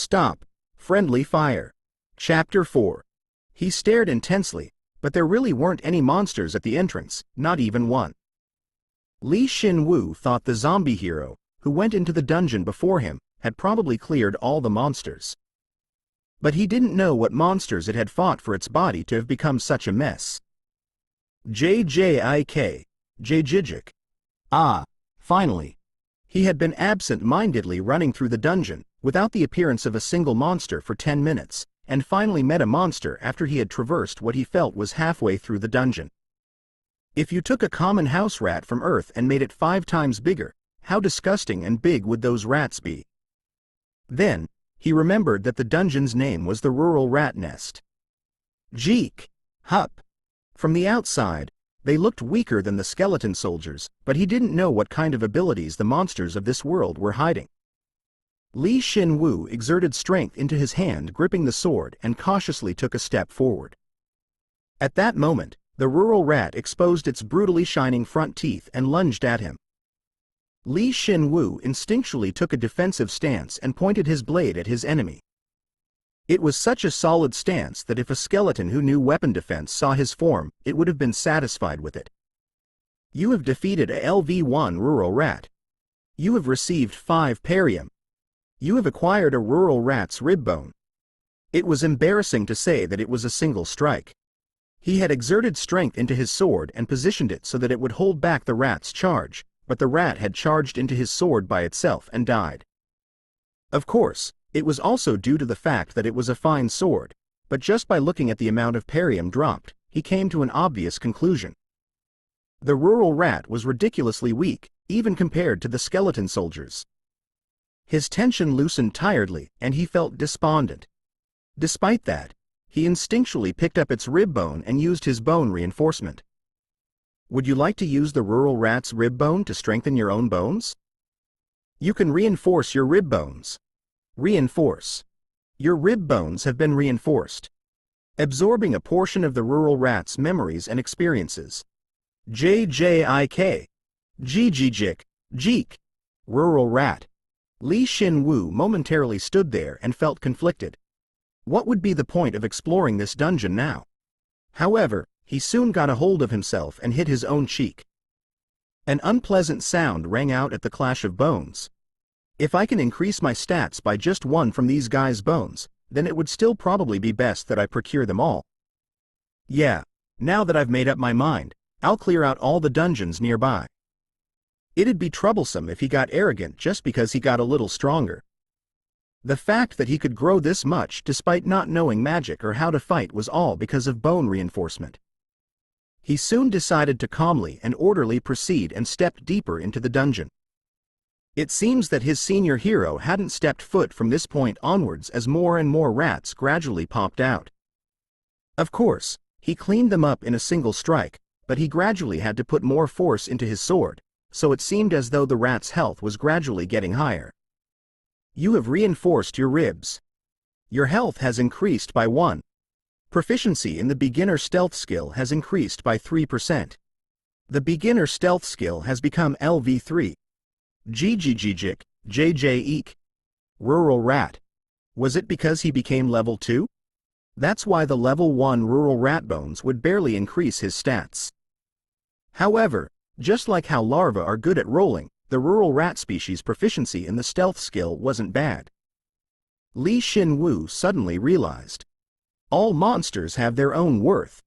Stop. Friendly fire. Chapter 4. He stared intensely, but there really weren't any monsters at the entrance, not even one. Shin Woo thought the zombie hero, who went into the dungeon before him, had probably cleared all the monsters. But he didn't know what monsters it had fought for its body to have become such a mess. Jijik. Ah, finally. He had been absent-mindedly running through the dungeon, without the appearance of a single monster for 10 minutes, and finally met a monster after he had traversed what he felt was halfway through the dungeon. If you took a common house rat from Earth and made it 5 times bigger, how disgusting and big would those rats be? Then, he remembered that the dungeon's name was the Rural Rat Nest. Jeek! Hup! From the outside, they looked weaker than the skeleton soldiers, but he didn't know what kind of abilities the monsters of this world were hiding. Shin Woo exerted strength into his hand gripping the sword and cautiously took a step forward. At that moment, the rural rat exposed its brutally shining front teeth and lunged at him. Shin Woo instinctually took a defensive stance and pointed his blade at his enemy. It was such a solid stance that if a skeleton who knew weapon defense saw his form, it would have been satisfied with it. You have defeated a LV-1 rural rat. You have received 5 parium. You have acquired a rural rat's rib bone. It was embarrassing to say that it was a single strike. He had exerted strength into his sword and positioned it so that it would hold back the rat's charge, but the rat had charged into his sword by itself and died. Of course, it was also due to the fact that it was a fine sword, but just by looking at the amount of parium dropped, he came to an obvious conclusion. The rural rat was ridiculously weak, even compared to the skeleton soldiers. His tension loosened tiredly, and he felt despondent. Despite that, he instinctually picked up its rib bone and used his bone reinforcement. Would you like to use the rural rat's rib bone to strengthen your own bones? You can reinforce your rib bones. Reinforce. Your rib bones have been reinforced, absorbing a portion of the rural rat's memories and experiences. Jijik. Jijik. Jeek. Rural rat. Shin Woo momentarily stood there and felt conflicted. What would be the point of exploring this dungeon now? However, he soon got a hold of himself and hit his own cheek. An unpleasant sound rang out at the clash of bones. If I can increase my stats by just 1 from these guys' bones, then it would still probably be best that I procure them all. Yeah, now that I've made up my mind, I'll clear out all the dungeons nearby. It'd be troublesome if he got arrogant just because he got a little stronger. The fact that he could grow this much despite not knowing magic or how to fight was all because of bone reinforcement. He soon decided to calmly and orderly proceed and stepped deeper into the dungeon. It seems that his senior hero hadn't stepped foot from this point onwards as more and more rats gradually popped out. Of course, he cleaned them up in a single strike, but he gradually had to put more force into his sword, so it seemed as though the rat's health was gradually getting higher. You have reinforced your ribs. Your health has increased by 1. Proficiency in the beginner stealth skill has increased by 3%. The beginner stealth skill has become LV3. Jijik. JJEek. Rural rat. Was it because he became level 2? That's why the level 1 rural rat bones would barely increase his stats. However, just like how larvae are good at rolling, the rural rat species' proficiency in the stealth skill wasn't bad. Shin Woo suddenly realized. All monsters have their own worth.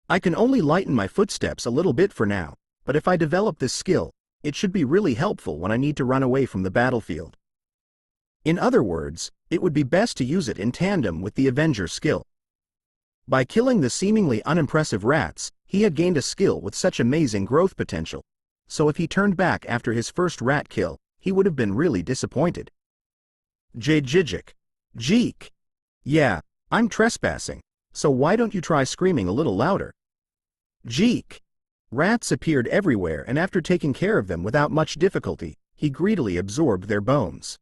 I can only lighten my footsteps a little bit for now, but if I develop this skill, it should be really helpful when I need to run away from the battlefield. In other words, it would be best to use it in tandem with the Avenger skill. By killing the seemingly unimpressive rats, he had gained a skill with such amazing growth potential, so if he turned back after his first rat kill, he would have been really disappointed. Jijik. Jeek. Yeah, I'm trespassing, so why don't you try screaming a little louder? Jeek. Rats appeared everywhere, and after taking care of them without much difficulty, he greedily absorbed their bones.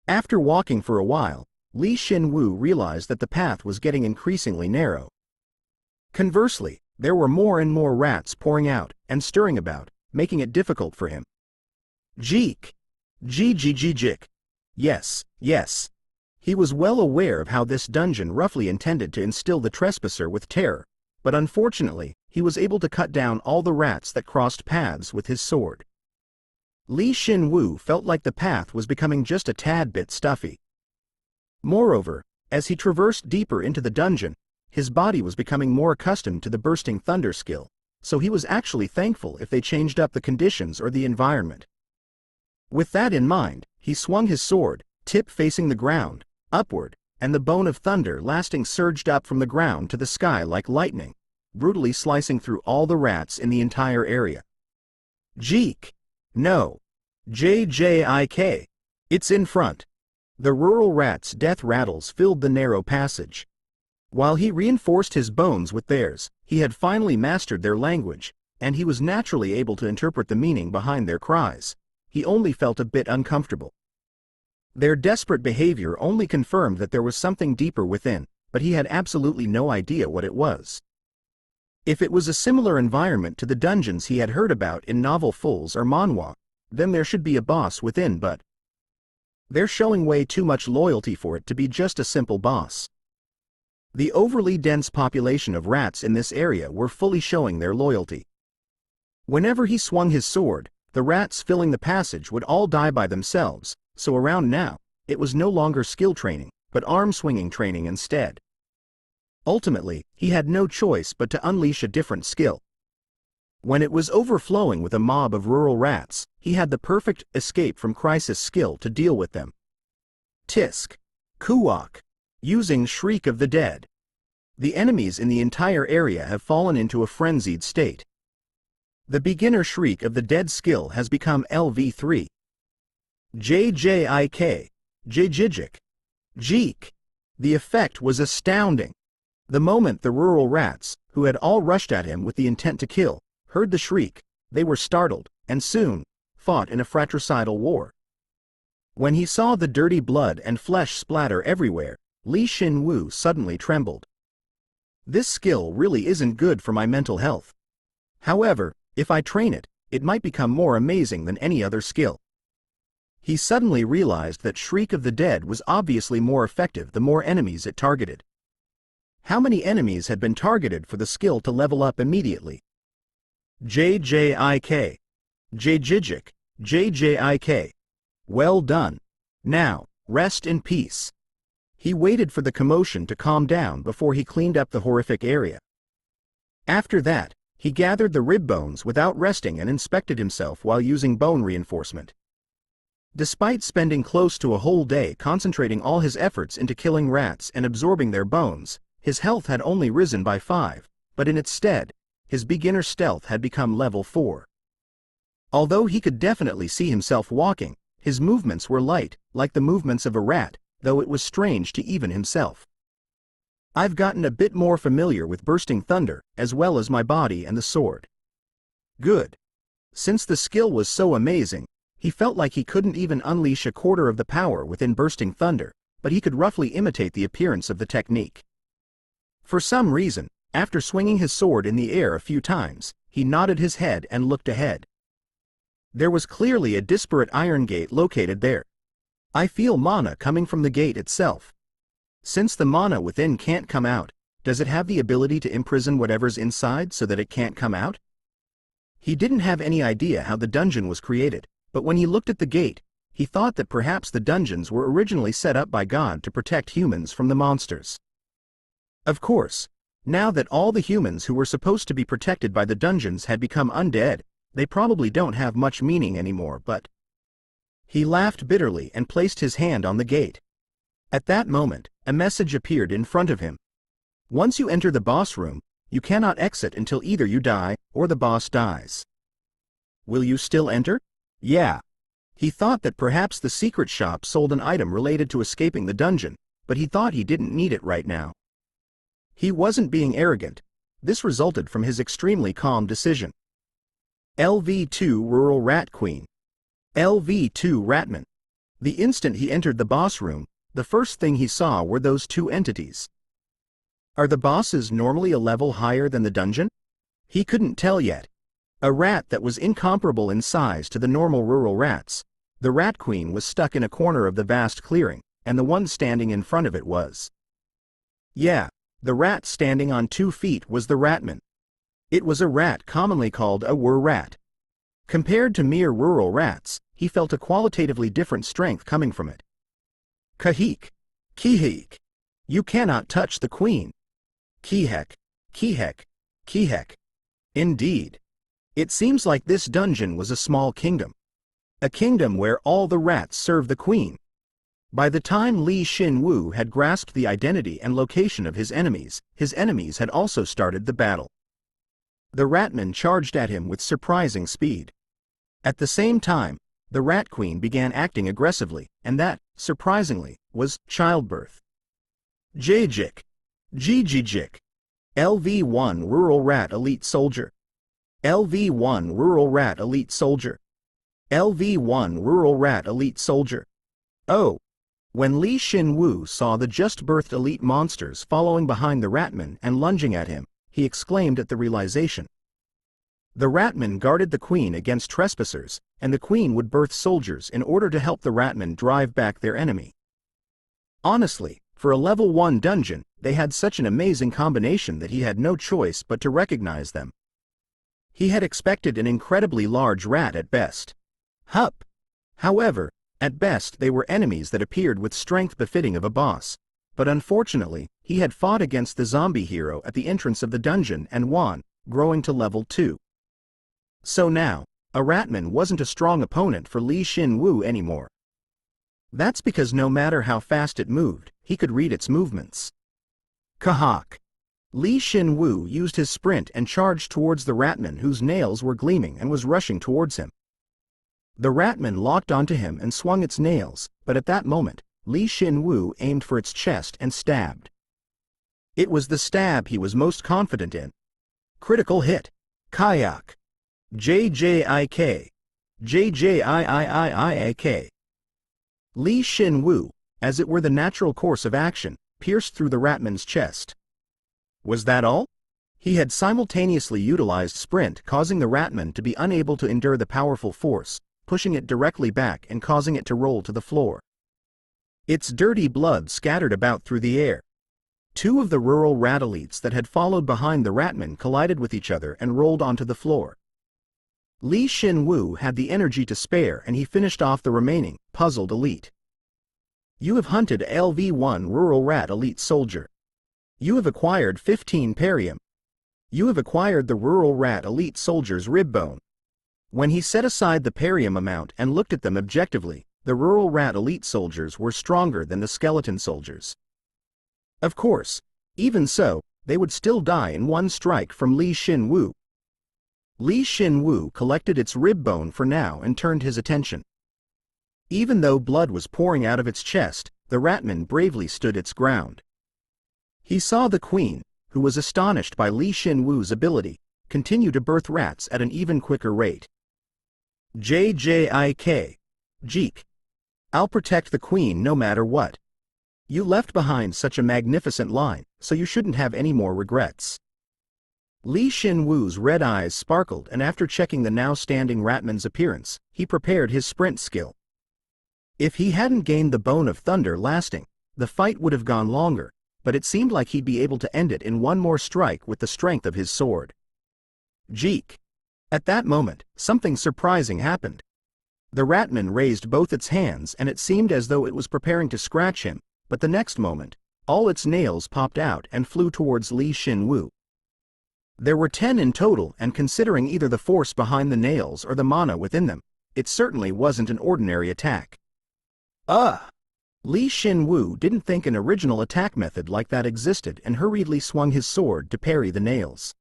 After walking for a while, Shin Woo realized that the path was getting increasingly narrow. Conversely, there were more and more rats pouring out and stirring about, making it difficult for him. Jeek. Jijik. Yes, yes. He was well aware of how this dungeon roughly intended to instill the trespasser with terror, but unfortunately, he was able to cut down all the rats that crossed paths with his sword. Shin Woo felt like the path was becoming just a tad bit stuffy. Moreover, as he traversed deeper into the dungeon, his body was becoming more accustomed to the bursting thunder skill, so he was actually thankful if they changed up the conditions or the environment. With that in mind, he swung his sword, tip facing the ground, upward, and the bone of thunder lasting surged up from the ground to the sky like lightning, brutally slicing through all the rats in the entire area. Jeek! No. JJIK. It's in front. The rural rat's death rattles filled the narrow passage. While he reinforced his bones with theirs, he had finally mastered their language, and he was naturally able to interpret the meaning behind their cries. He only felt a bit uncomfortable. Their desperate behavior only confirmed that there was something deeper within, but he had absolutely no idea what it was. If it was a similar environment to the dungeons he had heard about in novels or manhwa, then there should be a boss within, but they're showing way too much loyalty for it to be just a simple boss. The overly dense population of rats in this area were fully showing their loyalty. Whenever he swung his sword, the rats filling the passage would all die by themselves, so around now, it was no longer skill training, but arm-swinging training instead. Ultimately, he had no choice but to unleash a different skill. When it was overflowing with a mob of rural rats, he had the perfect escape from crisis skill to deal with them. Tisk. Kuwak. Using Shriek of the Dead. The enemies in the entire area have fallen into a frenzied state. The beginner Shriek of the Dead skill has become LV3. JJIK. Jijijik. Jeek. The effect was astounding. The moment the rural rats, who had all rushed at him with the intent to kill, heard the shriek, they were startled, and soon fought in a fratricidal war. When he saw the dirty blood and flesh splatter everywhere, Shin Woo suddenly trembled. This skill really isn't good for my mental health. However, if I train it, it might become more amazing than any other skill. He suddenly realized that Shriek of the Dead was obviously more effective the more enemies it targeted. How many enemies had been targeted for the skill to level up immediately? JJIK. Jijijik. JJIK. Well done. Now, rest in peace. He waited for the commotion to calm down before he cleaned up the horrific area. After that, he gathered the rib bones without resting and inspected himself while using bone reinforcement. Despite spending close to a whole day concentrating all his efforts into killing rats and absorbing their bones, his health had only risen by 5, but in its stead, his beginner stealth had become level 4. Although he could definitely see himself walking, his movements were light, like the movements of a rat, though it was strange to even himself. I've gotten a bit more familiar with bursting thunder, as well as my body and the sword. Good. Since the skill was so amazing, he felt like he couldn't even unleash a quarter of the power within bursting thunder, but he could roughly imitate the appearance of the technique. For some reason, after swinging his sword in the air a few times, he nodded his head and looked ahead. There was clearly a disparate iron gate located there. I feel mana coming from the gate itself. Since the mana within can't come out, does it have the ability to imprison whatever's inside so that it can't come out? He didn't have any idea how the dungeon was created, but when he looked at the gate, he thought that perhaps the dungeons were originally set up by God to protect humans from the monsters. Of course, now that all the humans who were supposed to be protected by the dungeons had become undead, they probably don't have much meaning anymore, but... He laughed bitterly and placed his hand on the gate. At that moment, a message appeared in front of him. Once you enter the boss room, you cannot exit until either you die or the boss dies. Will you still enter? Yeah. He thought that perhaps the secret shop sold an item related to escaping the dungeon, but he thought he didn't need it right now. He wasn't being arrogant. This resulted from his extremely calm decision. LV2 Rural Rat Queen. LV2 Ratman. The instant he entered the boss room, the first thing he saw were those two entities. Are the bosses normally a level higher than the dungeon? He couldn't tell yet. A rat that was incomparable in size to the normal rural rats, the Rat Queen was stuck in a corner of the vast clearing, and the one standing in front of it was. Yeah, the rat standing on 2 feet was the ratman. It was a rat commonly called a were rat. Compared to mere rural rats, he felt a qualitatively different strength coming from it. Kahik. Kihik. You cannot touch the queen. Kihek. Kihek. Kihek. Indeed. It seems like this dungeon was a small kingdom. A kingdom where all the rats serve the queen. By the time Shin Woo had grasped the identity and location of his enemies had also started the battle. The ratman charged at him with surprising speed. At the same time, the rat queen began acting aggressively, and that, surprisingly, was childbirth. Jajik. Jijijik. LV-1 Rural Rat Elite Soldier. LV-1 Rural Rat Elite Soldier. LV-1 Rural Rat Elite Soldier. Oh! When Shin Woo saw the just-birthed elite monsters following behind the ratman and lunging at him, he exclaimed at the realization. The ratman guarded the queen against trespassers, and the queen would birth soldiers in order to help the ratman drive back their enemy. Honestly, for a level 1 dungeon, they had such an amazing combination that he had no choice but to recognize them. He had expected an incredibly large rat at best. Hup! However, at best they were enemies that appeared with strength befitting of a boss, but unfortunately, he had fought against the zombie hero at the entrance of the dungeon and won, growing to level 2. So now, a ratman wasn't a strong opponent for Shin Woo anymore. That's because no matter how fast it moved, he could read its movements. Kahak. Shin Woo used his sprint and charged towards the ratman whose nails were gleaming and was rushing towards him. The ratman locked onto him and swung its nails, but at that moment, Shin Woo aimed for its chest and stabbed. It was the stab he was most confident in. Critical hit. Kayak. JJIK. JJIIIIAK. Shin Woo, as it were the natural course of action, pierced through the ratman's chest. Was that all? He had simultaneously utilized sprint, causing the ratman to be unable to endure the powerful force, pushing it directly back and causing it to roll to the floor. Its dirty blood scattered about through the air. 2 of the rural rat elites that had followed behind the ratman collided with each other and rolled onto the floor. Shin Woo had the energy to spare and he finished off the remaining, puzzled elite. You have hunted LV-1 Rural Rat Elite Soldier. You have acquired 15 perium. You have acquired the Rural Rat Elite Soldier's rib bone. When he set aside the perium amount and looked at them objectively, the Rural Rat Elite Soldiers were stronger than the skeleton soldiers. Of course, even so, they would still die in one strike from Shin Woo. Shin Woo collected its rib bone for now and turned his attention. Even though blood was pouring out of its chest, the ratman bravely stood its ground. He saw the queen, who was astonished by Shin Woo's ability, continue to birth rats at an even quicker rate. JJIK. Jeek. I'll protect the queen no matter what. You left behind such a magnificent line, so you shouldn't have any more regrets. Shin Woo's red eyes sparkled, and after checking the now standing ratman's appearance, he prepared his sprint skill. If he hadn't gained the Bone of Thunder lasting, the fight would have gone longer, but it seemed like he'd be able to end it in one more strike with the strength of his sword. Jeek. At that moment, something surprising happened. The ratman raised both its hands and it seemed as though it was preparing to scratch him, but the next moment, all its nails popped out and flew towards Shin Woo. There were 10 in total, and considering either the force behind the nails or the mana within them, it certainly wasn't an ordinary attack. Shin Woo didn't think an original attack method like that existed and hurriedly swung his sword to parry the nails.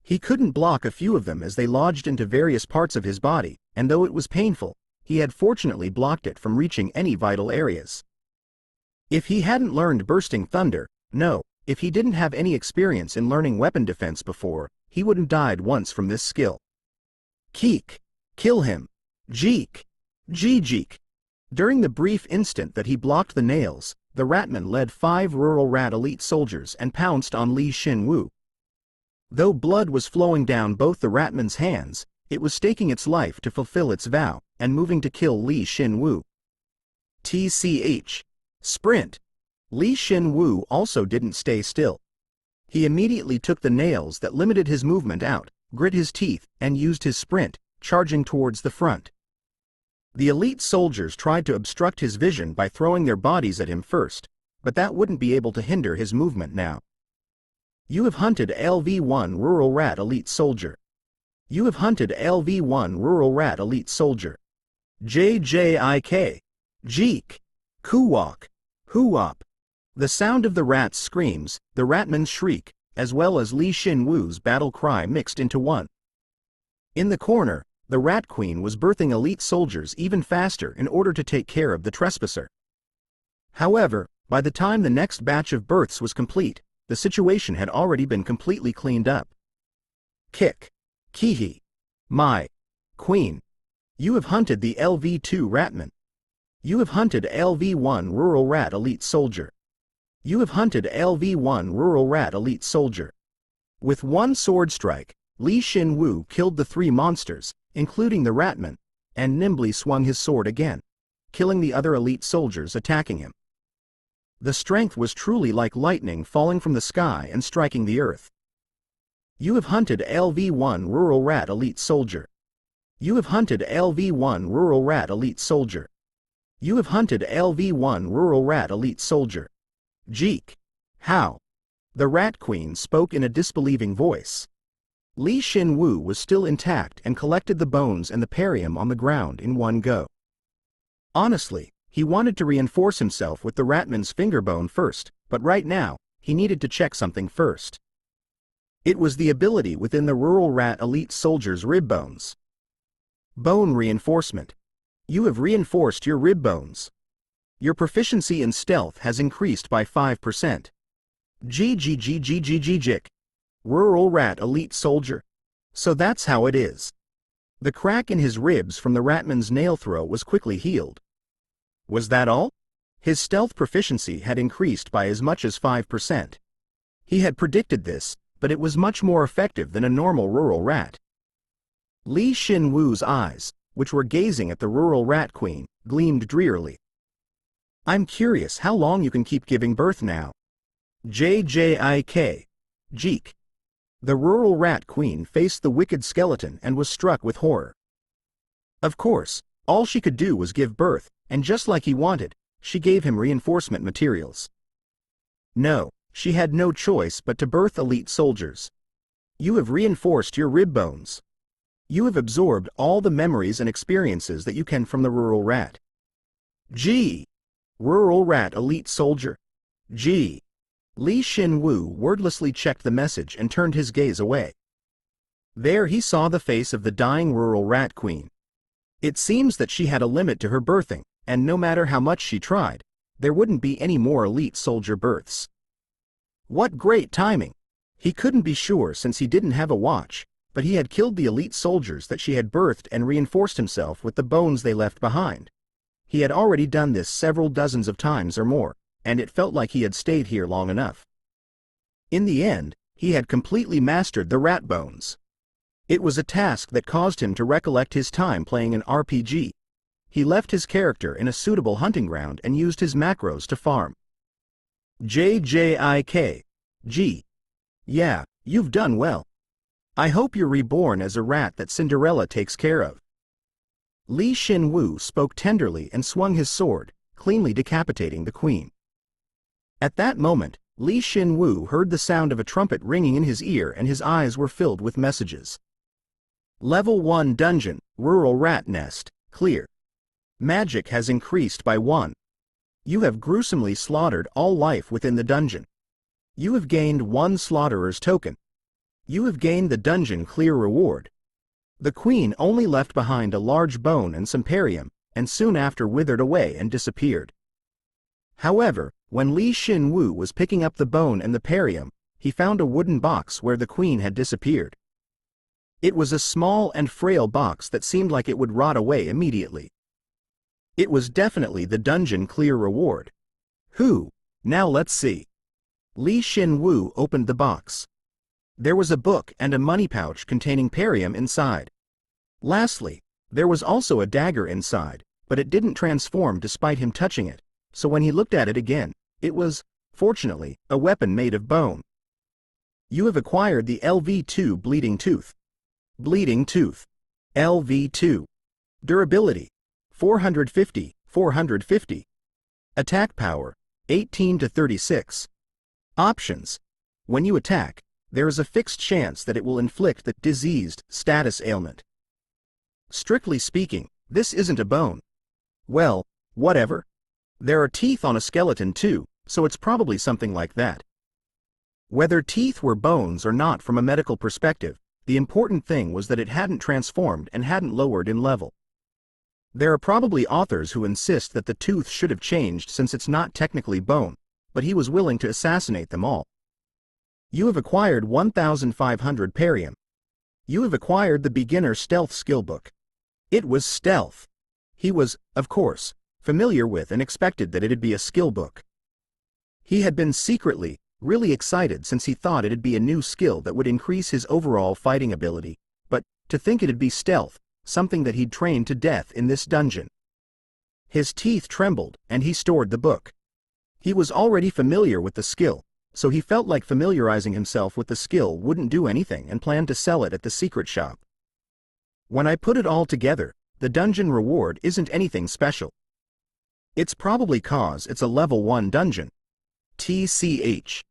He couldn't block a few of them as they lodged into various parts of his body, and though it was painful, he had fortunately blocked it from reaching any vital areas. If he hadn't learned Bursting Thunder, no, if he didn't have any experience in learning weapon defense before, he wouldn't died once from this skill. Keek. Kill him. Jeek. Jeek. During the brief instant that he blocked the nails, the ratman led 5 rural rat elite soldiers and pounced on Shin Woo. Though blood was flowing down both the ratman's hands, it was staking its life to fulfill its vow, and moving to kill Shin Woo. TCH. Sprint! Shin Woo also didn't stay still. He immediately took the nails that limited his movement out, grit his teeth, and used his sprint, charging towards the front. The elite soldiers tried to obstruct his vision by throwing their bodies at him first, but that wouldn't be able to hinder his movement now. You have hunted LV-1 Rural Rat Elite Soldier. You have hunted LV-1 Rural Rat Elite Soldier. JJIK. Jeek. Kuwak. Huop. The sound of the rat's screams, the ratman's shriek, as well as Shin Woo's battle cry mixed into one. In the corner, the Rat Queen was birthing elite soldiers even faster in order to take care of the trespasser. However, by the time the next batch of births was complete, the situation had already been completely cleaned up. Kick. Kihi. My. Queen. You have hunted the LV-2 Ratman. You have hunted LV-1 Rural Rat Elite Soldier. You have hunted LV-1 Rural Rat Elite Soldier. With one sword strike, Shin Woo killed the 3 monsters, including the Ratman, and nimbly swung his sword again, killing the other elite soldiers attacking him. The strength was truly like lightning falling from the sky and striking the earth. You have hunted LV-1 Rural Rat Elite Soldier. You have hunted LV-1 Rural Rat Elite Soldier. You have hunted LV-1 Rural Rat Elite Soldier. Jeek. How? The Rat Queen spoke in a disbelieving voice. Shin Woo was still intact and collected the bones and the perium on the ground in one go. Honestly, he wanted to reinforce himself with the Ratman's finger bone first, but right now, he needed to check something first. It was the ability within the Rural Rat Elite Soldier's rib bones. Bone reinforcement. You have reinforced your rib bones. Your proficiency in stealth has increased by 5%. GGGGGGGIK. Rural Rat Elite Soldier. So that's how it is. The crack in his ribs from the Ratman's nail throw was quickly healed. Was that all? His stealth proficiency had increased by as much as 5%. He had predicted this, but it was much more effective than a normal rural rat. Shin Woo's eyes, which were gazing at the Rural Rat Queen, gleamed drearily. I'm curious how long you can keep giving birth now. JJIK. Jeek. The Rural Rat Queen faced the wicked skeleton and was struck with horror. Of course, all she could do was give birth, and just like he wanted, she gave him reinforcement materials. No, she had no choice but to birth elite soldiers. You have reinforced your rib bones. You have absorbed all the memories and experiences that you can from the Rural Rat. G. Rural Rat Elite Soldier. G. Shin Woo wordlessly checked the message and turned his gaze away. There he saw the face of the dying Rural Rat Queen. It seems that she had a limit to her birthing, and no matter how much she tried, there wouldn't be any more elite soldier births. What great timing! He couldn't be sure since he didn't have a watch, but he had killed the elite soldiers that she had birthed and reinforced himself with the bones they left behind. He had already done this several dozens of times or more, and it felt like he had stayed here long enough. In the end, he had completely mastered the rat bones. It was a task that caused him to recollect his time playing an RPG. He left his character in a suitable hunting ground and used his macros to farm. JJIK. G. Yeah, you've done well. I hope you're reborn as a rat that Cinderella takes care of. Shin Woo spoke tenderly and swung his sword, cleanly decapitating the queen. At that moment, Shin Woo heard the sound of a trumpet ringing in his ear and his eyes were filled with messages. Level 1 Dungeon, Rural Rat Nest, clear. Magic has increased by 1. You have gruesomely slaughtered all life within the dungeon. You have gained 1 Slaughterer's Token. You have gained the Dungeon Clear reward. The queen only left behind a large bone and some perium, and soon after withered away and disappeared. However, when Shin Woo was picking up the bone and the perium, he found a wooden box where the queen had disappeared. It was a small and frail box that seemed like it would rot away immediately. It was definitely the Dungeon Clear reward. Now let's see. Shin Woo opened the box. There was a book and a money pouch containing perium inside. Lastly, there was also a dagger inside, but it didn't transform despite him touching it. so when he looked at it again, it was, fortunately, a weapon made of bone. You have acquired the LV2 Bleeding Tooth. Bleeding Tooth. LV2. Durability. 450, 450. Attack power. 18 to 36. Options. When you attack, there is a fixed chance that it will inflict the diseased status ailment. Strictly speaking, this isn't a bone. Well, whatever. There are teeth on a skeleton too, so it's probably something like that. Whether teeth were bones or not from a medical perspective, the important thing was that it hadn't transformed and hadn't lowered in level. There are probably authors who insist that the tooth should have changed since it's not technically bone, but he was willing to assassinate them all. You have acquired 1,500 Perium. You have acquired the beginner stealth skill book. It was stealth. He was, of course, familiar with and expected that it'd be a skill book. He had been secretly, really excited since he thought it'd be a new skill that would increase his overall fighting ability, but to think it'd be stealth, something that he'd trained to death in this dungeon. His teeth trembled, and he stored the book. He was already familiar with the skill, so he felt like familiarizing himself with the skill wouldn't do anything and planned to sell it at the secret shop. When I put it all together, the dungeon reward isn't anything special. It's probably 'cause it's a level 1 dungeon. TCH.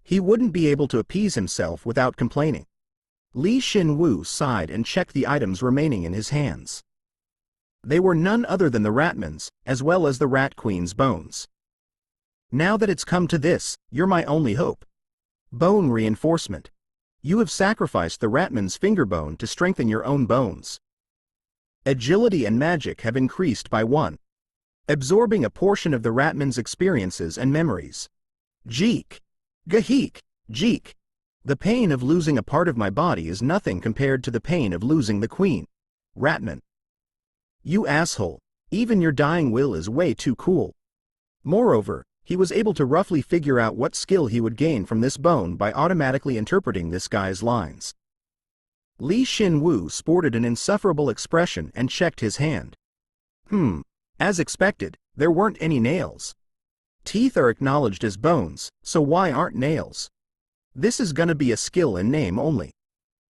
He wouldn't be able to appease himself without complaining. Shin Woo sighed and checked the items remaining in his hands. They were none other than the Ratman's, as well as the Rat Queen's bones. Now that it's come to this, you're my only hope. Bone reinforcement. You have sacrificed the Ratman's finger bone to strengthen your own bones. Agility and magic have increased by 1. Absorbing a portion of the Ratman's experiences and memories. Jeek. Gahik. Jeek. The pain of losing a part of my body is nothing compared to the pain of losing the queen. Ratman. You asshole, even your dying will is way too cool. Moreover, he was able to roughly figure out what skill he would gain from this bone by automatically interpreting this guy's lines. Shin Woo sported an insufferable expression and checked his hand. As expected, there weren't any nails. Teeth are acknowledged as bones, so why aren't nails? This is gonna be a skill in name only.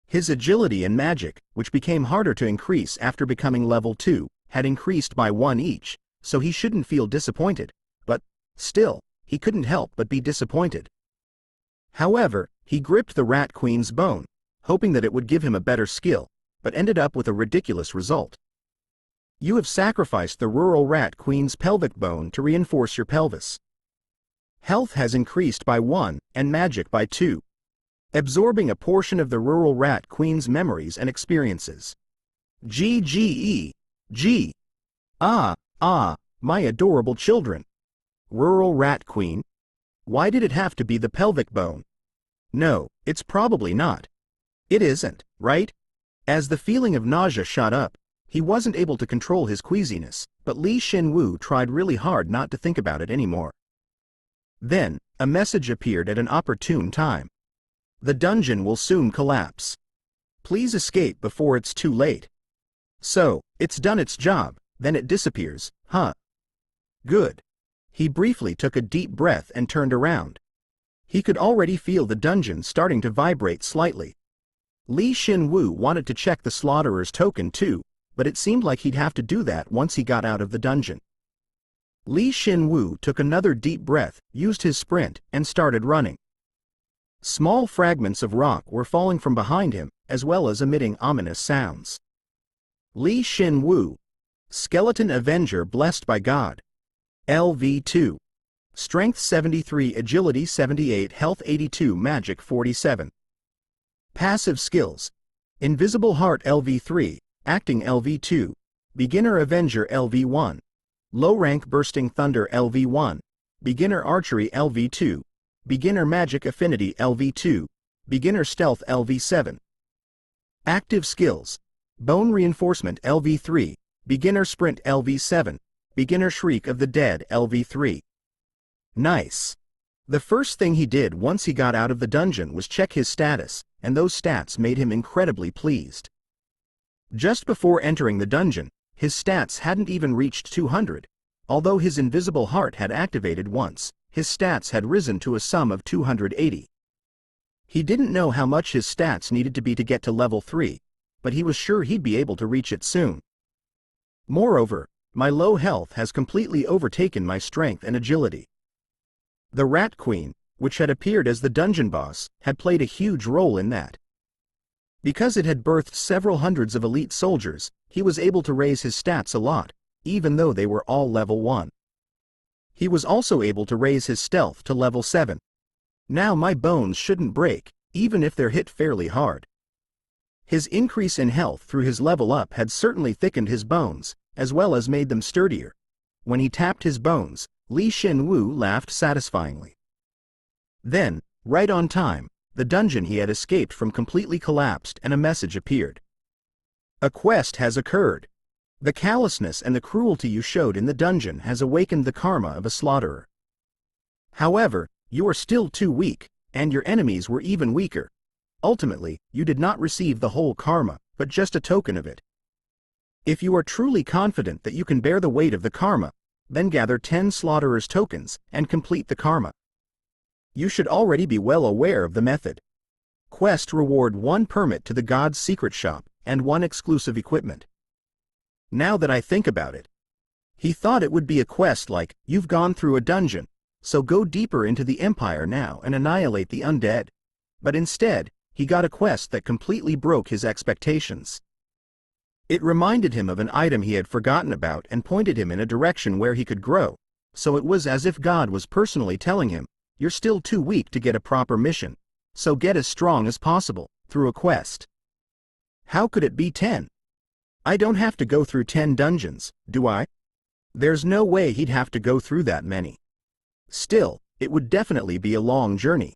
His agility and magic, which became harder to increase after becoming level 2, had increased by 1 each, so he shouldn't feel disappointed, but, still, he couldn't help but be disappointed. However, he gripped the Rat Queen's bone, hoping that it would give him a better skill, but ended up with a ridiculous result. You have sacrificed the rural Rat Queen's pelvic bone to reinforce your pelvis. Health has increased by 1, and magic by 2. Absorbing a portion of the rural Rat Queen's memories and experiences. G. Ah, my adorable children. Rural Rat Queen? Why did it have to be the pelvic bone? No, it's probably not. It isn't, right? As the feeling of nausea shot up, he wasn't able to control his queasiness, but Shin Woo tried really hard not to think about it anymore. Then, a message appeared at an opportune time. The dungeon will soon collapse. Please escape before it's too late. So, it's done its job, then it disappears, huh? Good. He briefly took a deep breath and turned around. He could already feel the dungeon starting to vibrate slightly. Shin Woo wanted to check the Slaughterer's token too, but it seemed like he'd have to do that once he got out of the dungeon. Shin Woo took another deep breath, used his sprint, and started running. Small fragments of rock were falling from behind him, as well as emitting ominous sounds. Shin Woo. Skeleton Avenger blessed by God. LV2. Strength 73, Agility 78, Health 82, Magic 47. Passive skills. Invisible Heart LV3, Acting LV2, Beginner Avenger LV1, Low Rank Bursting Thunder LV1, Beginner Archery LV2, Beginner Magic Affinity LV2, Beginner Stealth LV7. Active skills. Bone Reinforcement LV3, Beginner Sprint LV7, Beginner Shriek of the Dead LV3. Nice. The first thing he did once he got out of the dungeon was check his status, and those stats made him incredibly pleased. Just before entering the dungeon, his stats hadn't even reached 200, Although his invisible heart had activated once, his stats had risen to a sum of 280. He didn't know how much his stats needed to be to get to level 3, but he was sure he'd be able to reach it soon. Moreover, my low health has completely overtaken my strength and agility. The Rat Queen, which had appeared as the dungeon boss, had played a huge role in that. Because it had birthed several hundreds of elite soldiers, he was able to raise his stats a lot, even though they were all level 1. He was also able to raise his stealth to level 7. Now my bones shouldn't break, even if they're hit fairly hard. His increase in health through his level up had certainly thickened his bones, as well as made them sturdier. When he tapped his bones, Shin Woo laughed satisfyingly. Then, right on time, the dungeon he had escaped from completely collapsed and a message appeared. A quest has occurred. The callousness and the cruelty you showed in the dungeon has awakened the karma of a slaughterer. However, you are still too weak, and your enemies were even weaker. Ultimately, you did not receive the whole karma, but just a token of it. If you are truly confident that you can bear the weight of the karma, then gather 10 slaughterer's tokens and complete the karma. You should already be well aware of the method. Quest reward 1 permit to the God's secret shop and 1 exclusive equipment. Now that I think about it, he thought it would be a quest like, you've gone through a dungeon, so go deeper into the Empire now and annihilate the undead. But instead, he got a quest that completely broke his expectations. It reminded him of an item he had forgotten about and pointed him in a direction where he could grow, so it was as if God was personally telling him, you're still too weak to get a proper mission, so get as strong as possible, through a quest. How could it be 10? I don't have to go through 10 dungeons, do I? There's no way he'd have to go through that many. Still, it would definitely be a long journey.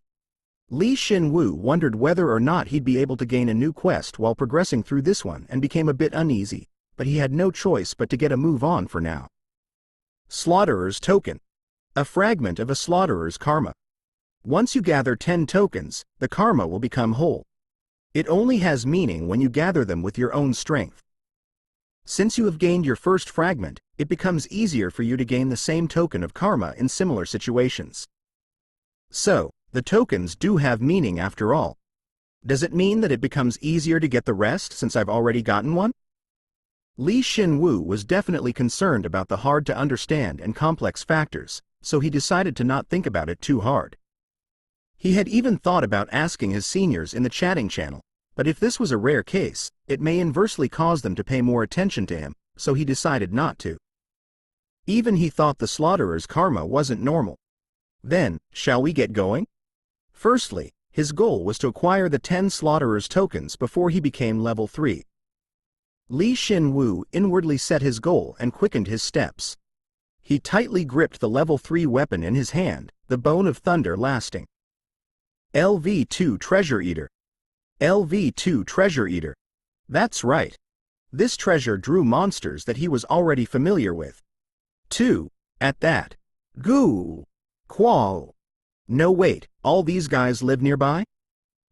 Shin Woo wondered whether or not he'd be able to gain a new quest while progressing through this one and became a bit uneasy, but he had no choice but to get a move on for now. Slaughterer's Token. A fragment of a slaughterer's karma. Once you gather 10 tokens, the karma will become whole. It only has meaning when you gather them with your own strength. Since you have gained your first fragment, it becomes easier for you to gain the same token of karma in similar situations. So, the tokens do have meaning after all. Does it mean that it becomes easier to get the rest since I've already gotten one? Shin Woo was definitely concerned about the hard-to-understand and complex factors, so he decided to not think about it too hard. He had even thought about asking his seniors in the chatting channel, but if this was a rare case, it may inversely cause them to pay more attention to him, so he decided not to. Even he thought the slaughterer's karma wasn't normal. Then, shall we get going? Firstly, his goal was to acquire the 10 slaughterer's tokens before he became level 3. Shin Woo inwardly set his goal and quickened his steps. He tightly gripped the level 3 weapon in his hand, the Bone of Thunder lasting. LV2 Treasure Eater. LV2 Treasure Eater. That's right. This treasure drew monsters that he was already familiar with. 2. At that. Ghoul. Qual. No wait, all these guys live nearby?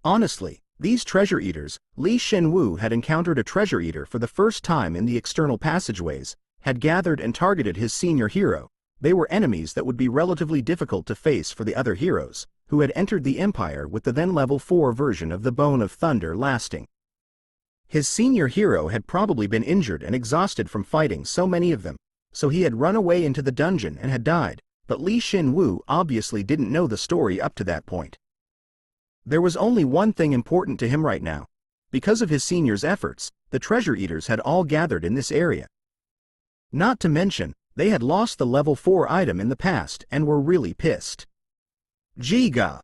Honestly, these treasure eaters, Shin Woo had encountered a treasure eater for the first time in the external passageways, had gathered and targeted his senior hero. They were enemies that would be relatively difficult to face for the other heroes, who had entered the Empire with the then level 4 version of the Bone of Thunder lasting. His senior hero had probably been injured and exhausted from fighting so many of them, so he had run away into the dungeon and had died. But Shin Woo obviously didn't know the story up to that point. There was only one thing important to him right now. Because of his senior's efforts, the treasure eaters had all gathered in this area. Not to mention, they had lost the level 4 item in the past and were really pissed. Jiga!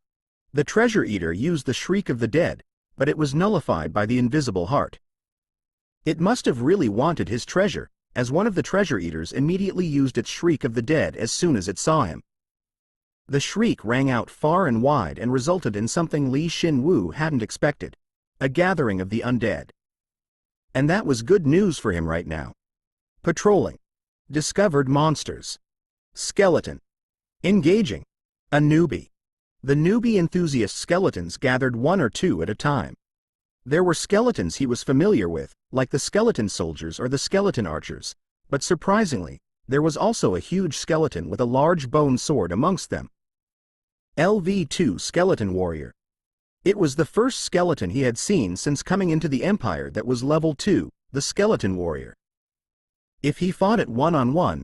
The treasure eater used the Shriek of the Dead, but it was nullified by the invisible heart. It must have really wanted his treasure, as one of the treasure eaters immediately used its Shriek of the Dead as soon as it saw him. The shriek rang out far and wide and resulted in something Shin Woo hadn't expected, a gathering of the undead. And that was good news for him right now. Patrolling. Discovered monsters. Skeleton. Engaging. A newbie. The newbie enthusiast skeletons gathered 1 or 2 at a time. There were skeletons he was familiar with, like the skeleton soldiers or the skeleton archers, but surprisingly, There was also a huge skeleton with a large bone sword amongst them. LV2 Skeleton Warrior. It was the first skeleton he had seen since coming into the Empire that was level 2, the Skeleton Warrior. If he fought it one-on-one,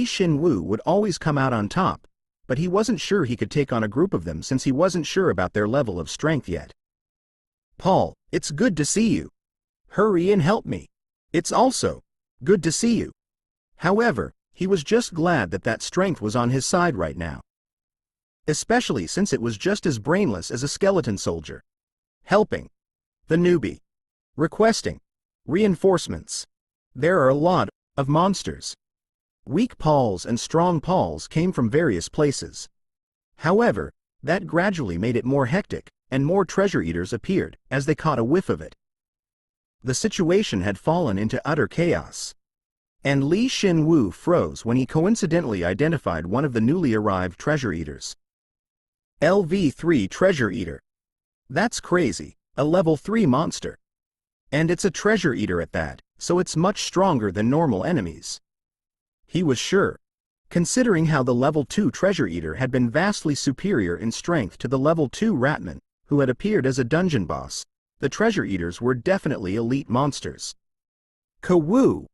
Shin Woo would always come out on top, but he wasn't sure he could take on a group of them since he wasn't sure about their level of strength yet. "Paul, it's good to see you. Hurry and help me. It's also good to see you." However, he was just glad that strength was on his side right now. Especially since it was just as brainless as a skeleton soldier. Helping. The newbie. Requesting. Reinforcements. There are a lot of monsters. Weak Pauls and strong Pauls came from various places. However, that gradually made it more hectic, and more treasure eaters appeared as they caught a whiff of it. The situation had fallen into utter chaos. And Shin Woo froze when he coincidentally identified one of the newly arrived treasure eaters. LV3 Treasure Eater. That's crazy, a level 3 monster. And it's a treasure eater at that, so it's much stronger than normal enemies. He was sure. Considering how the level 2 treasure eater had been vastly superior in strength to the level 2 ratman, who had appeared as a dungeon boss, the treasure eaters were definitely elite monsters. Ka-woo!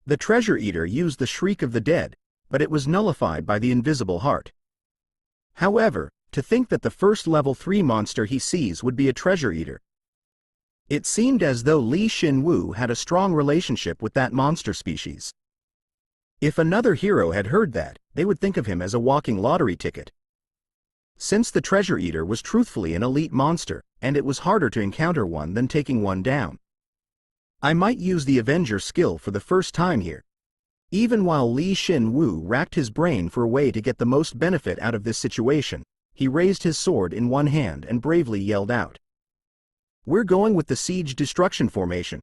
The treasure eater used the Shriek of the Dead, but it was nullified by the invisible heart. However, to think that the first level 3 monster he sees would be a treasure eater. It seemed as though Shin Woo had a strong relationship with that monster species. If another hero had heard that, they would think of him as a walking lottery ticket. Since the treasure eater was truthfully an elite monster, and it was harder to encounter one than taking one down. I might use the Avenger skill for the first time here. Even while Shin Woo racked his brain for a way to get the most benefit out of this situation, he raised his sword in one hand and bravely yelled out. "We're going with the Siege Destruction Formation.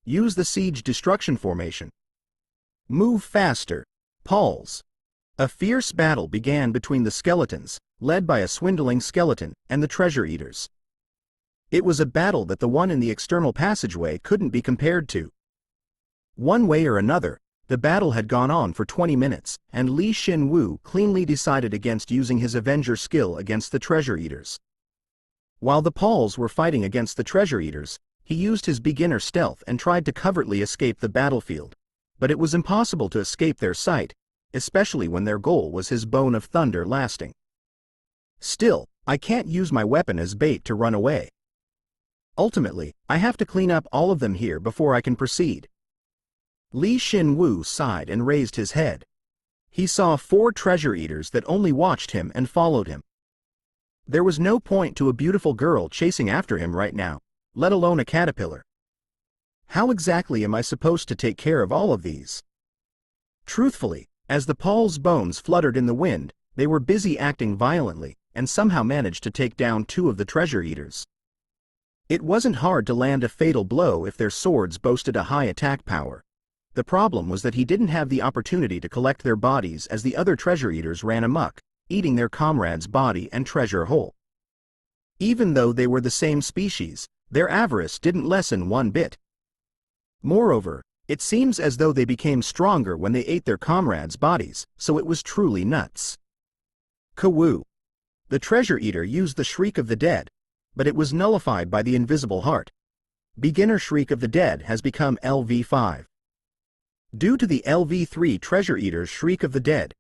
Use the Siege Destruction Formation. Move faster, Pauls." A fierce battle began between the skeletons, led by a swindling skeleton, and the treasure eaters. It was a battle that the one in the external passageway couldn't be compared to. One way or another, the battle had gone on for 20 minutes, and Shin Woo cleanly decided against using his Avenger skill against the treasure eaters. While the Pauls were fighting against the treasure eaters, he used his beginner stealth and tried to covertly escape the battlefield, but it was impossible to escape their sight, especially when their goal was his bone of thunder lasting. Still, I can't use my weapon as bait to run away. Ultimately, I have to clean up all of them here before I can proceed. Shin Woo sighed and raised his head. He saw 4 treasure eaters that only watched him and followed him. There was no point to a beautiful girl chasing after him right now, let alone a caterpillar. How exactly am I supposed to take care of all of these? Truthfully, as the Paul's bones fluttered in the wind, they were busy acting violently, and somehow managed to take down 2 of the treasure eaters. It wasn't hard to land a fatal blow if their swords boasted a high attack power. The problem was that he didn't have the opportunity to collect their bodies as the other treasure eaters ran amok, eating their comrade's body and treasure whole. Even though they were the same species, their avarice didn't lessen one bit. Moreover, it seems as though they became stronger when they ate their comrades' bodies, so it was truly nuts. Ka-woo! The treasure eater used the Shriek of the Dead, but it was nullified by the invisible heart. Beginner Shriek of the Dead has become LV5. Due to the LV3 treasure eater's Shriek of the Dead,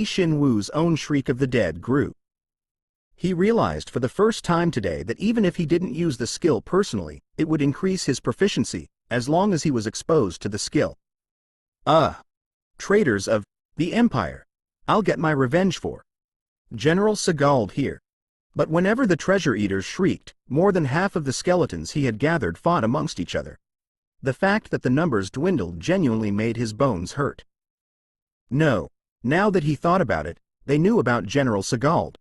Shin Woo's own Shriek of the Dead grew. He realized for the first time today that even if he didn't use the skill personally, it would increase his proficiency, as long as he was exposed to the skill. Traitors of the Empire, I'll get my revenge for. General Sagald here. But whenever the treasure eaters shrieked, more than half of the skeletons he had gathered fought amongst each other. The fact that the numbers dwindled genuinely made his bones hurt. No, now that he thought about it, they knew about General Sagald.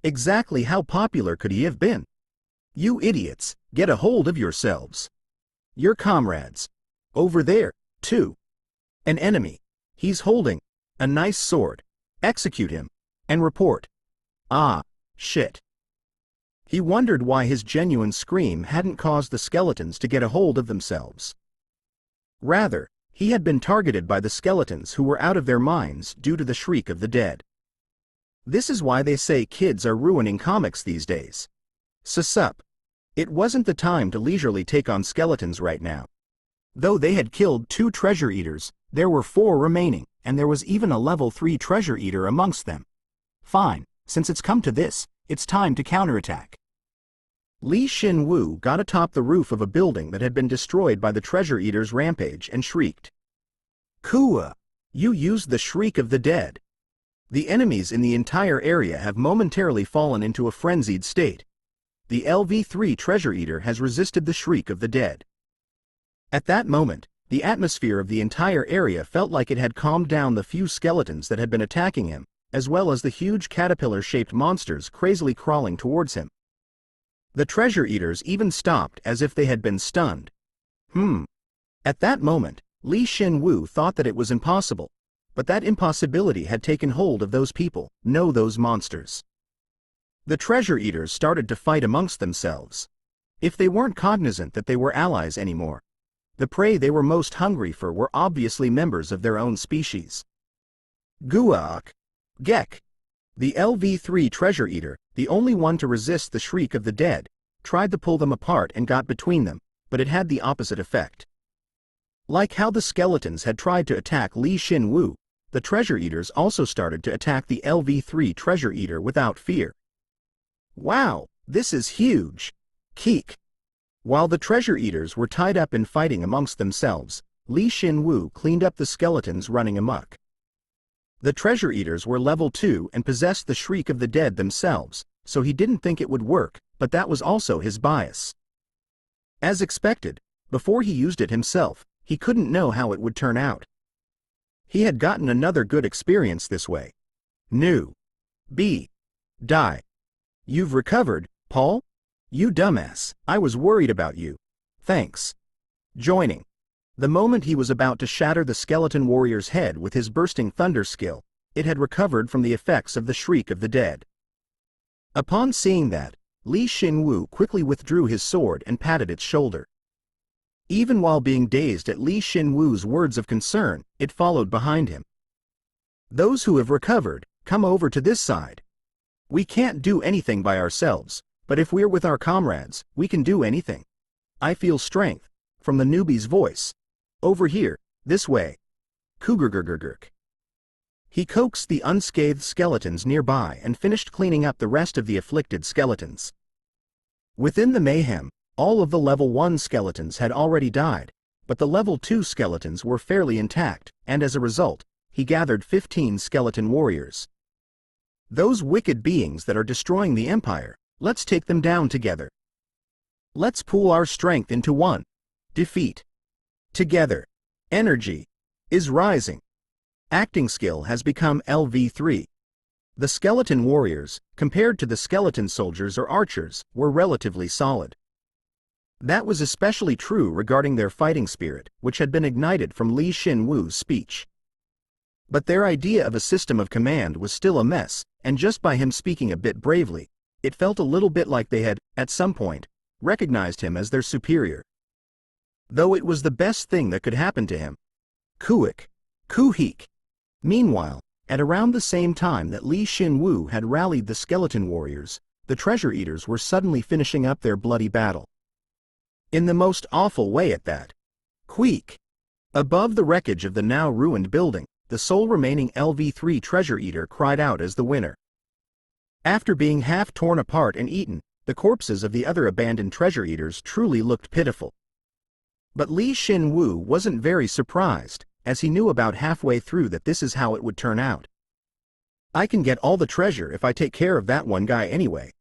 Exactly how popular could he have been? You idiots, get a hold of yourselves. Your comrades. Over there, too. An enemy. He's holding a nice sword. Execute him. And report. Ah, shit. He wondered why his genuine scream hadn't caused the skeletons to get a hold of themselves. Rather, He had been targeted by the skeletons who were out of their minds due to the shriek of the dead. This is why they say kids are ruining comics these days. Sup. It wasn't the time to leisurely take on skeletons right now. Though they had killed 2 treasure eaters, there were 4 remaining, and there was even a level 3 treasure eater amongst them. Fine, since it's come to this, it's time to counterattack. Shin Woo got atop the roof of a building that had been destroyed by the treasure eater's rampage and shrieked. "Kua! You used the shriek of the dead. The enemies in the entire area have momentarily fallen into a frenzied state. The LV3 treasure eater has resisted the shriek of the dead." At that moment, the atmosphere of the entire area felt like it had calmed down the few skeletons that had been attacking him, as well as the huge caterpillar-shaped monsters crazily crawling towards him. The treasure eaters even stopped as if they had been stunned. At that moment, Shin Woo thought that it was impossible, but that impossibility had taken hold of those people, those monsters. The treasure eaters started to fight amongst themselves. If they weren't cognizant that they were allies anymore, the prey they were most hungry for were obviously members of their own species. Guaak. Gek. The LV3 treasure eater, the only one to resist the shriek of the dead, tried to pull them apart and got between them, but it had the opposite effect. Like how the skeletons had tried to attack Shin Woo, the treasure eaters also started to attack the LV3 treasure eater without fear. Wow, this is huge! Keek! While the treasure eaters were tied up in fighting amongst themselves, Shin Woo cleaned up the skeletons running amok. The treasure eaters were level 2 and possessed the shriek of the dead themselves, so he didn't think it would work, but that was also his bias. As expected, before he used it himself, he couldn't know how it would turn out. He had gotten another good experience this way. New. B. Die. You've recovered, Paul? You dumbass, I was worried about you. Thanks. Joining. The moment he was about to shatter the skeleton warrior's head with his bursting thunder skill, it had recovered from the effects of the shriek of the dead. Upon seeing that, Shin Woo quickly withdrew his sword and patted its shoulder. Even while being dazed at Shin Woo's words of concern, it followed behind him. Those who have recovered, come over to this side. We can't do anything by ourselves, but if we're with our comrades, we can do anything. I feel strength, from the newbie's voice. Over here, this way. Cougargurgurgurk. He coaxed the unscathed skeletons nearby and finished cleaning up the rest of the afflicted skeletons. Within the mayhem, all of the level 1 skeletons had already died, but the level 2 skeletons were fairly intact, and as a result, he gathered 15 skeleton warriors. Those wicked beings that are destroying the Empire, let's take them down together. Let's pool our strength into one. Defeat. Together. Energy. Is rising. Acting skill has become LV3. The skeleton warriors, compared to the skeleton soldiers or archers, were relatively solid. That was especially true regarding their fighting spirit, which had been ignited from Shin Woo's speech. But their idea of a system of command was still a mess, and just by him speaking a bit bravely, it felt a little bit like they had, at some point, recognized him as their superior. Though it was the best thing that could happen to him. Kuik. Kuhik. Meanwhile, at around the same time that Shin Woo had rallied the skeleton warriors, the treasure eaters were suddenly finishing up their bloody battle. In the most awful way at that. Queek. Above the wreckage of the now ruined building, the sole remaining LV3 treasure eater cried out as the winner. After being half torn apart and eaten, the corpses of the other abandoned treasure eaters truly looked pitiful. But Shin Woo wasn't very surprised, as he knew about halfway through that this is how it would turn out. I can get all the treasure if I take care of that one guy anyway.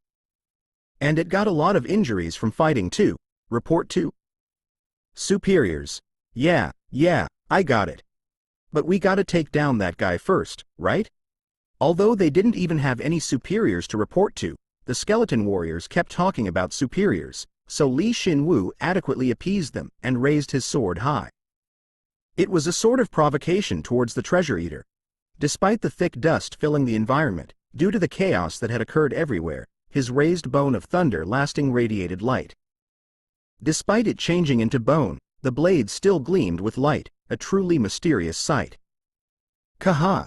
And it got a lot of injuries from fighting too. Report to superiors. Yeah, I got it. But we gotta take down that guy first, right? Although they didn't even have any superiors to report to, the skeleton warriors kept talking about superiors, so Shin Woo adequately appeased them and raised his sword high. It was a sort of provocation towards the treasure eater. Despite the thick dust filling the environment, due to the chaos that had occurred everywhere, his raised bone of thunder lasting radiated light. Despite it changing into bone, the blade still gleamed with light, a truly mysterious sight. Kaha!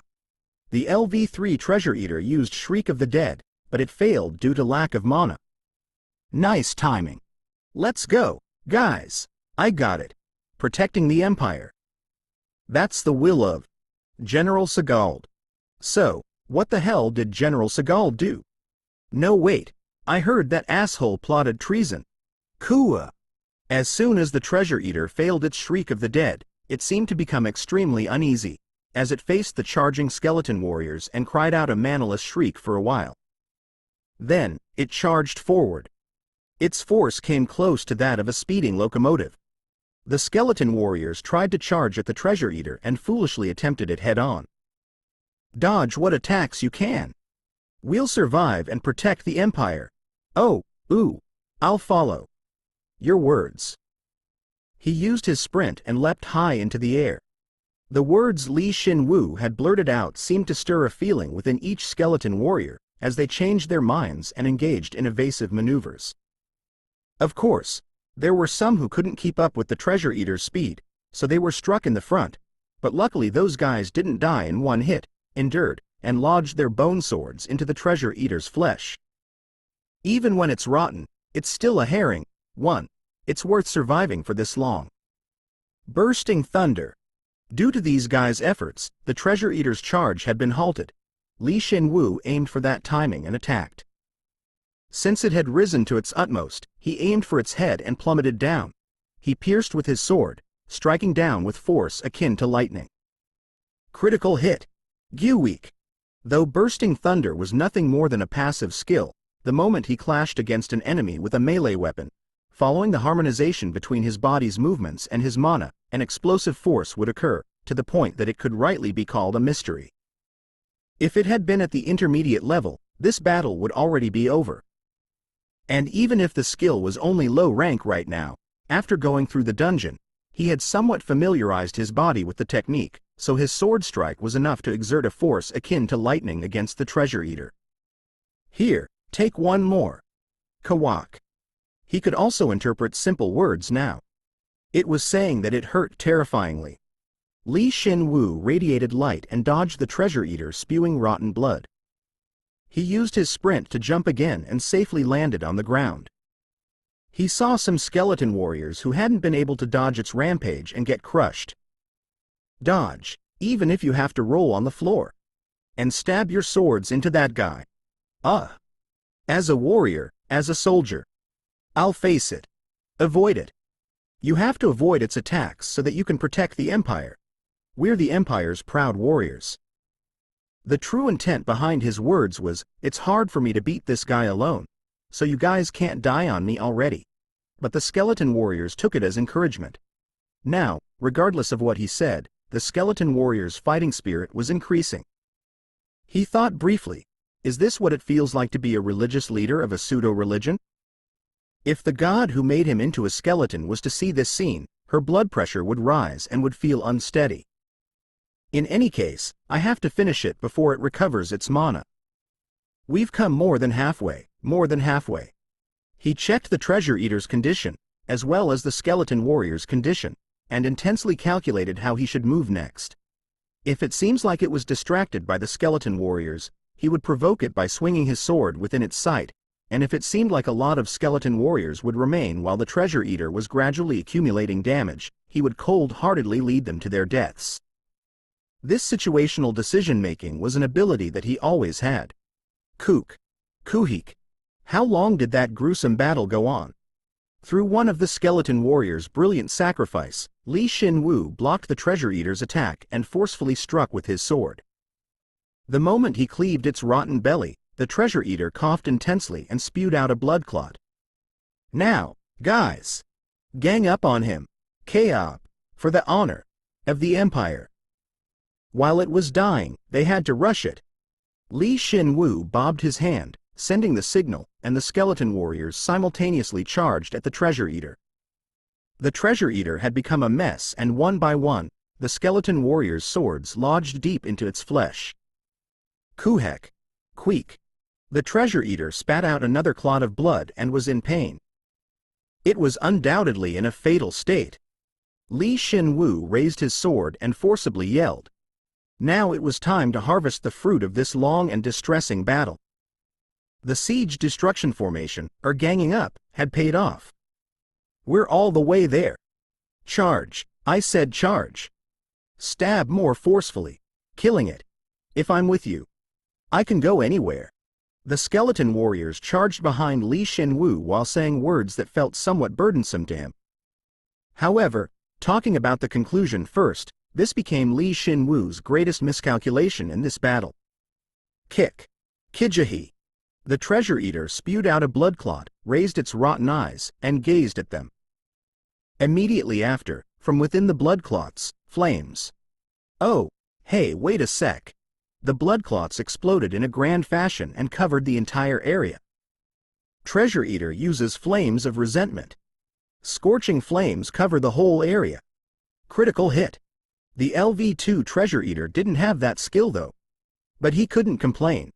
The LV3 Treasure Eater used Shriek of the Dead, but it failed due to lack of mana. Nice timing. Let's go, guys. I got it. Protecting the Empire. That's the will of General Segald. So, what the hell did General Segald do? No wait, I heard that asshole plotted treason. Kua! As soon as the Treasure Eater failed its Shriek of the Dead, it seemed to become extremely uneasy, as it faced the charging skeleton warriors and cried out a manaless shriek for a while. Then, it charged forward. Its force came close to that of a speeding locomotive. The skeleton warriors tried to charge at the Treasure Eater and foolishly attempted it head-on. Dodge what attacks you can. We'll survive and protect the Empire. Oh, ooh, I'll follow your words. He used his sprint and leapt high into the air. The words Shin Woo had blurted out seemed to stir a feeling within each skeleton warrior as they changed their minds and engaged in evasive maneuvers. Of course, there were some who couldn't keep up with the Treasure Eater's speed, so they were struck in the front, but luckily those guys didn't die in one hit, endured, and lodged their bone swords into the Treasure Eater's flesh. Even when it's rotten, it's still a herring. It's worth surviving for this long. Bursting thunder. Due to these guys' efforts, the Treasure Eater's charge had been halted. Shin Woo aimed for that timing and attacked. Since it had risen to its utmost, he aimed for its head and plummeted down. He pierced with his sword, striking down with force akin to lightning. Critical hit. Gyu-weak. Though bursting thunder was nothing more than a passive skill, the moment he clashed against an enemy with a melee weapon, following the harmonization between his body's movements and his mana, an explosive force would occur, to the point that it could rightly be called a mystery. If it had been at the intermediate level, this battle would already be over. And even if the skill was only low rank right now, after going through the dungeon, he had somewhat familiarized his body with the technique, so his sword strike was enough to exert a force akin to lightning against the Treasure Eater. Here, take one more. Kawak. He could also interpret simple words now. It was saying that it hurt terrifyingly. Shin Woo radiated light and dodged the Treasure Eater, spewing rotten blood. He used his sprint to jump again and safely landed on the ground. He saw some skeleton warriors who hadn't been able to dodge its rampage and get crushed. Dodge, even if you have to roll on the floor. And stab your swords into that guy. As a warrior, as a soldier. I'll face it. Avoid it. You have to avoid its attacks so that you can protect the Empire. We're the Empire's proud warriors. The true intent behind his words was, it's hard for me to beat this guy alone, so you guys can't die on me already. But the skeleton warriors took it as encouragement. Now, regardless of what he said, the skeleton warrior's fighting spirit was increasing. He thought briefly, is this what it feels like to be a religious leader of a pseudo-religion? If the god who made him into a skeleton was to see this scene, her blood pressure would rise and would feel unsteady. In any case, I have to finish it before it recovers its mana. We've come more than halfway, more than halfway. He checked the Treasure Eater's condition, as well as the skeleton warrior's condition, and intensely calculated how he should move next. If it seems like it was distracted by the skeleton warriors, he would provoke it by swinging his sword within its sight, and if it seemed like a lot of skeleton warriors would remain while the Treasure Eater was gradually accumulating damage, he would cold-heartedly lead them to their deaths. This situational decision-making was an ability that he always had. Kuhik. How long did that gruesome battle go on? Through one of the skeleton warriors' brilliant sacrifice, Shin Woo blocked the Treasure Eater's attack and forcefully struck with his sword. The moment he cleaved its rotten belly, the Treasure Eater coughed intensely and spewed out a blood clot. Now, guys! Gang up on him! K.O. For the honor of the Empire! While it was dying, they had to rush it. Shin Woo bobbed his hand, sending the signal, and the skeleton warriors simultaneously charged at the Treasure Eater. The Treasure Eater had become a mess, and one by one, the skeleton warriors' swords lodged deep into its flesh. Kuhek. Queek. The Treasure Eater spat out another clot of blood and was in pain. It was undoubtedly in a fatal state. Shin Woo raised his sword and forcibly yelled. Now it was time to harvest the fruit of this long and distressing battle. The siege destruction formation, or ganging up, had paid off. We're all the way there. Charge, I said charge. Stab more forcefully, killing it. If I'm with you, I can go anywhere. The skeleton warriors charged behind Shin Woo while saying words that felt somewhat burdensome to him. However, talking about the conclusion first, this became Shin Woo's greatest miscalculation in this battle. Kick. Kijahi. The treasure eater spewed out a blood clot, raised its rotten eyes, and gazed at them. Immediately after, from within the blood clots, flames. Oh, hey, wait a sec. The blood clots exploded in a grand fashion and covered the entire area. Treasure eater uses flames of resentment. Scorching flames cover the whole area. Critical hit. The LV2 treasure eater didn't have that skill though. But he couldn't complain.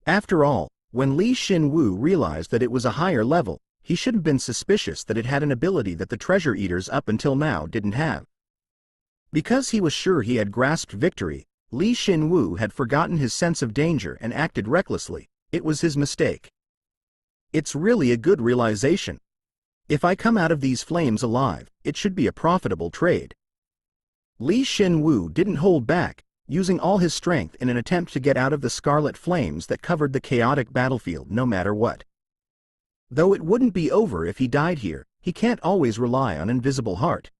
After all, when Shin Woo realized that it was a higher level, he should have been suspicious that it had an ability that the treasure eaters up until now didn't have. Because he was sure he had grasped victory, Shin Woo had forgotten his sense of danger and acted recklessly. It was his mistake. It's really a good realization. If I come out of these flames alive, it should be a profitable trade. Shin Woo didn't hold back, using all his strength in an attempt to get out of the scarlet flames that covered the chaotic battlefield no matter what. Though it wouldn't be over if he died here, he can't always rely on Invisible Heart.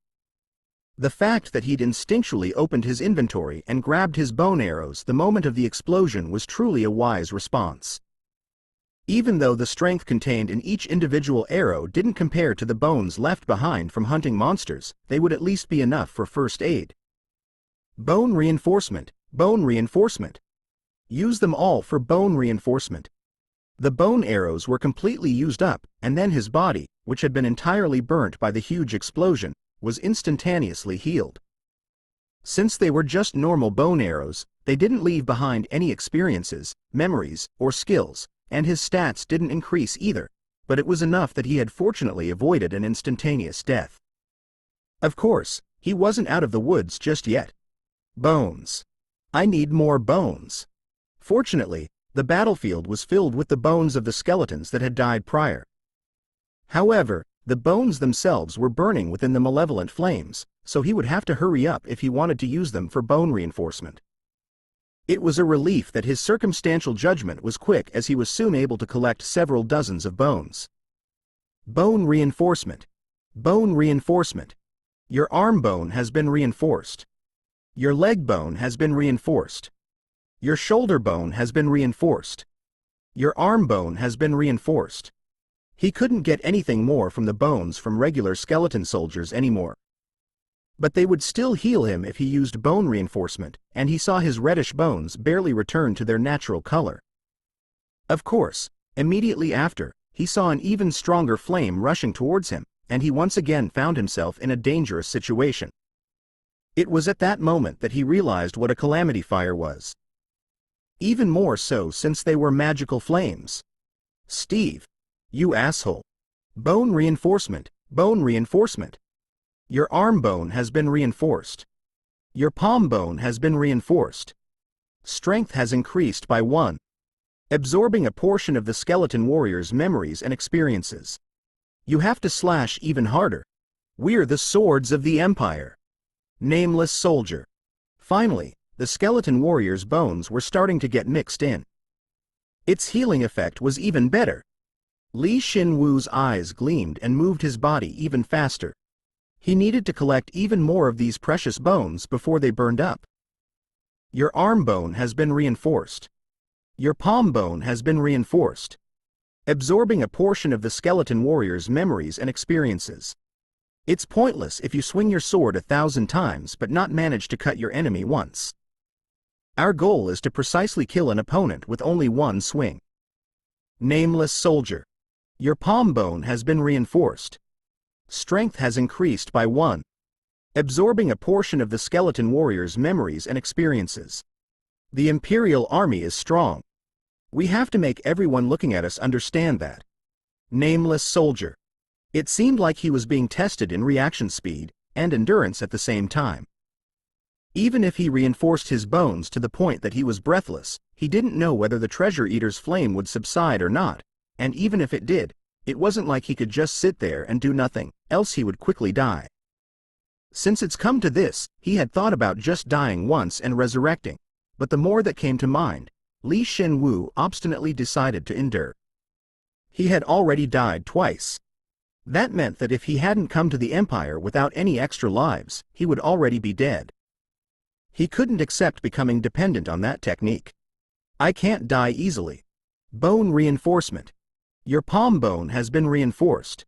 The fact that he'd instinctually opened his inventory and grabbed his bone arrows the moment of the explosion was truly a wise response. Even though the strength contained in each individual arrow didn't compare to the bones left behind from hunting monsters, they would at least be enough for first aid. Bone reinforcement, bone reinforcement. Use them all for bone reinforcement. The bone arrows were completely used up, and then his body, which had been entirely burnt by the huge explosion, was instantaneously healed. Since they were just normal bone arrows, they didn't leave behind any experiences, memories, or skills, and his stats didn't increase either, but it was enough that he had fortunately avoided an instantaneous death. Of course, he wasn't out of the woods just yet. Bones. I need more bones. Fortunately, the battlefield was filled with the bones of the skeletons that had died prior. However, the bones themselves were burning within the malevolent flames, so he would have to hurry up if he wanted to use them for bone reinforcement. It was a relief that his circumstantial judgment was quick, as he was soon able to collect several dozens of bones. Bone reinforcement. Bone reinforcement. Your arm bone has been reinforced. Your leg bone has been reinforced. Your shoulder bone has been reinforced. Your arm bone has been reinforced. He couldn't get anything more from the bones from regular skeleton soldiers anymore. But they would still heal him if he used bone reinforcement, and he saw his reddish bones barely return to their natural color. Of course, immediately after, he saw an even stronger flame rushing towards him, and he once again found himself in a dangerous situation. It was at that moment that he realized what a calamity fire was. Even more so since they were magical flames. Steve, you asshole. Bone reinforcement, bone reinforcement. Your arm bone has been reinforced. Your palm bone has been reinforced. Strength has increased by 1. Absorbing a portion of the skeleton warrior's memories and experiences. You have to slash even harder. We're the swords of the Empire. Nameless soldier. Finally, the skeleton warrior's bones were starting to get mixed in. Its healing effect was even better. Shin Woo's eyes gleamed and moved his body even faster. He needed to collect even more of these precious bones before they burned up. Your arm bone has been reinforced. Your palm bone has been reinforced. Absorbing a portion of the skeleton warrior's memories and experiences. It's pointless if you swing your sword 1,000 times but not manage to cut your enemy once. Our goal is to precisely kill an opponent with only one swing. Nameless soldier. Your palm bone has been reinforced. Strength has increased by 1. Absorbing a portion of the skeleton warrior's memories and experiences. The Imperial Army is strong. We have to make everyone looking at us understand that. Nameless soldier. It seemed like he was being tested in reaction speed, and endurance at the same time. Even if he reinforced his bones to the point that he was breathless, he didn't know whether the treasure eater's flame would subside or not, and even if it did, it wasn't like he could just sit there and do nothing, else he would quickly die. Since it's come to this, he had thought about just dying once and resurrecting, but the more that came to mind, Shin Woo obstinately decided to endure. He had already died twice. That meant that if he hadn't come to the Empire without any extra lives, he would already be dead. He couldn't accept becoming dependent on that technique. I can't die easily. Bone reinforcement. Your palm bone has been reinforced,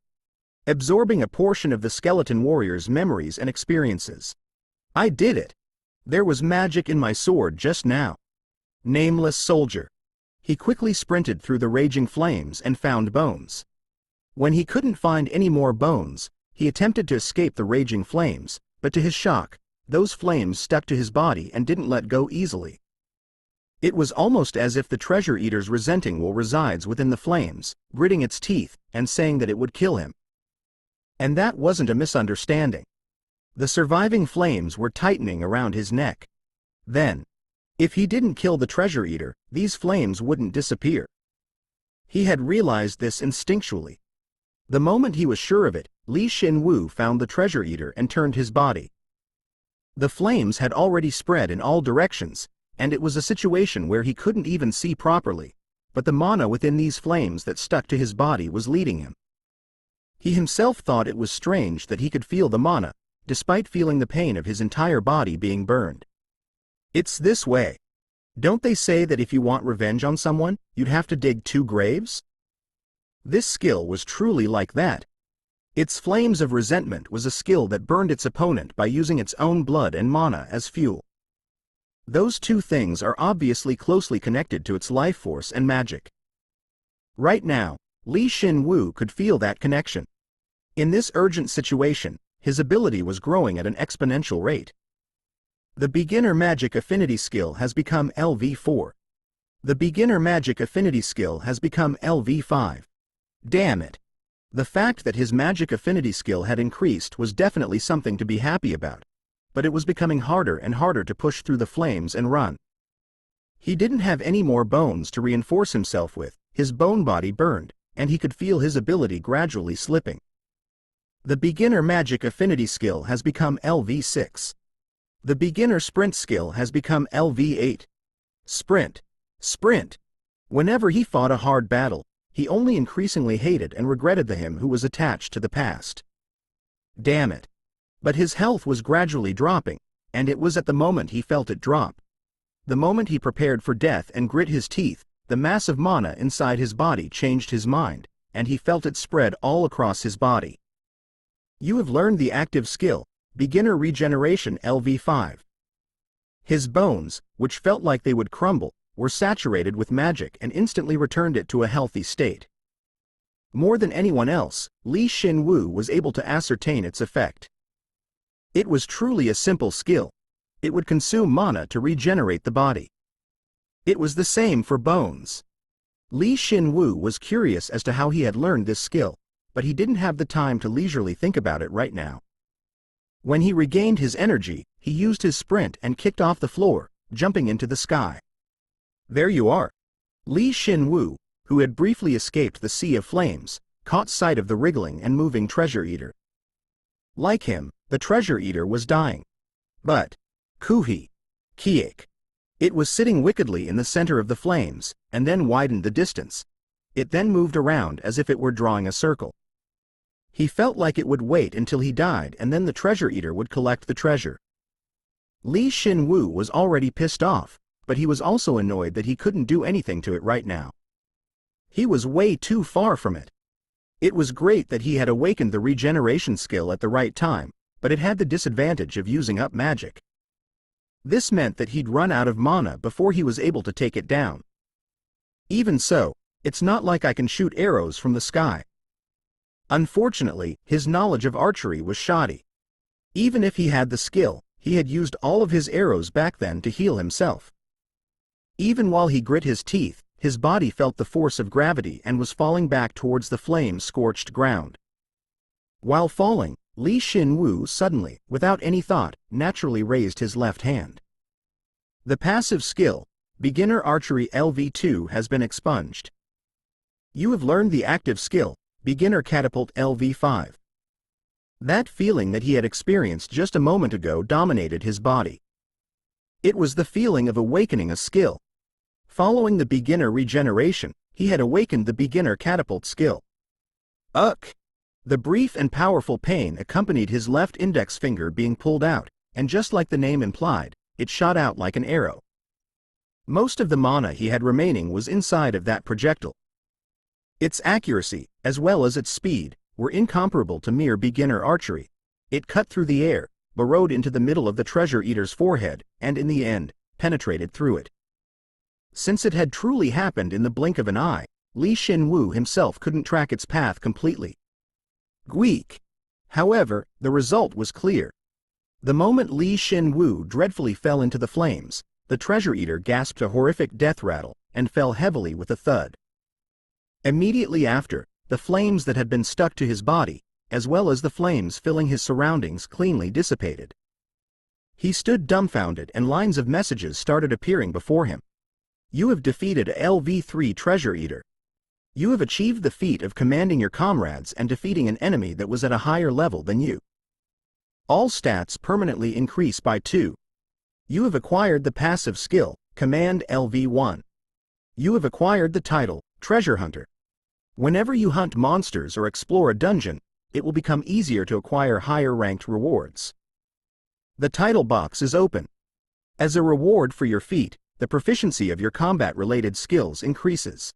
absorbing a portion of the skeleton warrior's memories and experiences. I did it. There was magic in my sword just now. Nameless soldier. He quickly sprinted through the raging flames and found bones. When he couldn't find any more bones, he attempted to escape the raging flames, but to his shock, those flames stuck to his body and didn't let go easily. It was almost as if the treasure eater's resenting will resides within the flames, gritting its teeth and saying that it would kill him. And that wasn't a misunderstanding. The surviving flames were tightening around his neck. Then, if he didn't kill the treasure eater, these flames wouldn't disappear. He had realized this instinctually. The moment he was sure of it, Shin Woo found the treasure eater and turned his body. The flames had already spread in all directions, and it was a situation where he couldn't even see properly, but the mana within these flames that stuck to his body was leading him. He himself thought it was strange that he could feel the mana, despite feeling the pain of his entire body being burned. It's this way. Don't they say that if you want revenge on someone, you'd have to dig 2 graves? This skill was truly like that. Its flames of resentment was a skill that burned its opponent by using its own blood and mana as fuel. Those two things are obviously closely connected to its life force and magic. Right now, Shin Woo could feel that connection. In this urgent situation, his ability was growing at an exponential rate. The beginner magic affinity skill has become LV4. The beginner magic affinity skill has become LV5. Damn it. The fact that his magic affinity skill had increased was definitely something to be happy about, but it was becoming harder and harder to push through the flames and run. He didn't have any more bones to reinforce himself with, his bone body burned, and he could feel his ability gradually slipping. The beginner magic affinity skill has become LV6. The beginner sprint skill has become LV8. Sprint. Sprint. Whenever he fought a hard battle, he only increasingly hated and regretted the him who was attached to the past. Damn it. But his health was gradually dropping, and it was at the moment he felt it drop. The moment he prepared for death and grit his teeth, the massive mana inside his body changed his mind, and he felt it spread all across his body. You have learned the active skill, Beginner Regeneration LV5. His bones, which felt like they would crumble, were saturated with magic and instantly returned it to a healthy state. More than anyone else, Shin Woo was able to ascertain its effect. It was truly a simple skill. It would consume mana to regenerate the body. It was the same for bones. Shin Woo was curious as to how he had learned this skill, but he didn't have the time to leisurely think about it right now. When he regained his energy, he used his sprint and kicked off the floor, jumping into the sky. There you are. Shin Woo, who had briefly escaped the sea of flames, caught sight of the wriggling and moving treasure eater. Like him, the treasure eater was dying. But, Kuhi, Kiek. It was sitting wickedly in the center of the flames, and then widened the distance. It then moved around as if it were drawing a circle. He felt like it would wait until he died and then the treasure eater would collect the treasure. Shin Woo was already pissed off, but he was also annoyed that he couldn't do anything to it right now. He was way too far from it. It was great that he had awakened the regeneration skill at the right time, but it had the disadvantage of using up magic. This meant that he'd run out of mana before he was able to take it down. Even so, it's not like I can shoot arrows from the sky. Unfortunately, his knowledge of archery was shoddy. Even if he had the skill, he had used all of his arrows back then to heal himself. Even while he grit his teeth, his body felt the force of gravity and was falling back towards the flame-scorched ground. While falling, Shin Woo suddenly, without any thought, naturally raised his left hand. The passive skill, Beginner Archery LV2, has been expunged. You have learned the active skill, Beginner Catapult LV5. That feeling that he had experienced just a moment ago dominated his body. It was the feeling of awakening a skill. Following the beginner regeneration, he had awakened the beginner catapult skill. Ugh! The brief and powerful pain accompanied his left index finger being pulled out, and just like the name implied, it shot out like an arrow. Most of the mana he had remaining was inside of that projectile. Its accuracy, as well as its speed, were incomparable to mere beginner archery. It cut through the air, burrowed into the middle of the treasure eater's forehead, and in the end, penetrated through it. Since it had truly happened in the blink of an eye, Shin Woo himself couldn't track its path completely. Gweek! However, the result was clear. The moment Shin Woo dreadfully fell into the flames, the treasure eater gasped a horrific death rattle, and fell heavily with a thud. Immediately after, the flames that had been stuck to his body, as well as the flames filling his surroundings, cleanly dissipated. He stood dumbfounded, and lines of messages started appearing before him. You have defeated a LV3 treasure eater. You have achieved the feat of commanding your comrades and defeating an enemy that was at a higher level than you. All stats permanently increase by 2. You have acquired the passive skill, Command LV1. You have acquired the title, Treasure Hunter. Whenever you hunt monsters or explore a dungeon, it will become easier to acquire higher-ranked rewards. The title box is open. As a reward for your feat, the proficiency of your combat-related skills increases.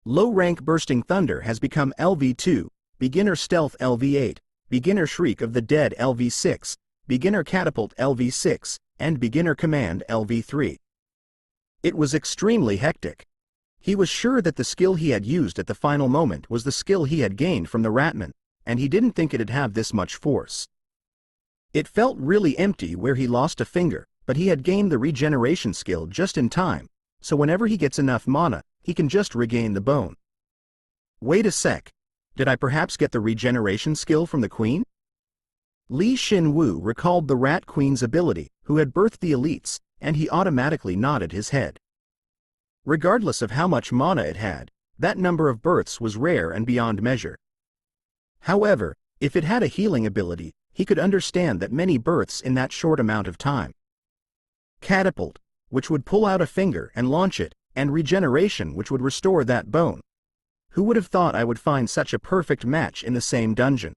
Low-rank Bursting Thunder has become LV2, Beginner Stealth LV8, Beginner Shriek of the Dead LV6, Beginner Catapult LV6, and Beginner Command LV3. It was extremely hectic. He was sure that the skill he had used at the final moment was the skill he had gained from the Ratman, and he didn't think it'd have this much force. It felt really empty where he lost a finger, but he had gained the regeneration skill just in time, so whenever he gets enough mana, he can just regain the bone. Wait a sec. Did I perhaps get the regeneration skill from the Queen? Shin Woo recalled the Rat Queen's ability, who had birthed the elites, and he automatically nodded his head. Regardless of how much mana it had, that number of births was rare and beyond measure. However, if it had a healing ability, he could understand that many births in that short amount of time. Catapult, which would pull out a finger and launch it, and regeneration, which would restore that bone. Who would have thought I would find such a perfect match in the same dungeon?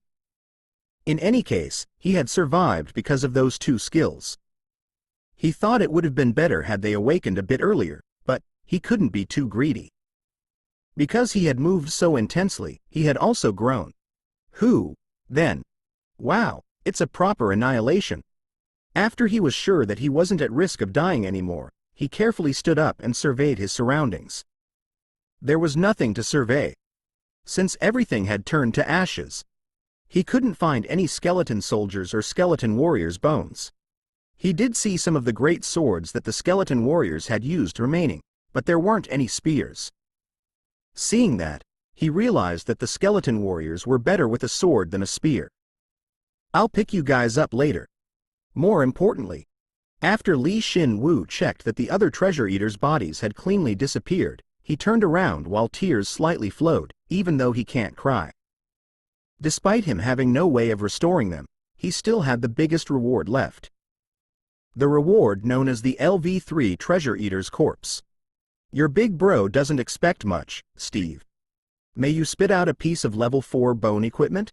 In any case, he had survived because of those two skills. He thought it would have been better had they awakened a bit earlier, but he couldn't be too greedy. Because he had moved so intensely, he had also grown. Who, then? Wow, it's a proper annihilation. After he was sure that he wasn't at risk of dying anymore, he carefully stood up and surveyed his surroundings. There was nothing to survey. Since everything had turned to ashes. He couldn't find any skeleton soldiers or skeleton warriors' bones. He did see some of the great swords that the skeleton warriors had used remaining, but there weren't any spears. Seeing that, he realized that the skeleton warriors were better with a sword than a spear. I'll pick you guys up later. More importantly, after Shin Woo checked that the other treasure eaters' bodies had cleanly disappeared, he turned around while tears slightly flowed, even though he can't cry. Despite him having no way of restoring them, he still had the biggest reward left. The reward known as the LV3 Treasure Eater's Corpse. Your big bro doesn't expect much, Steve. May you spit out a piece of level 4 bone equipment?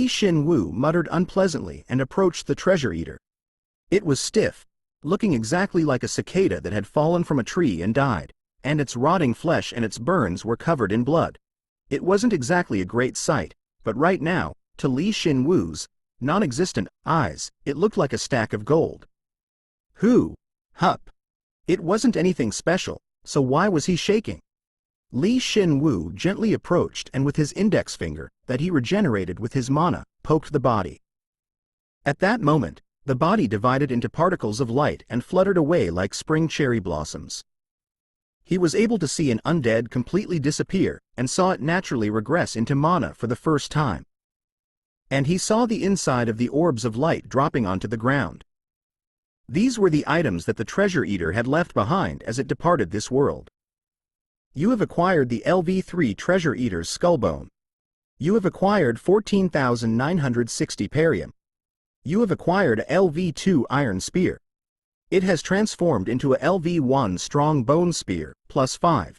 Shin Woo muttered unpleasantly and approached the treasure eater. It was stiff, looking exactly like a cicada that had fallen from a tree and died, and its rotting flesh and its burns were covered in blood. It wasn't exactly a great sight, but right now, to Shin Woo's non-existent eyes, it looked like a stack of gold. Hup. It wasn't anything special, so why was he shaking? Shin Woo gently approached and with his index finger, that he regenerated with his mana, poked the body. At that moment, the body divided into particles of light and fluttered away like spring cherry blossoms. He was able to see an undead completely disappear and saw it naturally regress into mana for the first time. and he saw the inside of the orbs of light dropping onto the ground. These were the items that the treasure eater had left behind as it departed this world. You have acquired the LV3 Treasure Eater's Skullbone. You have acquired 14,960 Parium. You have acquired a LV2 Iron Spear. It has transformed into a LV1 Strong Bone Spear, +5.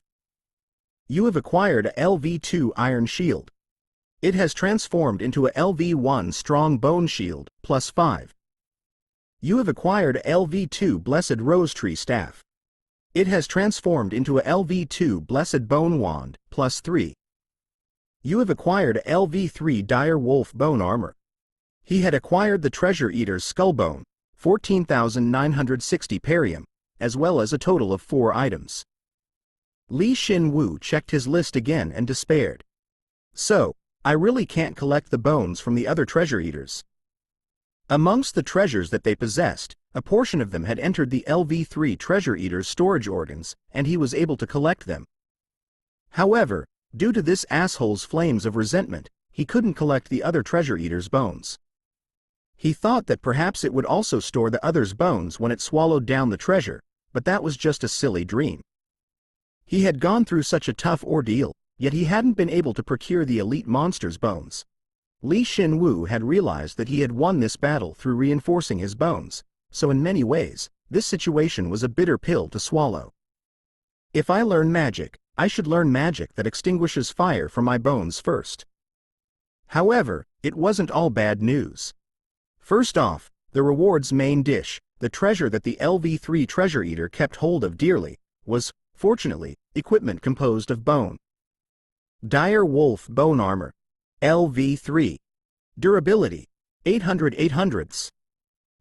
You have acquired a LV2 Iron Shield. It has transformed into a LV1 Strong Bone Shield, +5. You have acquired a LV2 Blessed Rose Tree Staff. It has transformed into a LV2 Blessed Bone Wand, +3. You have acquired a LV3 Dire Wolf Bone Armor. He had acquired the Treasure Eater's Skullbone, 14,960 Parium, as well as a total of 4 items. Shin Woo checked his list again and despaired. So, I really can't collect the bones from the other treasure eaters. Amongst the treasures that they possessed, a portion of them had entered the LV3 Treasure Eater's storage organs, and he was able to collect them. However, due to this asshole's flames of resentment, he couldn't collect the other treasure eater's bones. He thought that perhaps it would also store the other's bones when it swallowed down the treasure, but that was just a silly dream. He had gone through such a tough ordeal, yet he hadn't been able to procure the elite monster's bones. Shin Woo had realized that he had won this battle through reinforcing his bones, so in many ways, this situation was a bitter pill to swallow. If I learn magic, I should learn magic that extinguishes fire from my bones first. However, it wasn't all bad news. First off, the reward's main dish, the treasure that the LV3 Treasure Eater kept hold of dearly, was, fortunately, equipment composed of bone. Dire Wolf Bone Armor, LV3. Durability, 800/800ths.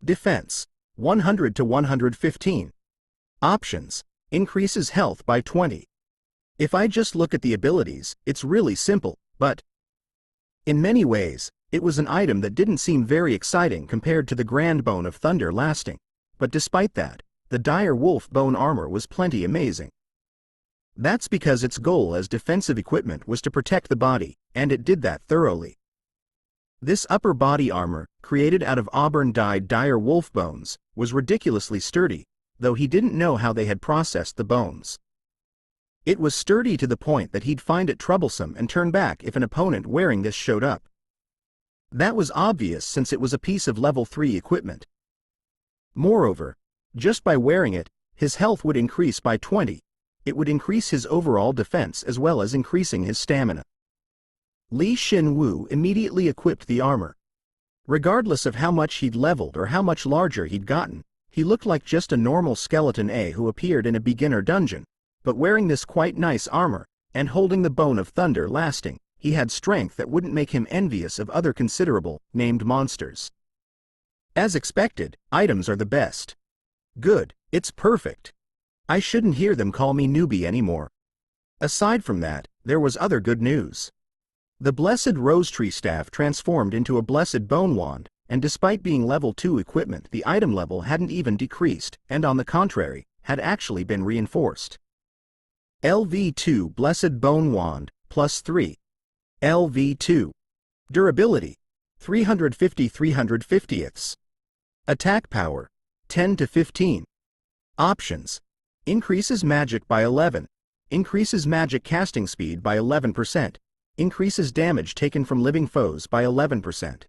Defense, 100 to 115. Options, increases health by 20. If I just look at the abilities, it's really simple, but in many ways, it was an item that didn't seem very exciting compared to the Grand Bone of Thunder lasting, but despite that, the Dire Wolf Bone Armor was plenty amazing. That's because its goal as defensive equipment was to protect the body, and it did that thoroughly. This upper body armor, created out of auburn-dyed dire wolf bones, was ridiculously sturdy, though he didn't know how they had processed the bones. It was sturdy to the point that he'd find it troublesome and turn back if an opponent wearing this showed up. That was obvious since it was a piece of level 3 equipment. Moreover, just by wearing it, his health would increase by 20. It would increase his overall defense as well as increasing his stamina. Shin Woo immediately equipped the armor. Regardless of how much he'd leveled or how much larger he'd gotten, he looked like just a normal skeleton who appeared in a beginner dungeon, but wearing this quite nice armor, and holding the Bone of Thunder lasting, he had strength that wouldn't make him envious of other considerable, named monsters. As expected, items are the best. Good, it's perfect. I shouldn't hear them call me newbie anymore. Aside from that, there was other good news. The Blessed Rose Tree Staff transformed into a Blessed Bone Wand, and despite being level 2 equipment, the item level hadn't even decreased, and on the contrary, had actually been reinforced. LV2 Blessed Bone Wand, +3. LV2. Durability, 350/350ths. Attack power, 10 to 15. Options. Increases magic by 11. Increases magic casting speed by 11%. Increases damage taken from living foes by 11%.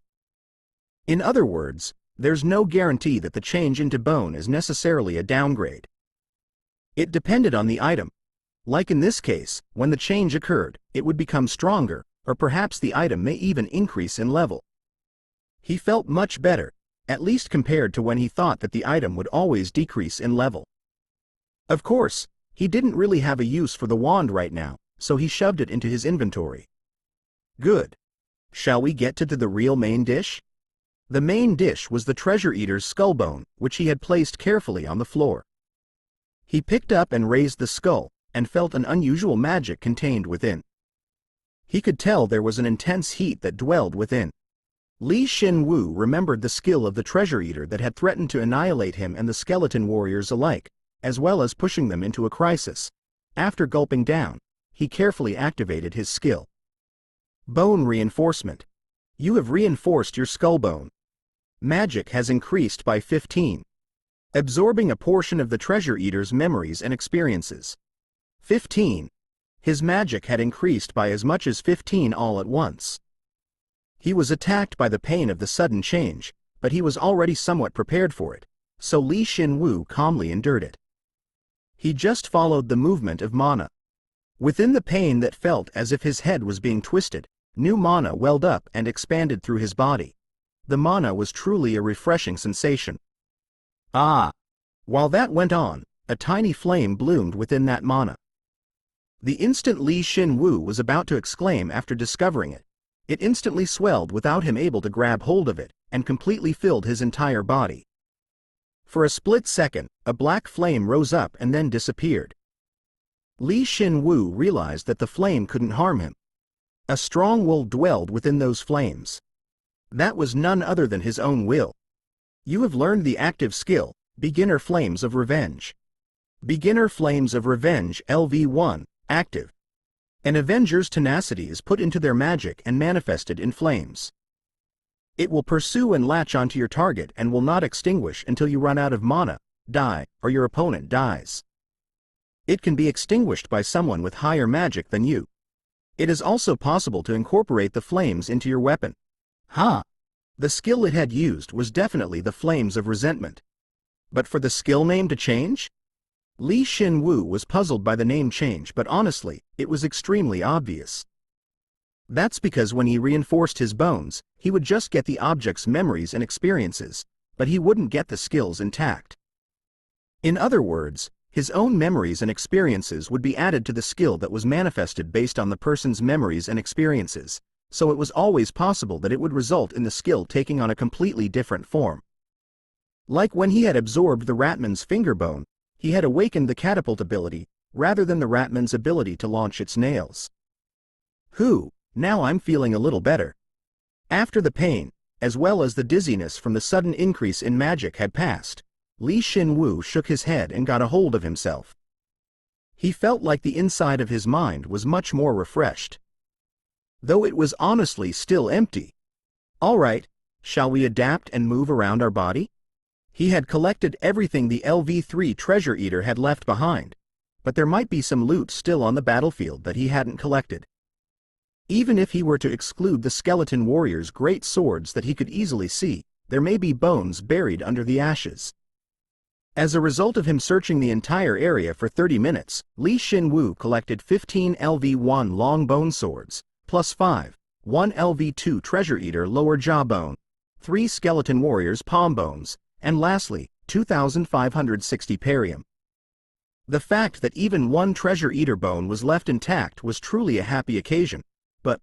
In other words, there's no guarantee that the change into bone is necessarily a downgrade. It depended on the item. Like in this case, when the change occurred, it would become stronger, or perhaps the item may even increase in level. He felt much better, at least compared to when he thought that the item would always decrease in level. Of course, he didn't really have a use for the wand right now, so he shoved it into his inventory. Good. Shall we get to the real main dish? The main dish was the treasure eater's skullbone, which he had placed carefully on the floor. He picked up and raised the skull, and felt an unusual magic contained within. He could tell there was an intense heat that dwelled within. Shin Woo remembered the skill of the treasure eater that had threatened to annihilate him and the skeleton warriors alike, as well as pushing them into a crisis. After gulping down, he carefully activated his skill. Bone reinforcement. You have reinforced your skull bone. Magic has increased by 15. Absorbing a portion of the treasure eater's memories and experiences. 15. His magic had increased by as much as 15 all at once. He was attacked by the pain of the sudden change, but he was already somewhat prepared for it, so Shin Woo calmly endured it. He just followed the movement of mana. Within the pain that felt as if his head was being twisted, new mana welled up and expanded through his body. The mana was truly a refreshing sensation. Ah! While that went on, a tiny flame bloomed within that mana. The instant Shin Woo was about to exclaim after discovering it, it instantly swelled without him able to grab hold of it, and completely filled his entire body. For a split second, a black flame rose up and then disappeared. Shin Woo realized that the flame couldn't harm him. A strong will dwelled within those flames. That was none other than his own will. You have learned the active skill, Beginner Flames of Revenge. Beginner Flames of Revenge LV1, active. An Avenger's tenacity is put into their magic and manifested in flames. It will pursue and latch onto your target and will not extinguish until you run out of mana, die, or your opponent dies. It can be extinguished by someone with higher magic than you. It is also possible to incorporate the flames into your weapon. The skill it had used was definitely the Flames of Resentment. But for the skill name to change? Shin Woo was puzzled by the name change, but honestly, it was extremely obvious. That's because when he reinforced his bones, he would just get the object's memories and experiences, but he wouldn't get the skills intact. In other words, his own memories and experiences would be added to the skill that was manifested based on the person's memories and experiences, so it was always possible that it would result in the skill taking on a completely different form. Like when he had absorbed the Ratman's finger bone, he had awakened the catapult ability, rather than the Ratman's ability to launch its nails. Now I'm feeling a little better. After the pain, as well as the dizziness from the sudden increase in magic had passed, Shin Woo shook his head and got a hold of himself. He felt like the inside of his mind was much more refreshed. Though it was honestly still empty. Alright, shall we adapt and move around our body? He had collected everything the LV3 treasure eater had left behind, but there might be some loot still on the battlefield that he hadn't collected. Even if he were to exclude the skeleton warrior's great swords that he could easily see, there may be bones buried under the ashes. As a result of him searching the entire area for 30 minutes, Shin Woo collected 15 LV1 long bone swords, plus 5, 1 LV2 treasure eater lower jaw bone, 3 skeleton warriors palm bones, and lastly, 2,560 perium. The fact that even one treasure eater bone was left intact was truly a happy occasion, but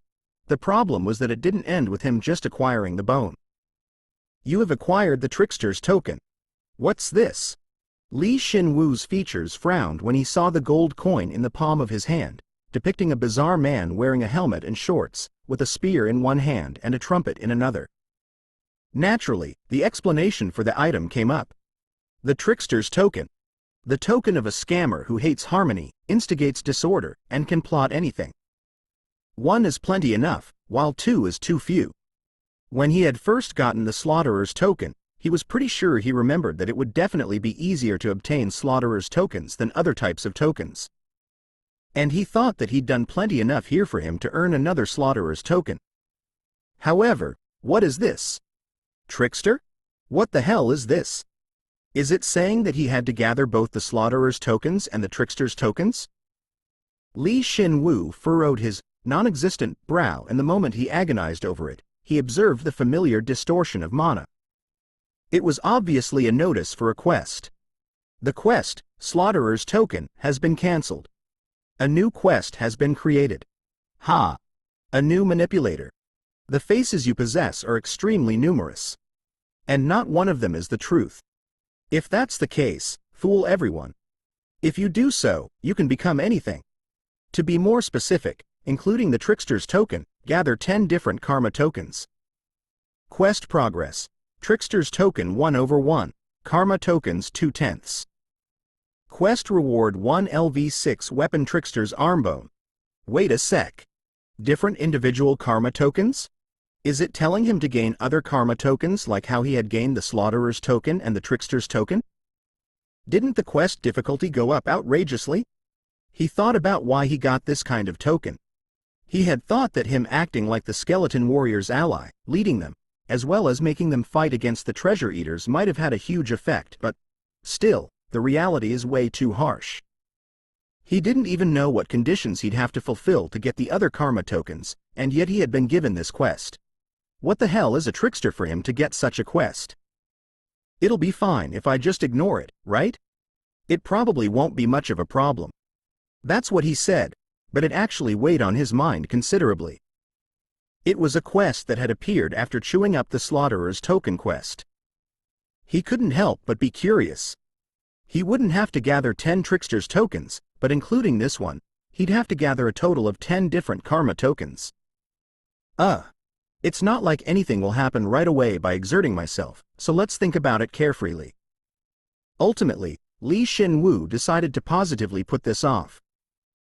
the problem was that it didn't end with him just acquiring the bone. You have acquired the Trickster's token. What's this? Shin Woo's features frowned when he saw the gold coin in the palm of his hand, depicting a bizarre man wearing a helmet and shorts, with a spear in one hand and a trumpet in another. Naturally, the explanation for the item came up. The Trickster's token. The token of a scammer who hates harmony, instigates disorder, and can plot anything. 1 is plenty enough, while 2 is too few. When he had first gotten the Slaughterer's token, he was pretty sure he remembered that it would definitely be easier to obtain Slaughterer's tokens than other types of tokens. And he thought that he'd done plenty enough here for him to earn another Slaughterer's token. However, what is this? Trickster? What the hell is this? Is it saying that he had to gather both the Slaughterer's tokens and the Trickster's tokens? Shin Woo furrowed his non-existent brow, and the moment he agonized over it, he observed the familiar distortion of mana. It was obviously a notice for a quest. The quest, Slaughterer's token, has been cancelled. A new quest has been created. A new manipulator. The faces you possess are extremely numerous. And not one of them is the truth. If that's the case, fool everyone. If you do so, you can become anything. To be more specific, including the Trickster's token, gather 10 different karma tokens. Quest progress. Trickster's token 1/1. Karma tokens 2/10. Quest reward 1 LV6 weapon Trickster's armbone. Wait a sec. Different individual karma tokens? Is it telling him to gain other karma tokens like how he had gained the Slaughterer's token and the Trickster's token? Didn't the quest difficulty go up outrageously? He thought about why he got this kind of token. He had thought that him acting like the skeleton warrior's ally, leading them, as well as making them fight against the treasure eaters might have had a huge effect, but still, the reality is way too harsh. He didn't even know what conditions he'd have to fulfill to get the other karma tokens, and yet he had been given this quest. What the hell is a trickster for him to get such a quest? It'll be fine if I just ignore it, right? It probably won't be much of a problem. That's what he said, but it actually weighed on his mind considerably. It was a quest that had appeared after chewing up the Slaughterer's token quest. He couldn't help but be curious. He wouldn't have to gather 10 Trickster's tokens, but including this one, he'd have to gather a total of 10 different karma tokens. It's not like anything will happen right away by exerting myself, so let's think about it carefully. Ultimately, Shin Woo decided to positively put this off.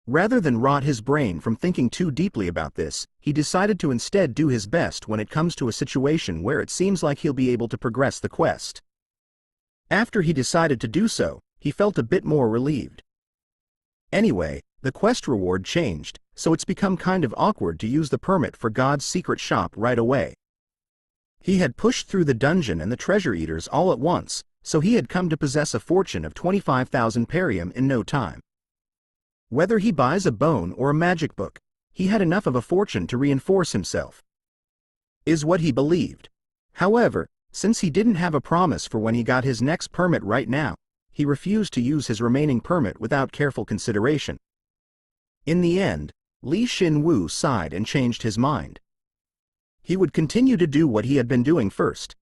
Rather than rot his brain from thinking too deeply about this, he decided to instead do his best when it comes to a situation where it seems like he'll be able to progress the quest. After he decided to do so, he felt a bit more relieved. Anyway, the quest reward changed, so it's become kind of awkward to use the permit for God's secret shop right away. He had pushed through the dungeon and the treasure eaters all at once, so he had come to possess a fortune of 25,000 perium in no time. Whether he buys a bone or a magic book, he had enough of a fortune to reinforce himself, is what he believed. However, since he didn't have a promise for when he got his next permit right now, he refused to use his remaining permit without careful consideration. In the end, Shin Woo sighed and changed his mind. He would continue to do what he had been doing first.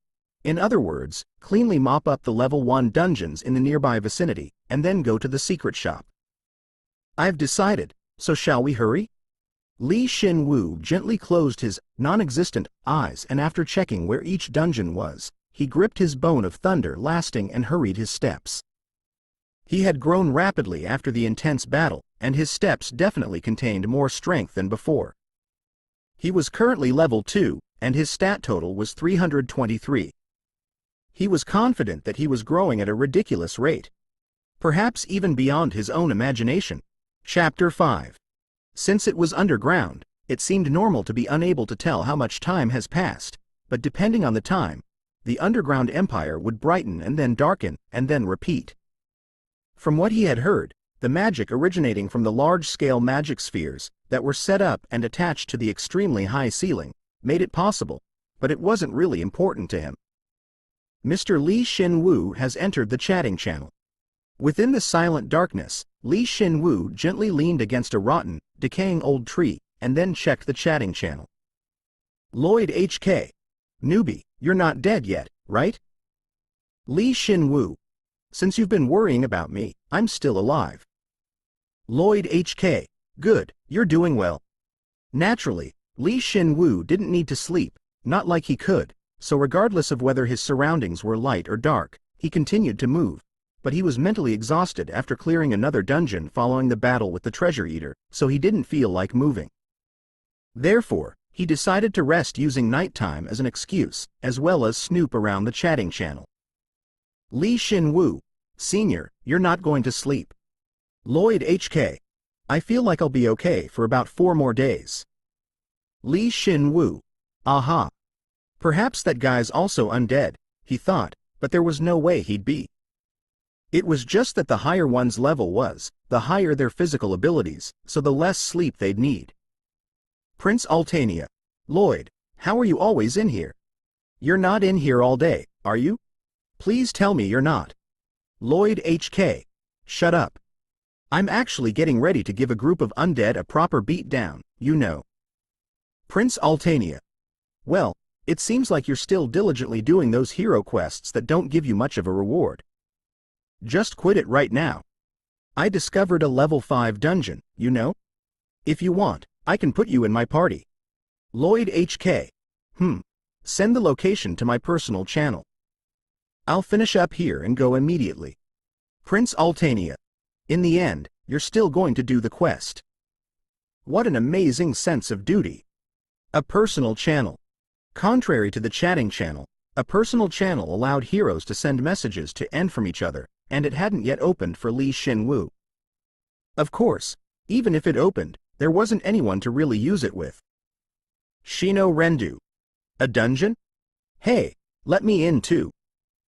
In other words, cleanly mop up the level 1 dungeons in the nearby vicinity, and then go to the secret shop. I've decided, so shall we hurry? Shin Woo gently closed his non-existent eyes, and after checking where each dungeon was, he gripped his bone of thunder lasting and hurried his steps. He had grown rapidly after the intense battle, and his steps definitely contained more strength than before. He was currently level 2, and his stat total was 323. He was confident that he was growing at a ridiculous rate, perhaps even beyond his own imagination. Chapter 5. Since it was underground, it seemed normal to be unable to tell how much time has passed, but depending on the time, the underground empire would brighten and then darken, and then repeat. From what he had heard, the magic originating from the large-scale magic spheres that were set up and attached to the extremely high ceiling made it possible, but it wasn't really important to him. Mr. Shin Woo has entered the chatting channel. Within the silent darkness, Shin Woo gently leaned against a rotten, decaying old tree, and then checked the chatting channel. Lloyd HK. Newbie, you're not dead yet, right? Shin Woo. Since you've been worrying about me, I'm still alive. Lloyd HK. Good, you're doing well. Naturally, Shin Woo didn't need to sleep, not like he could, so regardless of whether his surroundings were light or dark, he continued to move. But he was mentally exhausted after clearing another dungeon following the battle with the treasure eater, so he didn't feel like moving. Therefore, he decided to rest using nighttime as an excuse, as well as snoop around the chatting channel. Shin Woo. Senior, you're not going to sleep. Lloyd HK. I feel like I'll be okay for about 4 more days. Shin Woo. Aha. Perhaps that guy's also undead, he thought, but there was no way he'd be. It was just that the higher one's level was, the higher their physical abilities, so the less sleep they'd need. Prince Altania. Lloyd, how are you always in here? You're not in here all day, are you? Please tell me you're not. Lloyd HK. Shut up. I'm actually getting ready to give a group of undead a proper beat down, you know. Prince Altania. Well, it seems like you're still diligently doing those hero quests that don't give you much of a reward. Just quit it right now. I discovered a level 5 dungeon, you know? If you want, I can put you in my party. Lloyd HK. Send the location to my personal channel. I'll finish up here and go immediately. Prince Altania. In the end, you're still going to do the quest. What an amazing sense of duty. A personal channel. Contrary to the chatting channel, a personal channel allowed heroes to send messages to and from each other, and it hadn't yet opened for Shin Woo. Of course, even if it opened, there wasn't anyone to really use it with. Shino Rendu. A dungeon? Hey, let me in too.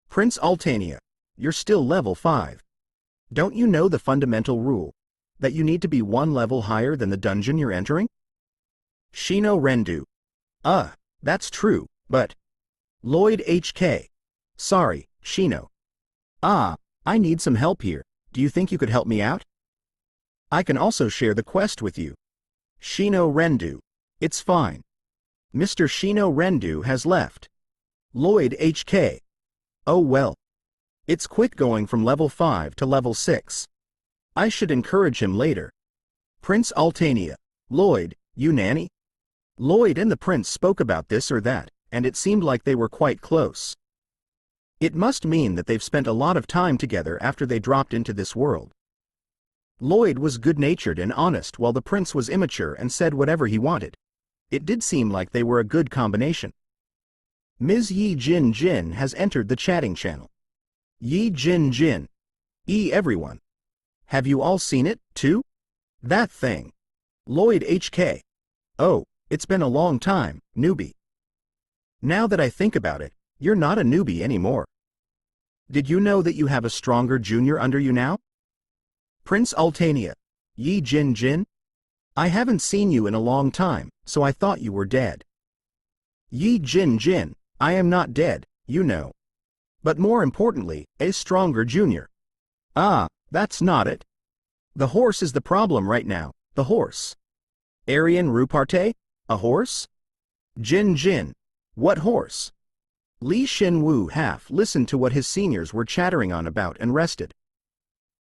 Prince Altania, you're still level 5. Don't you know the fundamental rule, that you need to be one level higher than the dungeon you're entering? Shino Rendu. That's true, but... Lloyd HK. Sorry, Shino. I need some help here. Do you think you could help me out? I can also share the quest with you. Shino Rendu. It's fine. Mr. Shino Rendu has left. Lloyd HK. Oh well. It's quick going from level 5 to level 6. I should encourage him later. Prince Altania. Lloyd, you nanny? Lloyd and the prince spoke about this or that, and it seemed like they were quite close. It must mean that they've spent a lot of time together after they dropped into this world. Lloyd was good-natured and honest while the prince was immature and said whatever he wanted. It did seem like they were a good combination. Ms. Yi Jin Jin has entered the chatting channel. Yi Jin Jin. Everyone. Have you all seen it, too? That thing. Lloyd HK. Oh, it's been a long time, newbie. Now that I think about it, you're not a newbie anymore. Did you know that you have a stronger junior under you now? Prince Altania. Yi Jin Jin? I haven't seen you in a long time, so I thought you were dead. Yi Jin Jin, I am not dead, you know. But more importantly, a stronger junior. That's not it. The horse is the problem right now, the horse. Aryan Ruparte? A horse? Jin Jin. What horse? Shin Woo half listened to what his seniors were chattering on about and rested.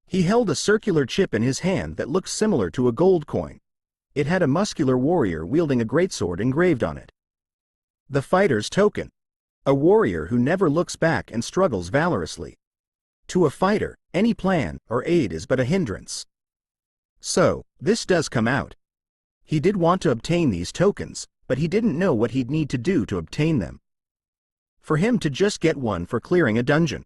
He held a circular chip in his hand that looked similar to a gold coin. It had a muscular warrior wielding a greatsword engraved on it. The fighter's token. A warrior who never looks back and struggles valorously. To a fighter, any plan or aid is but a hindrance. So, this does come out. He did want to obtain these tokens, but he didn't know what he'd need to do to obtain them. For him to just get one for clearing a dungeon.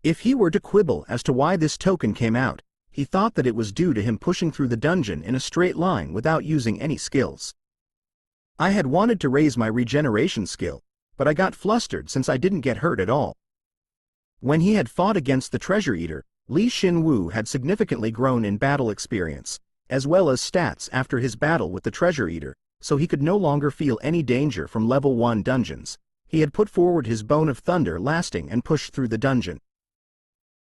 If he were to quibble as to why this token came out, he thought that it was due to him pushing through the dungeon in a straight line without using any skills. I had wanted to raise my regeneration skill, but I got flustered since I didn't get hurt at all. When he had fought against the Treasure Eater, Shin Woo had significantly grown in battle experience, as well as stats after his battle with the Treasure Eater, so he could no longer feel any danger from level 1 dungeons. He had put forward his Bone of Thunder lasting and pushed through the dungeon.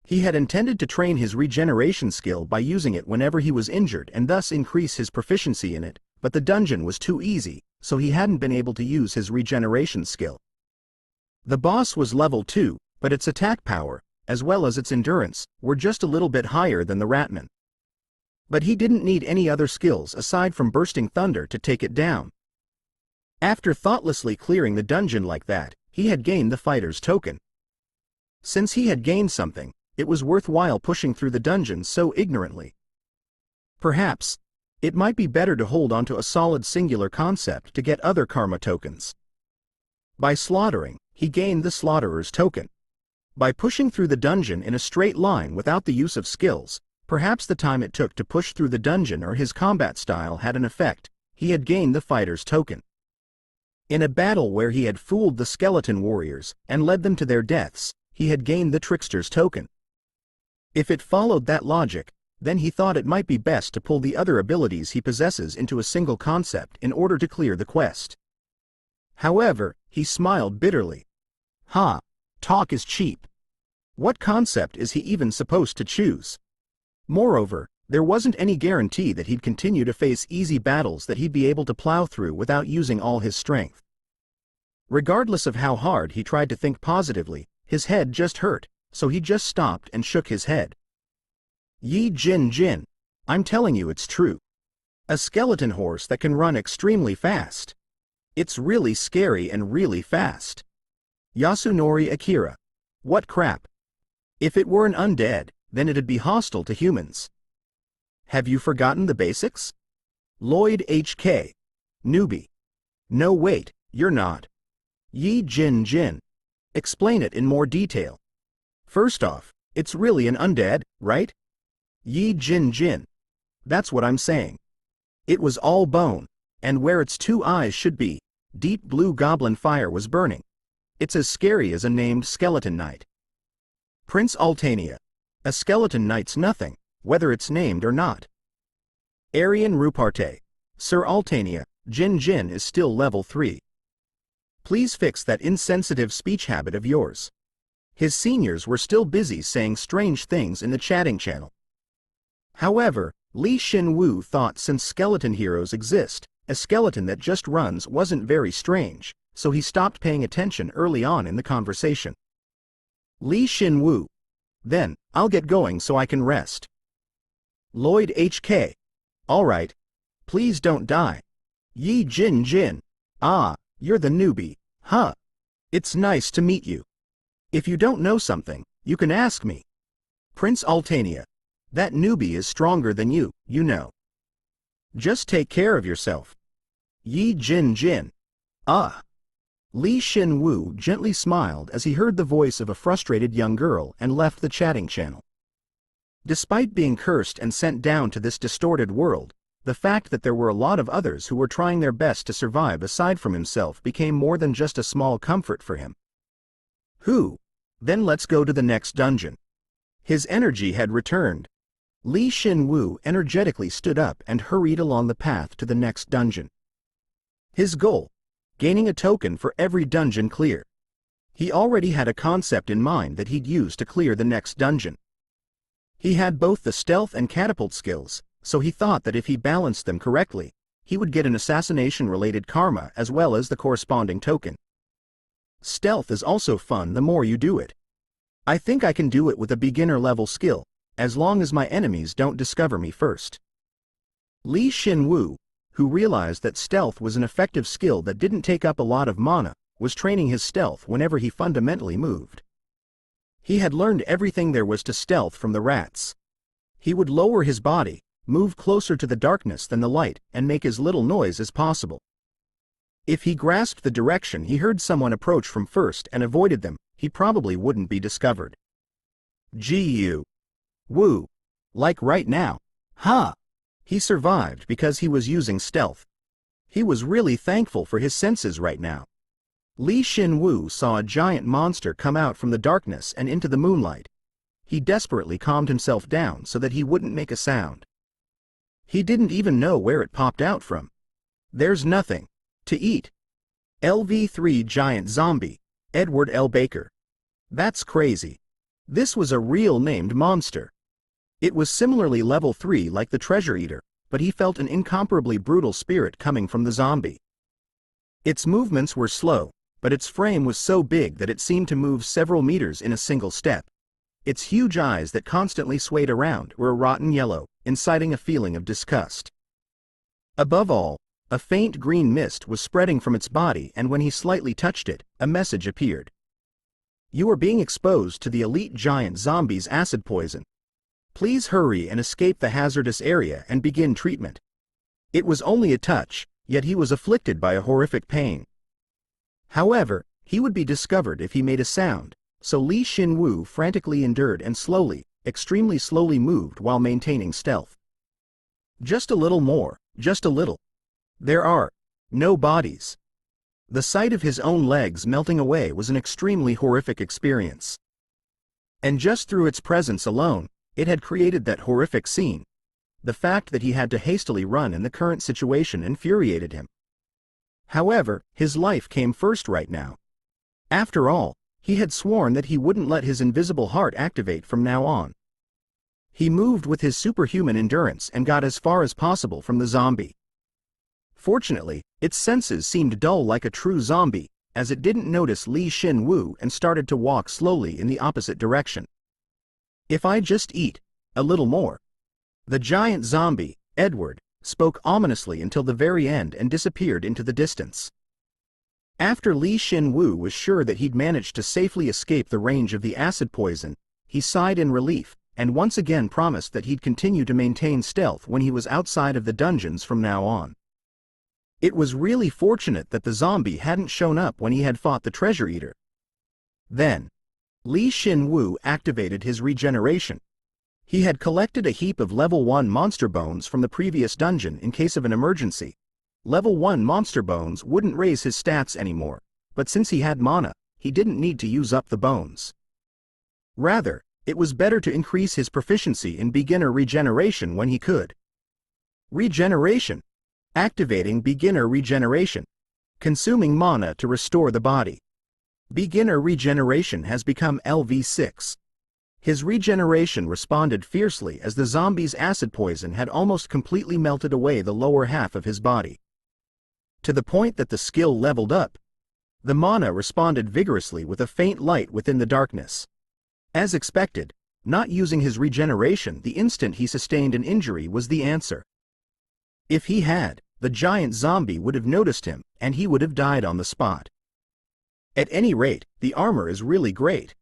He had intended to train his regeneration skill by using it whenever he was injured and thus increase his proficiency in it, but the dungeon was too easy, so he hadn't been able to use his regeneration skill. The boss was level 2, but its attack power, as well as its endurance, were just a little bit higher than the Ratman. But he didn't need any other skills aside from Bursting Thunder to take it down. After thoughtlessly clearing the dungeon like that, he had gained the fighter's token. Since he had gained something, it was worthwhile pushing through the dungeon so ignorantly. Perhaps, it might be better to hold onto a solid singular concept to get other karma tokens. By slaughtering, he gained the Slaughterer token. By pushing through the dungeon in a straight line without the use of skills, perhaps the time it took to push through the dungeon or his combat style had an effect, he had gained the fighter's token. In a battle where he had fooled the skeleton warriors and led them to their deaths, he had gained the trickster's token. If it followed that logic, then he thought it might be best to pull the other abilities he possesses into a single concept in order to clear the quest. However, he smiled bitterly. Talk is cheap. What concept is he even supposed to choose? Moreover, there wasn't any guarantee that he'd continue to face easy battles that he'd be able to plow through without using all his strength. Regardless of how hard he tried to think positively, his head just hurt, so he just stopped and shook his head. Yi Jin Jin, I'm telling you it's true. A skeleton horse that can run extremely fast. It's really scary and really fast. Yasunori Akira. What crap. If it were an undead, then it'd be hostile to humans. Have you forgotten the basics? Lloyd HK. Newbie. No wait, you're not. Yi Jin Jin. Explain it in more detail. First off, it's really an undead, right? Yi Jin Jin. That's what I'm saying. It was all bone, and where its two eyes should be, deep blue goblin fire was burning. It's as scary as a named skeleton knight. Prince Altania. A skeleton knight's nothing, whether it's named or not. Aryan Ruparte. Sir Altania, Jin Jin is still level 3. Please fix that insensitive speech habit of yours. His seniors were still busy saying strange things in the chatting channel. However, Shin Woo thought since skeleton heroes exist, a skeleton that just runs wasn't very strange, so he stopped paying attention early on in the conversation. Shin Woo. Then, I'll get going so I can rest. Lloyd HK. Alright. Please don't die. Yi Jin Jin. Ah, you're the newbie, huh? It's nice to meet you. If you don't know something, you can ask me. Prince Altania. That newbie is stronger than you, you know. Just take care of yourself. Yi Jin Jin. Ah. Shin Woo gently smiled as he heard the voice of a frustrated young girl and left the chatting channel. Despite being cursed and sent down to this distorted world, the fact that there were a lot of others who were trying their best to survive aside from himself became more than just a small comfort for him. Then let's go to the next dungeon. His energy had returned. Shin Woo energetically stood up and hurried along the path to the next dungeon. His goal: gaining a token for every dungeon clear. He already had a concept in mind that he'd use to clear the next dungeon. He had both the stealth and catapult skills, so he thought that if he balanced them correctly, he would get an assassination-related karma as well as the corresponding token. Stealth is also fun the more you do it. I think I can do it with a beginner-level skill, as long as my enemies don't discover me first. Shin Woo, who realized that stealth was an effective skill that didn't take up a lot of mana, was training his stealth whenever he fundamentally moved. He had learned everything there was to stealth from the rats. He would lower his body, move closer to the darkness than the light, and make as little noise as possible. If he grasped the direction he heard someone approach from first and avoided them, he probably wouldn't be discovered. Woo. Like right now. Ha! He survived because he was using stealth. He was really thankful for his senses right now. Shin Woo saw a giant monster come out from the darkness and into the moonlight. He desperately calmed himself down so that he wouldn't make a sound. He didn't even know where it popped out from. There's nothing to eat. LV3 Giant Zombie, Edward L. Baker. That's crazy. This was a real named monster. It was similarly level 3 like the Treasure Eater, but he felt an incomparably brutal spirit coming from the zombie. Its movements were slow, but its frame was so big that it seemed to move several meters in a single step. Its huge eyes that constantly swayed around were a rotten yellow, inciting a feeling of disgust. Above all, a faint green mist was spreading from its body, and when he slightly touched it, a message appeared. You are being exposed to the elite giant zombie's acid poison. Please hurry and escape the hazardous area and begin treatment. It was only a touch, yet he was afflicted by a horrific pain. However, he would be discovered if he made a sound, so Shin Woo frantically endured and slowly, extremely slowly moved while maintaining stealth. Just a little more, just a little. There are no bodies. The sight of his own legs melting away was an extremely horrific experience. And just through its presence alone, it had created that horrific scene. The fact that he had to hastily run in the current situation infuriated him. However, his life came first right now. After all, he had sworn that he wouldn't let his invisible heart activate from now on. He moved with his superhuman endurance and got as far as possible from the zombie. Fortunately, its senses seemed dull like a true zombie, as it didn't notice Shin Woo and started to walk slowly in the opposite direction. If I just eat a little more. The giant zombie, Edward, spoke ominously until the very end and disappeared into the distance. After Shin Woo was sure that he'd managed to safely escape the range of the acid poison, he sighed in relief, and once again promised that he'd continue to maintain stealth when he was outside of the dungeons from now on. It was really fortunate that the zombie hadn't shown up when he had fought the treasure eater. Then, Shin Woo activated his regeneration. He had collected a heap of level 1 monster bones from the previous dungeon in case of an emergency. Level 1 monster bones wouldn't raise his stats anymore, but since he had mana, he didn't need to use up the bones. Rather, it was better to increase his proficiency in beginner regeneration when he could. Regeneration. Activating beginner regeneration. Consuming mana to restore the body. Beginner regeneration has become LV6. His regeneration responded fiercely as the zombie's acid poison had almost completely melted away the lower half of his body. To the point that the skill leveled up. The mana responded vigorously with a faint light within the darkness. As expected, not using his regeneration the instant he sustained an injury was the answer. If he had, the giant zombie would have noticed him, and he would have died on the spot. At any rate, the armor is really great.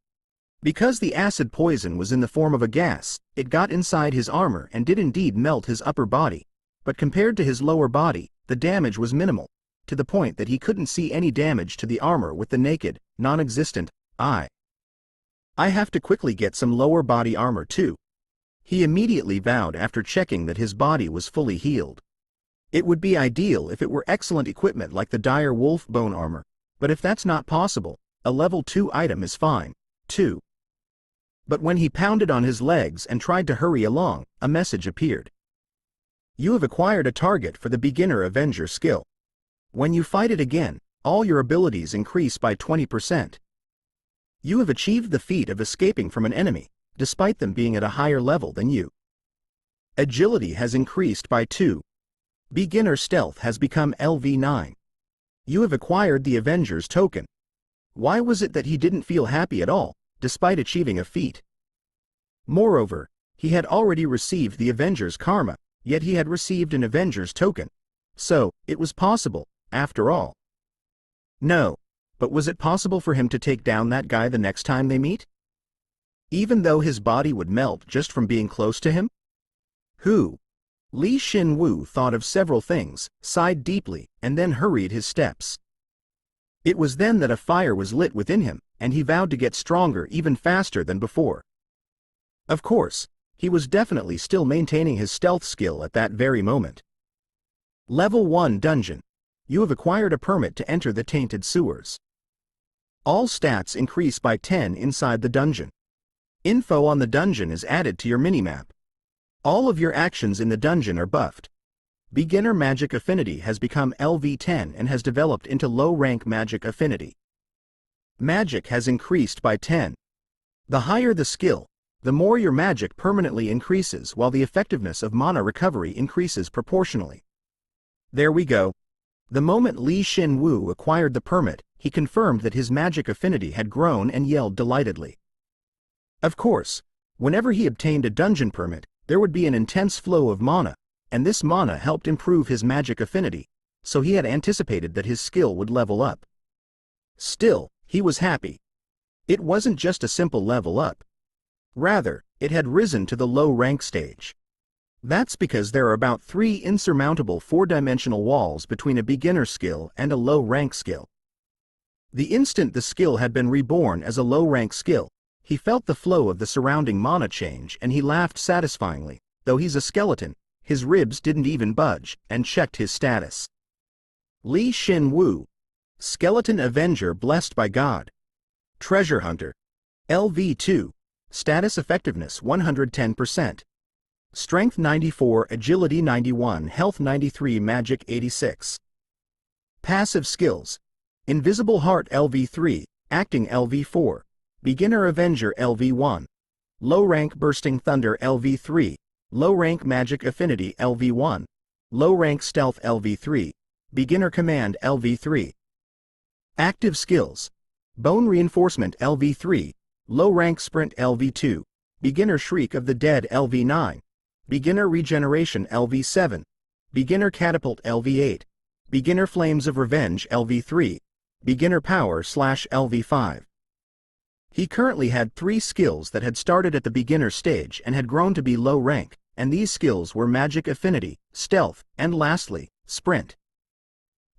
Because the acid poison was in the form of a gas, it got inside his armor and did indeed melt his upper body, but compared to his lower body, the damage was minimal, to the point that he couldn't see any damage to the armor with the naked, non-existent eye. I have to quickly get some lower body armor too. He immediately vowed after checking that his body was fully healed. It would be ideal if it were excellent equipment like the dire wolf bone armor, but if that's not possible, a level 2 item is fine, too. But when he pounded on his legs and tried to hurry along, a message appeared. You have acquired a target for the Beginner Avenger skill. When you fight it again, all your abilities increase by 20%. You have achieved the feat of escaping from an enemy, despite them being at a higher level than you. Agility has increased by 2. Beginner Stealth has become LV9. You have acquired the Avenger's token. Why was it that he didn't feel happy at all, despite achieving a feat? Moreover, he had already received the Avenger's karma, yet he had received an Avenger's token. So, it was possible, after all. No, but was it possible for him to take down that guy the next time they meet? Even though his body would melt just from being close to him? Who? Shin Woo thought of several things, sighed deeply, and then hurried his steps. It was then that a fire was lit within him, and he vowed to get stronger even faster than before. Of course, he was definitely still maintaining his stealth skill at that very moment. Level 1 Dungeon. You have acquired a permit to enter the tainted sewers. All stats increase by 10 inside the dungeon. Info on the dungeon is added to your minimap. All of your actions in the dungeon are buffed. Beginner Magic Affinity has become LV10 and has developed into low-rank Magic Affinity. Magic has increased by 10. The higher the skill, the more your magic permanently increases while the effectiveness of mana recovery increases proportionally. There we go. The moment Shin Woo acquired the permit, he confirmed that his magic affinity had grown and yelled delightedly. Of course, whenever he obtained a dungeon permit, there would be an intense flow of mana, and this mana helped improve his magic affinity, so he had anticipated that his skill would level up. Still, he was happy. It wasn't just a simple level up. Rather, it had risen to the low rank stage. That's because there are about 3 insurmountable 4-dimensional walls between a beginner skill and a low rank skill. The instant the skill had been reborn as a low rank skill, he felt the flow of the surrounding mana change and he laughed satisfyingly. Though he's a skeleton, his ribs didn't even budge, and checked his status. Shin Woo. Skeleton Avenger blessed by God. Treasure Hunter. LV2. Status Effectiveness 110%. Strength 94, Agility 91, Health 93, Magic 86. Passive Skills. Invisible Heart LV3, Acting LV4. Beginner Avenger LV1. Low Rank Bursting Thunder LV3. Low Rank Magic Affinity LV1. Low Rank Stealth LV3. Beginner Command LV3. Active Skills. Bone Reinforcement LV3. Low Rank Sprint LV2. Beginner Shriek of the Dead LV9. Beginner Regeneration LV7. Beginner Catapult LV8. Beginner Flames of Revenge LV3. Beginner Power /LV5. He currently had 3 skills that had started at the beginner stage and had grown to be low rank, and these skills were Magic Affinity, Stealth, and lastly, Sprint.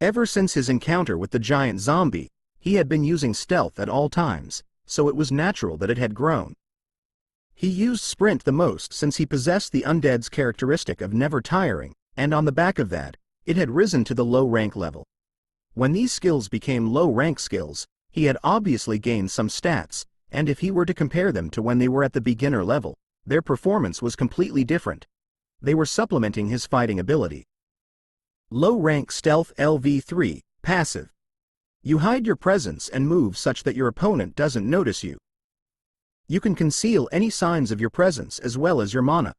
Ever since his encounter with the giant zombie, he had been using stealth at all times, so it was natural that it had grown. He used sprint the most since he possessed the undead's characteristic of never tiring, and on the back of that, it had risen to the low rank level. When these skills became low rank skills, he had obviously gained some stats, and if he were to compare them to when they were at the beginner level, their performance was completely different. They were supplementing his fighting ability. Low rank stealth LV3, passive. You hide your presence and move such that your opponent doesn't notice you. You can conceal any signs of your presence as well as your mana.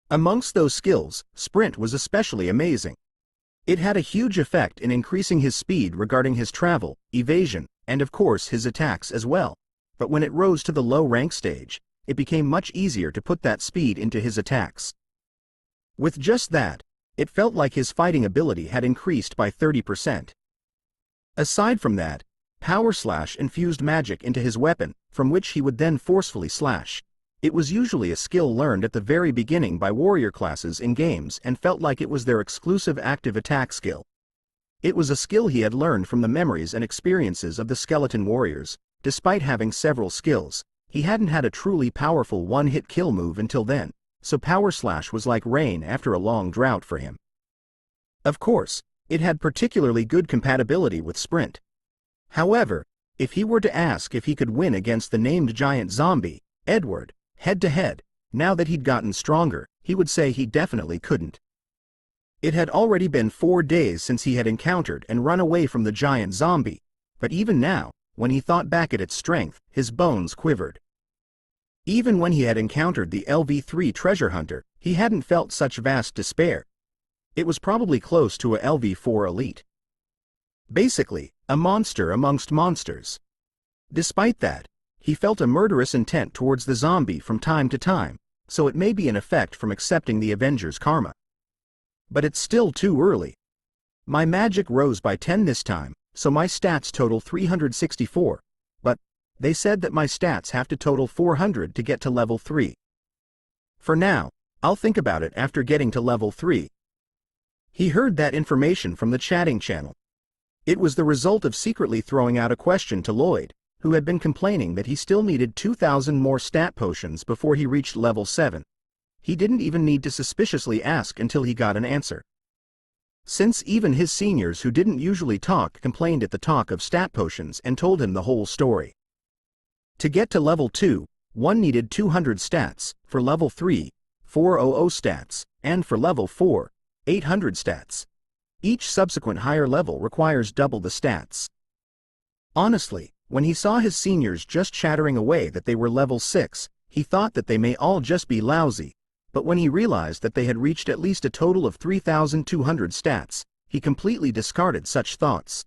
Amongst those skills, sprint was especially amazing. It had a huge effect in increasing his speed regarding his travel, evasion, and of course his attacks as well, but when it rose to the low rank stage, it became much easier to put that speed into his attacks. With just that, it felt like his fighting ability had increased by 30%. Aside from that, Power Slash infused magic into his weapon, from which he would then forcefully slash. It was usually a skill learned at the very beginning by warrior classes in games and felt like it was their exclusive active attack skill. It was a skill he had learned from the memories and experiences of the skeleton warriors. Despite having several skills, he hadn't had a truly powerful one-hit kill move until then, so Power Slash was like rain after a long drought for him. Of course, it had particularly good compatibility with sprint. However, if he were to ask if he could win against the named giant zombie, Edward, head-to-head, now that he'd gotten stronger, he would say he definitely couldn't. It had already been 4 days since he had encountered and run away from the giant zombie, but even now, when he thought back at its strength, his bones quivered. Even when he had encountered the LV3 treasure hunter, he hadn't felt such vast despair. It was probably close to a LV4 elite. Basically, a monster amongst monsters. Despite that, he felt a murderous intent towards the zombie from time to time, so it may be an effect from accepting the Avenger's karma. But it's still too early. My magic rose by 10 this time, so my stats total 364, but they said that my stats have to total 400 to get to level 3. For now, I'll think about it after getting to level 3. He heard that information from the chatting channel. It was the result of secretly throwing out a question to Lloyd, who had been complaining that he still needed 2,000 more stat potions before he reached level 7. He didn't even need to suspiciously ask until he got an answer. Since even his seniors who didn't usually talk complained at the talk of stat potions and told him the whole story. To get to level 2, one needed 200 stats, for level 3, 400 stats, and for level 4, 800 stats. Each subsequent higher level requires double the stats. Honestly, when he saw his seniors just chattering away that they were level 6, he thought that they may all just be lousy, but when he realized that they had reached at least a total of 3,200 stats, he completely discarded such thoughts.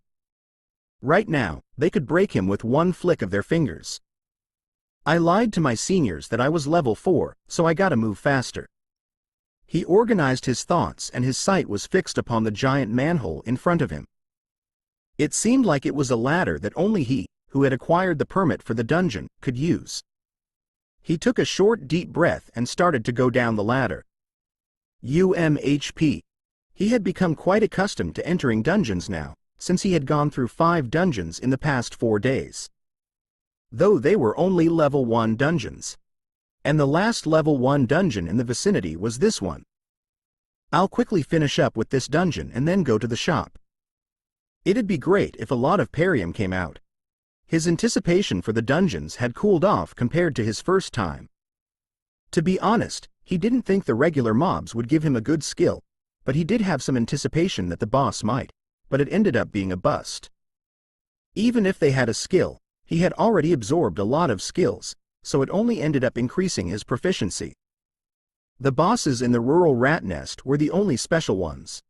Right now, they could break him with one flick of their fingers. I lied to my seniors that I was level 4, so I gotta move faster. He organized his thoughts and his sight was fixed upon the giant manhole in front of him. It seemed like it was a ladder that only he, who had acquired the permit for the dungeon, could use. He took a short deep breath and started to go down the ladder. UMHP. He had become quite accustomed to entering dungeons now, since he had gone through 5 dungeons in the past 4 days. Though they were only level 1 dungeons. And the last level 1 dungeon in the vicinity was this one. I'll quickly finish up with this dungeon and then go to the shop. It'd be great if a lot of Perium came out. His anticipation for the dungeons had cooled off compared to his first time. To be honest, he didn't think the regular mobs would give him a good skill, but he did have some anticipation that the boss might, but it ended up being a bust. Even if they had a skill, he had already absorbed a lot of skills, so it only ended up increasing his proficiency. The bosses in the rural rat nest were the only special ones.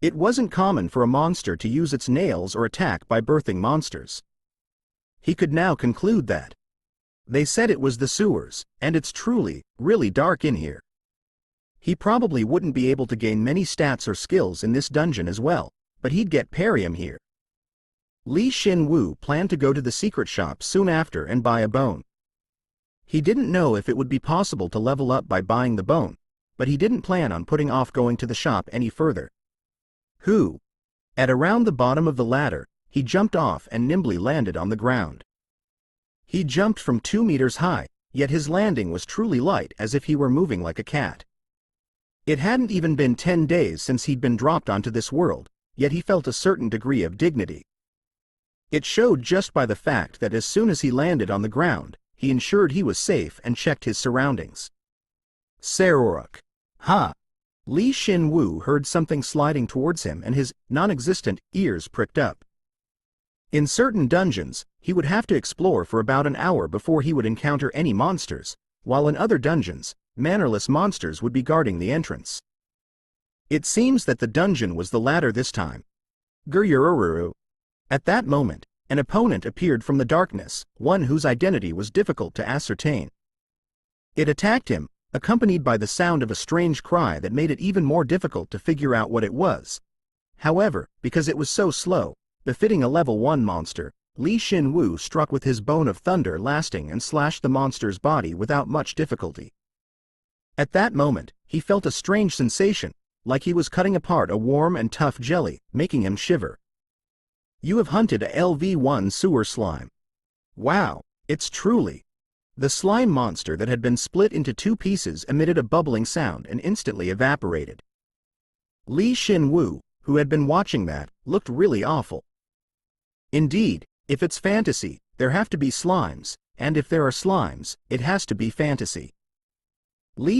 It wasn't common for a monster to use its nails or attack by birthing monsters. He could now conclude that. They said it was the sewers, and it's truly, really dark in here. He probably wouldn't be able to gain many stats or skills in this dungeon as well, but he'd get Perium here. Shin Woo planned to go to the secret shop soon after and buy a bone. He didn't know if it would be possible to level up by buying the bone, but he didn't plan on putting off going to the shop any further. Who At around the bottom of the ladder, he jumped off and nimbly landed on the ground. He jumped from 2 meters high, yet his landing was truly light, as if he were moving like a cat. It hadn't even been 10 days since he'd been dropped onto this world, yet he felt a certain degree of dignity. It showed just by the fact that as soon as he landed on the ground, he ensured he was safe and checked his surroundings. Saroruk. Ha! Shin Woo heard something sliding towards him and his non-existent ears pricked up. In certain dungeons, he would have to explore for about an hour before he would encounter any monsters, while in other dungeons, mannerless monsters would be guarding the entrance. It seems that the dungeon was the latter this time. Guryururu. At that moment, an opponent appeared from the darkness, one whose identity was difficult to ascertain. It attacked him, accompanied by the sound of a strange cry that made it even more difficult to figure out what it was. However, because it was so slow, befitting a level 1 monster, Shin Woo struck with his bone of thunder lasting and slashed the monster's body without much difficulty. At that moment, he felt a strange sensation, like he was cutting apart a warm and tough jelly, making him shiver. You have hunted a LV1 sewer slime. Wow, it's truly. The slime monster that had been split into 2 pieces emitted a bubbling sound and instantly evaporated. Shin Woo, who had been watching that, looked really awful. Indeed, if it's fantasy, there have to be slimes, and if there are slimes, it has to be fantasy.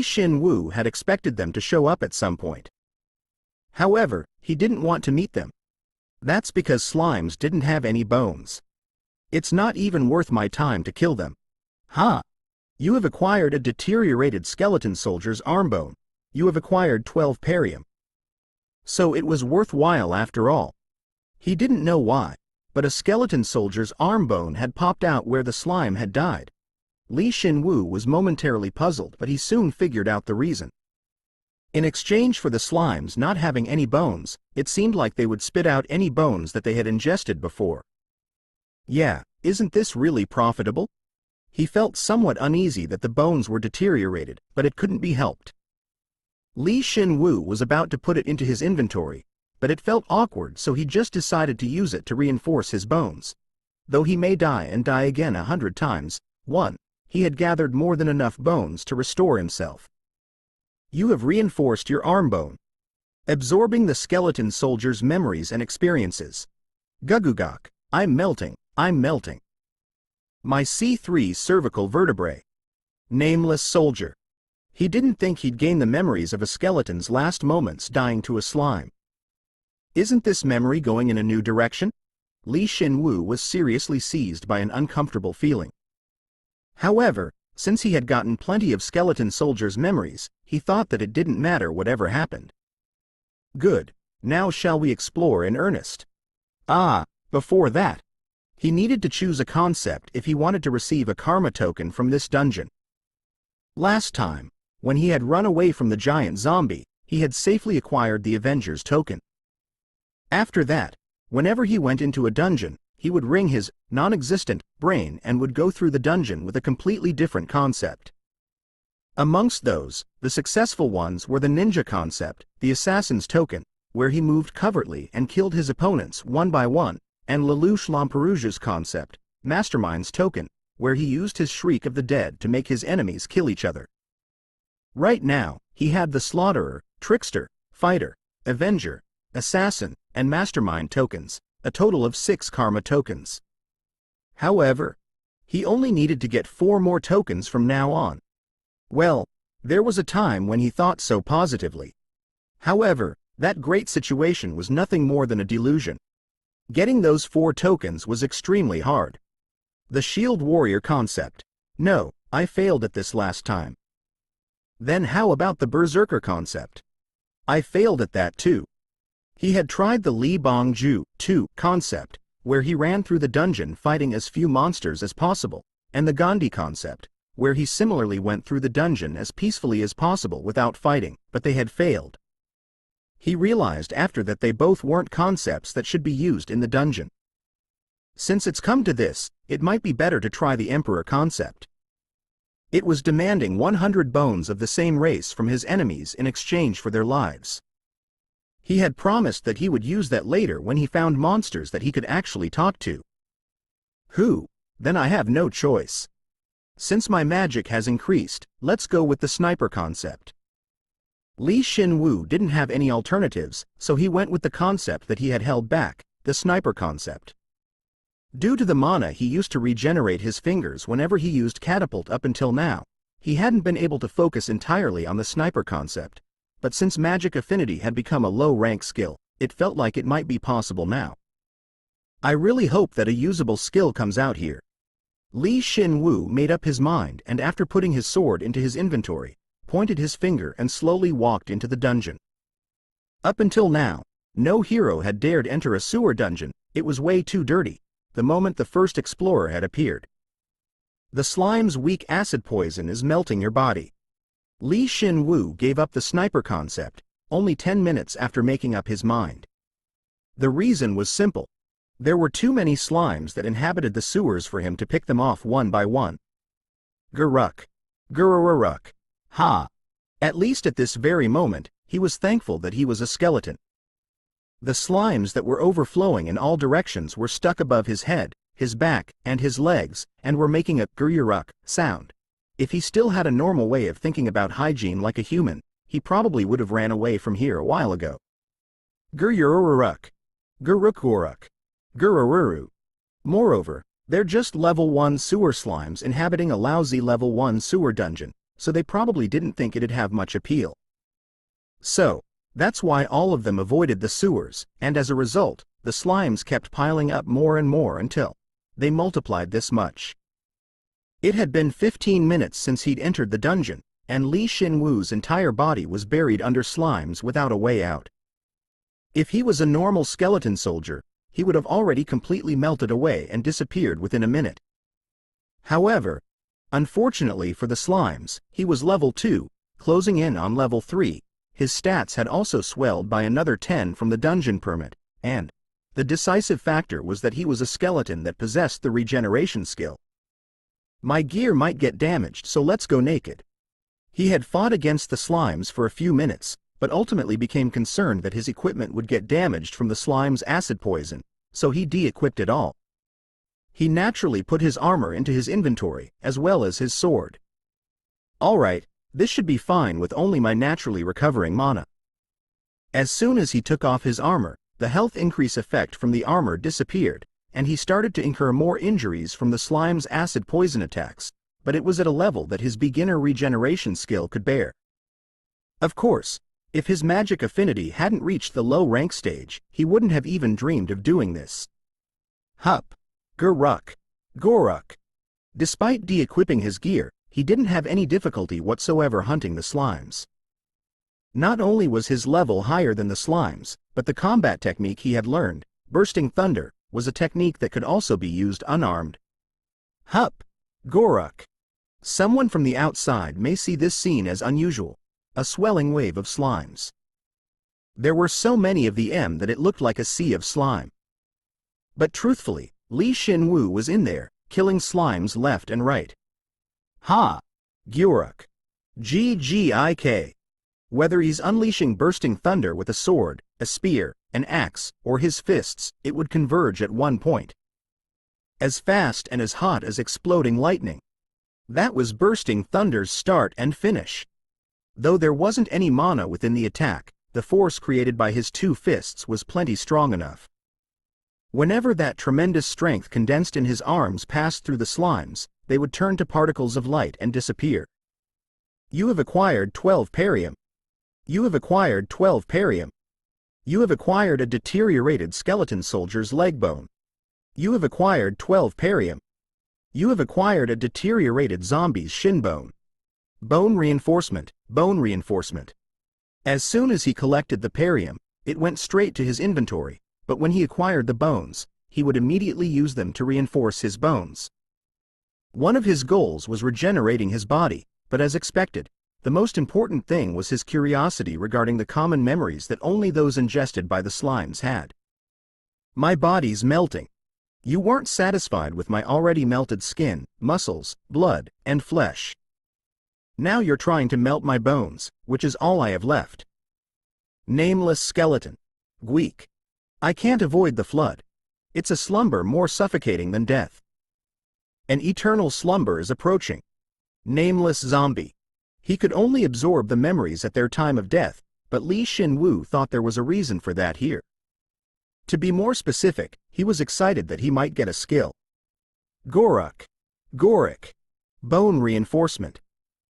Shin Woo had expected them to show up at some point. However, he didn't want to meet them. That's because slimes didn't have any bones. It's not even worth my time to kill them. Ha! You have acquired a deteriorated skeleton soldier's arm bone. You have acquired 12 perium. So it was worthwhile after all. He didn't know why, but a skeleton soldier's arm bone had popped out where the slime had died. Shin Woo was momentarily puzzled, but he soon figured out the reason. In exchange for the slimes not having any bones, it seemed like they would spit out any bones that they had ingested before. Yeah, isn't this really profitable? He felt somewhat uneasy that the bones were deteriorated, but it couldn't be helped. Shin Woo was about to put it into his inventory, but it felt awkward, so he just decided to use it to reinforce his bones. Though he may die and die again 100 times, 1, he had gathered more than enough bones to restore himself. You have reinforced your arm bone, absorbing the skeleton soldier's memories and experiences. Gugugok, I'm melting, I'm melting. My C3 cervical vertebrae. Nameless soldier. He didn't think he'd gain the memories of a skeleton's last moments dying to a slime. Isn't this memory going in a new direction? Shin Woo was seriously seized by an uncomfortable feeling. However, since he had gotten plenty of skeleton soldiers' memories, he thought that it didn't matter whatever happened. Good, now shall we explore in earnest? Before that, he needed to choose a concept if he wanted to receive a karma token from this dungeon. Last time, when he had run away from the giant zombie, he had safely acquired the Avenger's token. After that, whenever he went into a dungeon, he would ring his non-existent brain and would go through the dungeon with a completely different concept. Amongst those, the successful ones were the ninja concept, the assassin's token, where he moved covertly and killed his opponents one by one, and Lelouch Lamperouge's concept, mastermind's token, where he used his shriek of the dead to make his enemies kill each other. Right now, he had the slaughterer, trickster, fighter, avenger, assassin, and mastermind tokens, a total of 6 karma tokens. However, he only needed to get 4 more tokens from now on. Well, there was a time when he thought so positively. However, that great situation was nothing more than a delusion. Getting those 4 tokens was extremely hard. The shield warrior concept. No, I failed at this last time. Then how about the berserker concept? I failed at that too. He had tried the Li Bong Ju 2 concept, where he ran through the dungeon fighting as few monsters as possible, and the Gandhi concept, where he similarly went through the dungeon as peacefully as possible without fighting, but they had failed. He realized after that they both weren't concepts that should be used in the dungeon. Since it's come to this, it might be better to try the Emperor concept. It was demanding 100 bones of the same race from his enemies in exchange for their lives. He had promised that he would use that later when he found monsters that he could actually talk to. Then I have no choice. Since my magic has increased, let's go with the sniper concept. Shin Woo didn't have any alternatives, so he went with the concept that he had held back, the sniper concept. Due to the mana he used to regenerate his fingers whenever he used catapult up until now, he hadn't been able to focus entirely on the sniper concept, but since magic affinity had become a low-rank skill, it felt like it might be possible now. I really hope that a usable skill comes out here. Shin Woo made up his mind and after putting his sword into his inventory, pointed his finger and slowly walked into the dungeon. Up until now, no hero had dared enter a sewer dungeon, it was way too dirty, the moment the first explorer had appeared. The slime's weak acid poison is melting your body. Shin Woo gave up the sniper concept, only 10 minutes after making up his mind. The reason was simple. There were too many slimes that inhabited the sewers for him to pick them off one by one. Guruk. Gurururuk. Ha! At least at this very moment, he was thankful that he was a skeleton. The slimes that were overflowing in all directions were stuck above his head, his back, and his legs, and were making a gururuk sound. If he still had a normal way of thinking about hygiene like a human, he probably would have ran away from here a while ago. Gurururuk. Gurukguruk. Gurururu. Moreover, they're just level 1 sewer slimes inhabiting a lousy level 1 sewer dungeon, so they probably didn't think it'd have much appeal. So, that's why all of them avoided the sewers, and as a result, the slimes kept piling up more and more until they multiplied this much. It had been 15 minutes since he'd entered the dungeon, and Shin Woo's entire body was buried under slimes without a way out. If he was a normal skeleton soldier, he would have already completely melted away and disappeared within a minute. However, unfortunately for the slimes, he was level 2, closing in on level 3, his stats had also swelled by another 10 from the dungeon permit, and the decisive factor was that he was a skeleton that possessed the regeneration skill. My gear might get damaged, so let's go naked. He had fought against the slimes for a few minutes, but ultimately became concerned that his equipment would get damaged from the slime's acid poison, so he de-equipped it all. He naturally put his armor into his inventory, as well as his sword. Alright, this should be fine with only my naturally recovering mana. As soon as he took off his armor, the health increase effect from the armor disappeared, and he started to incur more injuries from the slime's acid poison attacks, but it was at a level that his beginner regeneration skill could bear. Of course, if his magic affinity hadn't reached the low rank stage, he wouldn't have even dreamed of doing this. Hup. Guruk. Goruk. Despite de-equipping his gear, he didn't have any difficulty whatsoever hunting the slimes. Not only was his level higher than the slimes, but the combat technique he had learned, Bursting Thunder, was a technique that could also be used unarmed. Hup. Goruk. Someone from the outside may see this scene as unusual. A swelling wave of slimes. There were so many of them that it looked like a sea of slime. But truthfully, Shin Woo was in there, killing slimes left and right. Ha! Gyuruk. GGIK. Whether he's unleashing Bursting Thunder with a sword, a spear, an axe, or his fists, it would converge at one point. As fast and as hot as exploding lightning. That was Bursting Thunder's start and finish. Though there wasn't any mana within the attack, the force created by his two fists was plenty strong enough. Whenever that tremendous strength condensed in his arms passed through the slimes, they would turn to particles of light and disappear. You have acquired 12 perium. You have acquired 12 perium. You have acquired a deteriorated skeleton soldier's leg bone. You have acquired 12 perium. You have acquired a deteriorated zombie's shin bone. Bone reinforcement, bone reinforcement. As soon as he collected the perium, it went straight to his inventory, but when he acquired the bones, he would immediately use them to reinforce his bones. One of his goals was regenerating his body, but as expected, the most important thing was his curiosity regarding the common memories that only those ingested by the slimes had. My body's melting. You weren't satisfied with my already melted skin, muscles, blood, and flesh. Now you're trying to melt my bones, which is all I have left. Nameless skeleton. Gweek. I can't avoid the flood. It's a slumber more suffocating than death. An eternal slumber is approaching. Nameless zombie. He could only absorb the memories at their time of death, but Shin Woo thought there was a reason for that here. To be more specific, he was excited that he might get a skill. Goruk. Gorik. Bone reinforcement.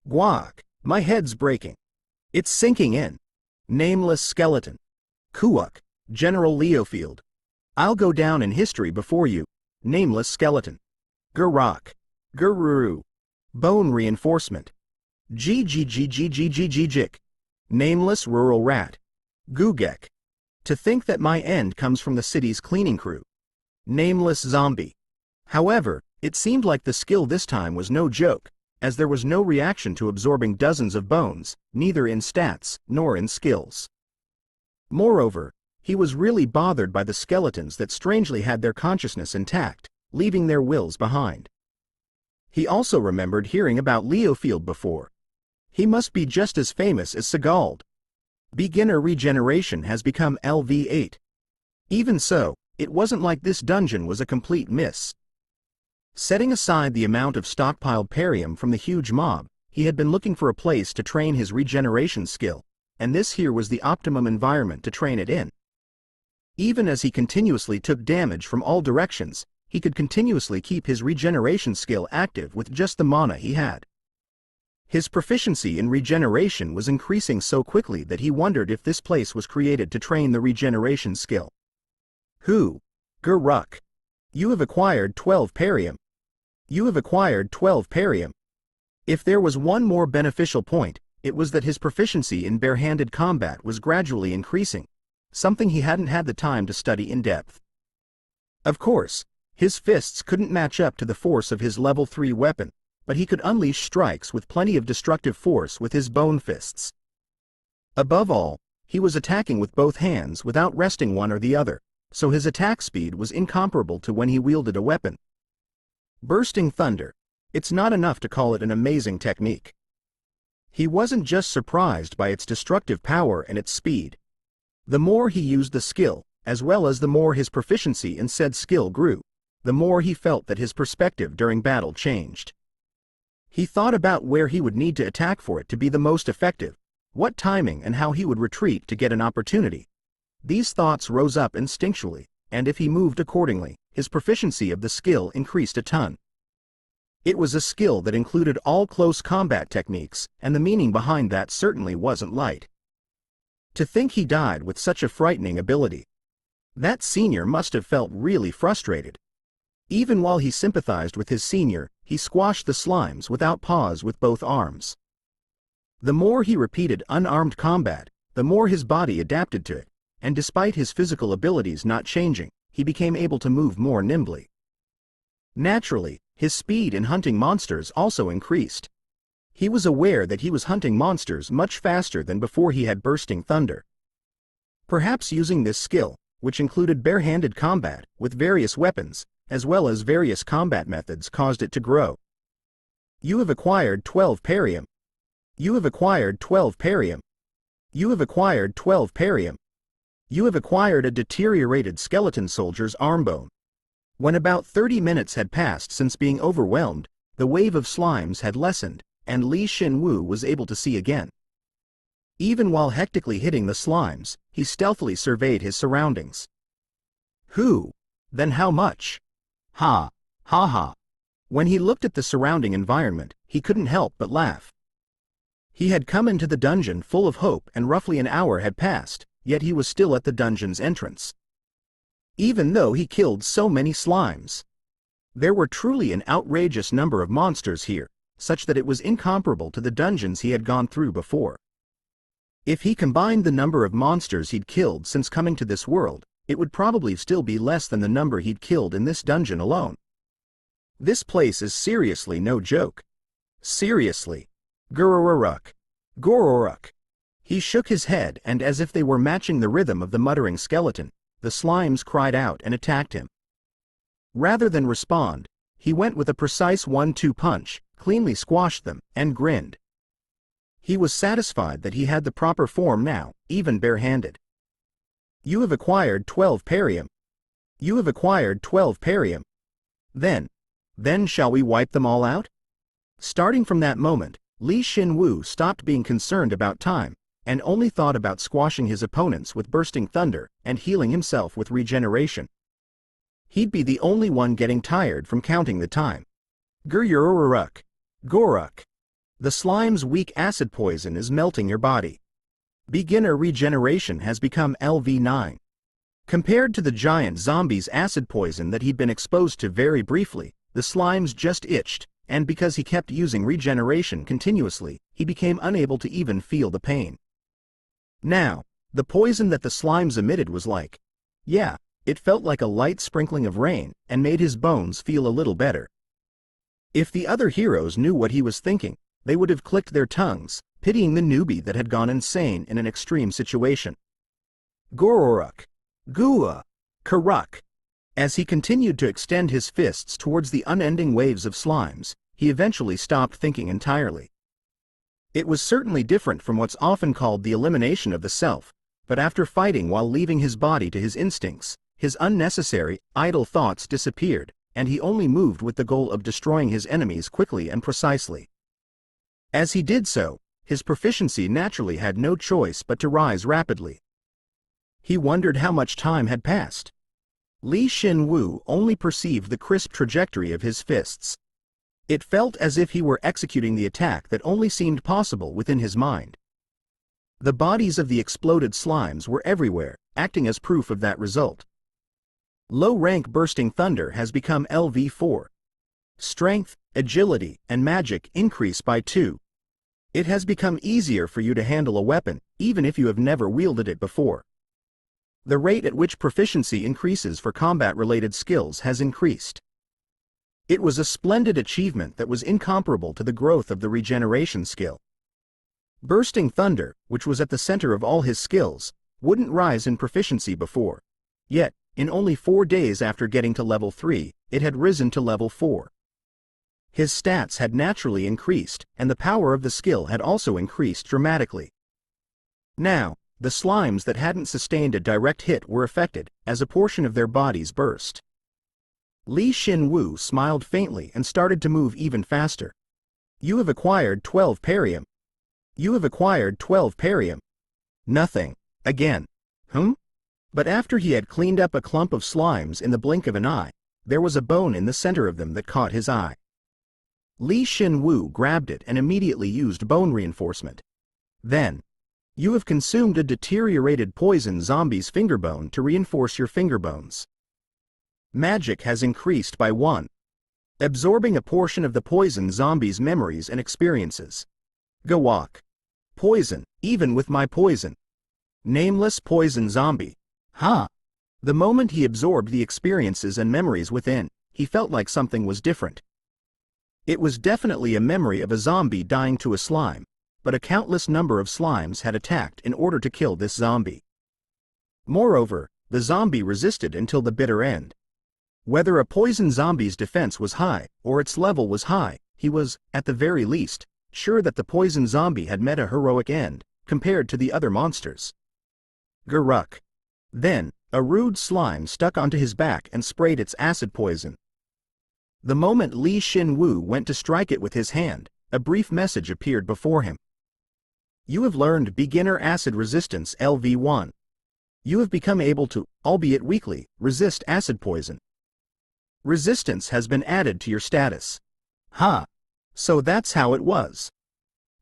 Guak. My head's breaking. It's sinking in. Nameless skeleton. Kuuk. General Leofield. I'll go down in history before you. Nameless skeleton. Gurak. Gururu. Bone reinforcement. Gggggggggg. Nameless rural rat. Gugek. To think that my end comes from the city's cleaning crew. Nameless zombie. However, it seemed like the skill this time was no joke, as there was no reaction to absorbing dozens of bones, neither in stats nor in skills. Moreover, he was really bothered by the skeletons that strangely had their consciousness intact, leaving their wills behind. He also remembered hearing about Leofield before. He must be just as famous as Sigald. Beginner regeneration has become LV8. Even so, it wasn't like this dungeon was a complete miss. Setting aside the amount of stockpiled perium from the huge mob, he had been looking for a place to train his regeneration skill, and this here was the optimum environment to train it in. Even as he continuously took damage from all directions, he could continuously keep his regeneration skill active with just the mana he had. His proficiency in regeneration was increasing so quickly that he wondered if this place was created to train the regeneration skill. Who? Guruk. You have acquired 12 perium. You have acquired 12 perium. If there was one more beneficial point, it was that his proficiency in bare-handed combat was gradually increasing, something he hadn't had the time to study in depth. Of course, his fists couldn't match up to the force of his level 3 weapon, but he could unleash strikes with plenty of destructive force with his bone fists. Above all, he was attacking with both hands without resting one or the other, so his attack speed was incomparable to when he wielded a weapon. Bursting thunder. It's not enough to call it an amazing technique. He wasn't just surprised by its destructive power and its speed. The more he used the skill, as well as the more his proficiency in said skill grew, the more he felt that his perspective during battle changed. He thought about where he would need to attack for it to be the most effective, what timing and how he would retreat to get an opportunity. These thoughts rose up instinctually, and if he moved accordingly, his proficiency of the skill increased a ton. It was a skill that included all close combat techniques, and the meaning behind that certainly wasn't light. To think he died with such a frightening ability. That senior must have felt really frustrated. Even while he sympathized with his senior, he squashed the slimes without pause with both arms. The more he repeated unarmed combat, the more his body adapted to it, and despite his physical abilities not changing, he became able to move more nimbly. Naturally, his speed in hunting monsters also increased. He was aware that he was hunting monsters much faster than before he had bursting thunder. Perhaps using this skill, which included bare-handed combat with various weapons, as well as various combat methods, caused it to grow. You have acquired 12 perium. You have acquired 12 perium. You have acquired 12 perium. You have acquired a deteriorated skeleton soldier's arm bone. When about 30 minutes had passed since being overwhelmed, the wave of slimes had lessened, and Shin Woo was able to see again. Even while hectically hitting the slimes, he stealthily surveyed his surroundings. Who? Then how much? Ha! Ha ha! When he looked at the surrounding environment, he couldn't help but laugh. He had come into the dungeon full of hope and roughly an hour had passed, yet he was still at the dungeon's entrance. Even though he killed so many slimes. There were truly an outrageous number of monsters here, such that it was incomparable to the dungeons he had gone through before. If he combined the number of monsters he'd killed since coming to this world, it would probably still be less than the number he'd killed in this dungeon alone. This place is seriously no joke. Seriously. Gururuk. Gururuk. He shook his head, and as if they were matching the rhythm of the muttering skeleton, the slimes cried out and attacked him. Rather than respond, he went with a precise 1-2 punch, cleanly squashed them, and grinned. He was satisfied that he had the proper form now, even barehanded. You have acquired 12 parium. You have acquired 12 parium. Then shall we wipe them all out? Starting from that moment, Shin Woo stopped being concerned about time, and only thought about squashing his opponents with bursting thunder and healing himself with regeneration. He'd be the only one getting tired from counting the time. Gurururuk. Goruk. The slime's weak acid poison is melting your body. Beginner regeneration has become LV9. Compared to the giant zombie's acid poison that he'd been exposed to very briefly, the slimes just itched, and because he kept using regeneration continuously, he became unable to even feel the pain. Now, the poison that the slimes emitted was like, yeah, it felt like a light sprinkling of rain and made his bones feel a little better. If the other heroes knew what he was thinking, they would have clicked their tongues, pitying the newbie that had gone insane in an extreme situation. Gororuk. Gua. Karuk. As he continued to extend his fists towards the unending waves of slimes, he eventually stopped thinking entirely. It was certainly different from what's often called the elimination of the self, but after fighting while leaving his body to his instincts, his unnecessary, idle thoughts disappeared, and he only moved with the goal of destroying his enemies quickly and precisely. As he did so, his proficiency naturally had no choice but to rise rapidly. He wondered how much time had passed. Shin Woo only perceived the crisp trajectory of his fists. It felt as if he were executing the attack that only seemed possible within his mind. The bodies of the exploded slimes were everywhere, acting as proof of that result. Low-rank bursting thunder has become LV4. Strength, agility, and magic increase by 2. It has become easier for you to handle a weapon, even if you have never wielded it before. The rate at which proficiency increases for combat-related skills has increased. It was a splendid achievement that was incomparable to the growth of the regeneration skill. Bursting thunder, which was at the center of all his skills, wouldn't rise in proficiency before. Yet, in only 4 days after getting to level 3, it had risen to level 4. His stats had naturally increased, and the power of the skill had also increased dramatically. Now, the slimes that hadn't sustained a direct hit were affected, as a portion of their bodies burst. Shin Woo smiled faintly and started to move even faster. You have acquired 12 parium. You have acquired 12 parium. Nothing. Again. But after he had cleaned up a clump of slimes in the blink of an eye, there was a bone in the center of them that caught his eye. Shin Woo grabbed it and immediately used bone reinforcement. Then, you have consumed a deteriorated poison zombie's fingerbone to reinforce your fingerbones. Magic has increased by 1. Absorbing a portion of the poison zombie's memories and experiences. Gawak. Poison, even with my poison. Nameless poison zombie. The moment he absorbed the experiences and memories within, he felt like something was different. It was definitely a memory of a zombie dying to a slime, but a countless number of slimes had attacked in order to kill this zombie. Moreover, the zombie resisted until the bitter end. Whether a poison zombie's defense was high, or its level was high, he was, at the very least, sure that the poison zombie had met a heroic end, compared to the other monsters. Guruk. Then, a rude slime stuck onto his back and sprayed its acid poison. The moment Shin Woo went to strike it with his hand, a brief message appeared before him. You have learned Beginner Acid Resistance LV1. You have become able to, albeit weakly, resist acid poison. Resistance has been added to your status. So that's how it was.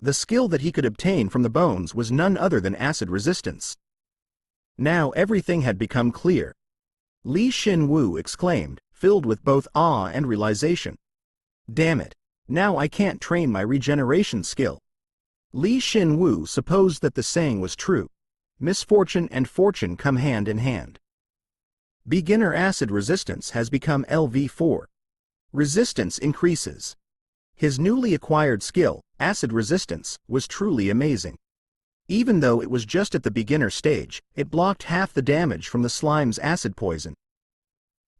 The skill that he could obtain from the bones was none other than acid resistance. Now everything had become clear. Shin Woo exclaimed, filled with both awe and realization. Damn it, now I can't train my regeneration skill. Shin Woo supposed that the saying was true. Misfortune and fortune come hand in hand. Beginner acid resistance has become LV4. Resistance increases. His newly acquired skill, acid resistance, was truly amazing. Even though it was just at the beginner stage, it blocked half the damage from the slime's acid poison.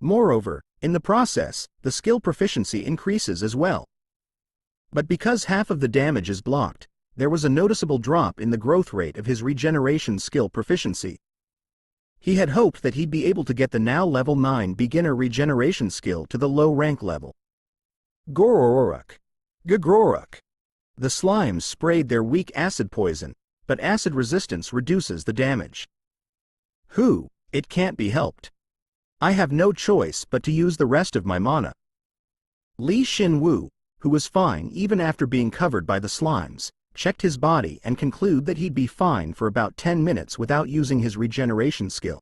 Moreover, in the process, the skill proficiency increases as well. But because half of the damage is blocked, there was a noticeable drop in the growth rate of his regeneration skill proficiency. He had hoped that he'd be able to get the now level 9 beginner regeneration skill to the low rank level. Gororok. Gagorok. The slimes sprayed their weak acid poison, but acid resistance reduces the damage. It can't be helped. I have no choice but to use the rest of my mana. Shin Woo, who was fine even after being covered by the slimes, checked his body and concluded that he'd be fine for about 10 minutes without using his regeneration skill.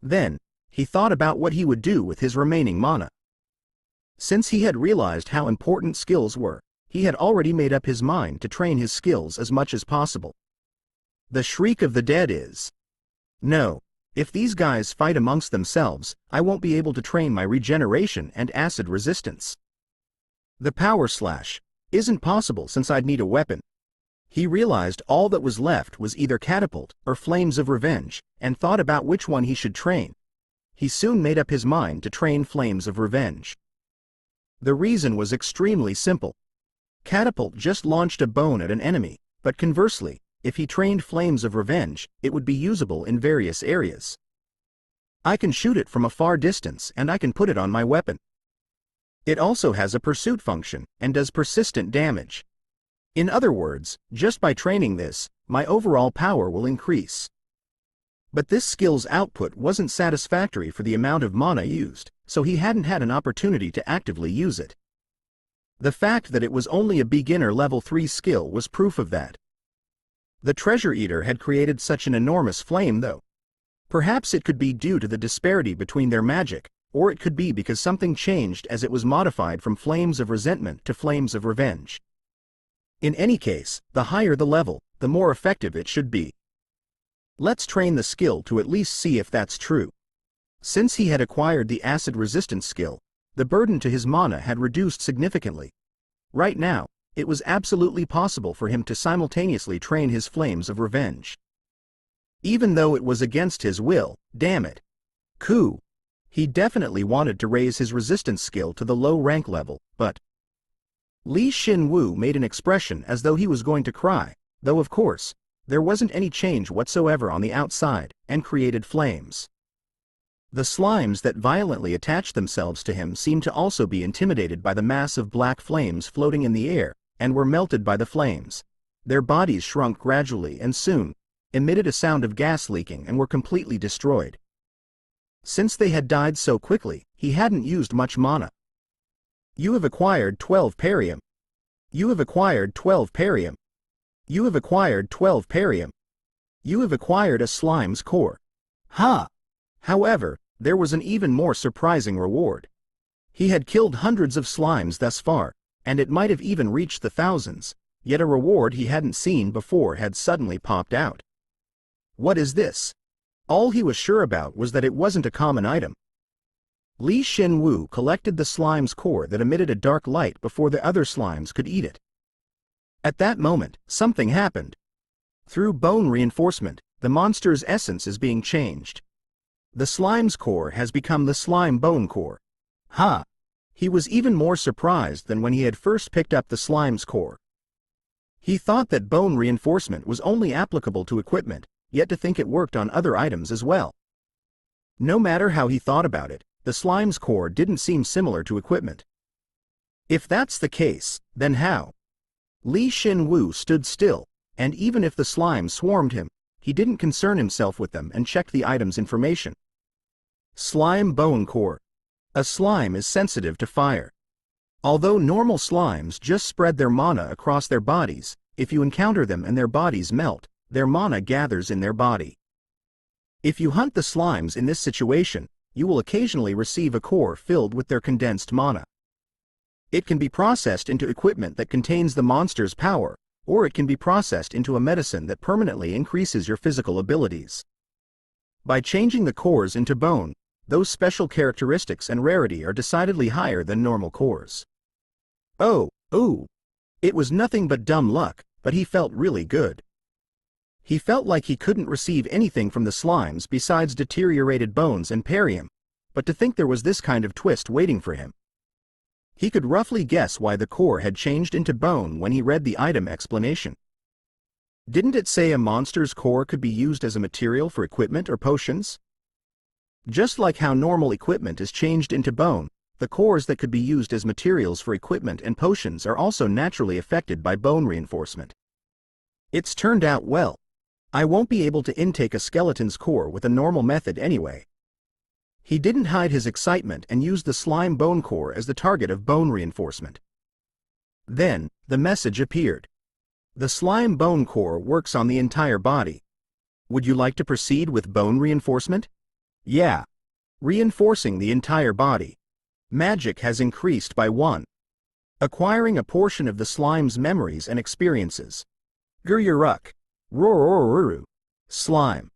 Then, he thought about what he would do with his remaining mana. Since he had realized how important skills were, he had already made up his mind to train his skills as much as possible. The shriek of the dead is, "No, if these guys fight amongst themselves, I won't be able to train my regeneration and acid resistance. The power slash isn't possible since I'd need a weapon." He realized all that was left was either catapult or flames of revenge, and thought about which one he should train. He soon made up his mind to train flames of revenge. The reason was extremely simple. Catapult just launched a bone at an enemy, but conversely, if he trained flames of revenge, it would be usable in various areas. I can shoot it from a far distance and I can put it on my weapon. It also has a pursuit function and does persistent damage. In other words, just by training this, my overall power will increase. But this skill's output wasn't satisfactory for the amount of mana used, so he hadn't had an opportunity to actively use it. The fact that it was only a beginner level 3 skill was proof of that. The Treasure Eater had created such an enormous flame though. Perhaps it could be due to the disparity between their magic, or it could be because something changed as it was modified from flames of resentment to flames of revenge. In any case, the higher the level, the more effective it should be. Let's train the skill to at least see if that's true. Since he had acquired the acid resistance skill, the burden to his mana had reduced significantly. Right now, it was absolutely possible for him to simultaneously train his flames of revenge. Even though it was against his will, damn it. He definitely wanted to raise his resistance skill to the low rank level, but Shin Woo made an expression as though he was going to cry, though of course, there wasn't any change whatsoever on the outside, and created flames. The slimes that violently attached themselves to him seemed to also be intimidated by the mass of black flames floating in the air, and were melted by the flames. Their bodies shrunk gradually and soon emitted a sound of gas leaking and were completely destroyed. Since they had died so quickly, he hadn't used much mana. You have acquired 12 perium. You have acquired 12 perium. You have acquired 12 perium. You have acquired a slime's core. However, there was an even more surprising reward. He had killed hundreds of slimes thus far, and it might have even reached the thousands, yet a reward he hadn't seen before had suddenly popped out. What is this? All he was sure about was that it wasn't a common item. Shin Woo collected the slime's core that emitted a dark light before the other slimes could eat it. At that moment, something happened. Through bone reinforcement, the monster's essence is being changed. The slime's core has become the slime bone core. He was even more surprised than when he had first picked up the slime's core. He thought that bone reinforcement was only applicable to equipment, yet to think it worked on other items as well. No matter how he thought about it, the slime's core didn't seem similar to equipment. If that's the case, then how? Shin Woo stood still, and even if the slimes swarmed him, he didn't concern himself with them and checked the item's information. Slime bone core. A slime is sensitive to fire. Although normal slimes just spread their mana across their bodies, if you encounter them and their bodies melt, their mana gathers in their body. If you hunt the slimes in this situation, you will occasionally receive a core filled with their condensed mana. It can be processed into equipment that contains the monster's power, or it can be processed into a medicine that permanently increases your physical abilities. By changing the cores into bone, those special characteristics and rarity are decidedly higher than normal cores. It was nothing but dumb luck, but he felt really good. He felt like he couldn't receive anything from the slimes besides deteriorated bones and perium, but to think there was this kind of twist waiting for him. He could roughly guess why the core had changed into bone when he read the item explanation. Didn't it say a monster's core could be used as a material for equipment or potions? Just like how normal equipment is changed into bone, the cores that could be used as materials for equipment and potions are also naturally affected by bone reinforcement. It's turned out well. I won't be able to intake a skeleton's core with a normal method anyway. He didn't hide his excitement and used the slime bone core as the target of bone reinforcement. Then, the message appeared. The slime bone core works on the entire body. Would you like to proceed with bone reinforcement? Yeah. Reinforcing the entire body. Magic has increased by 1. Acquiring a portion of the slime's memories and experiences. Guryuruk. Rororuru. Slime.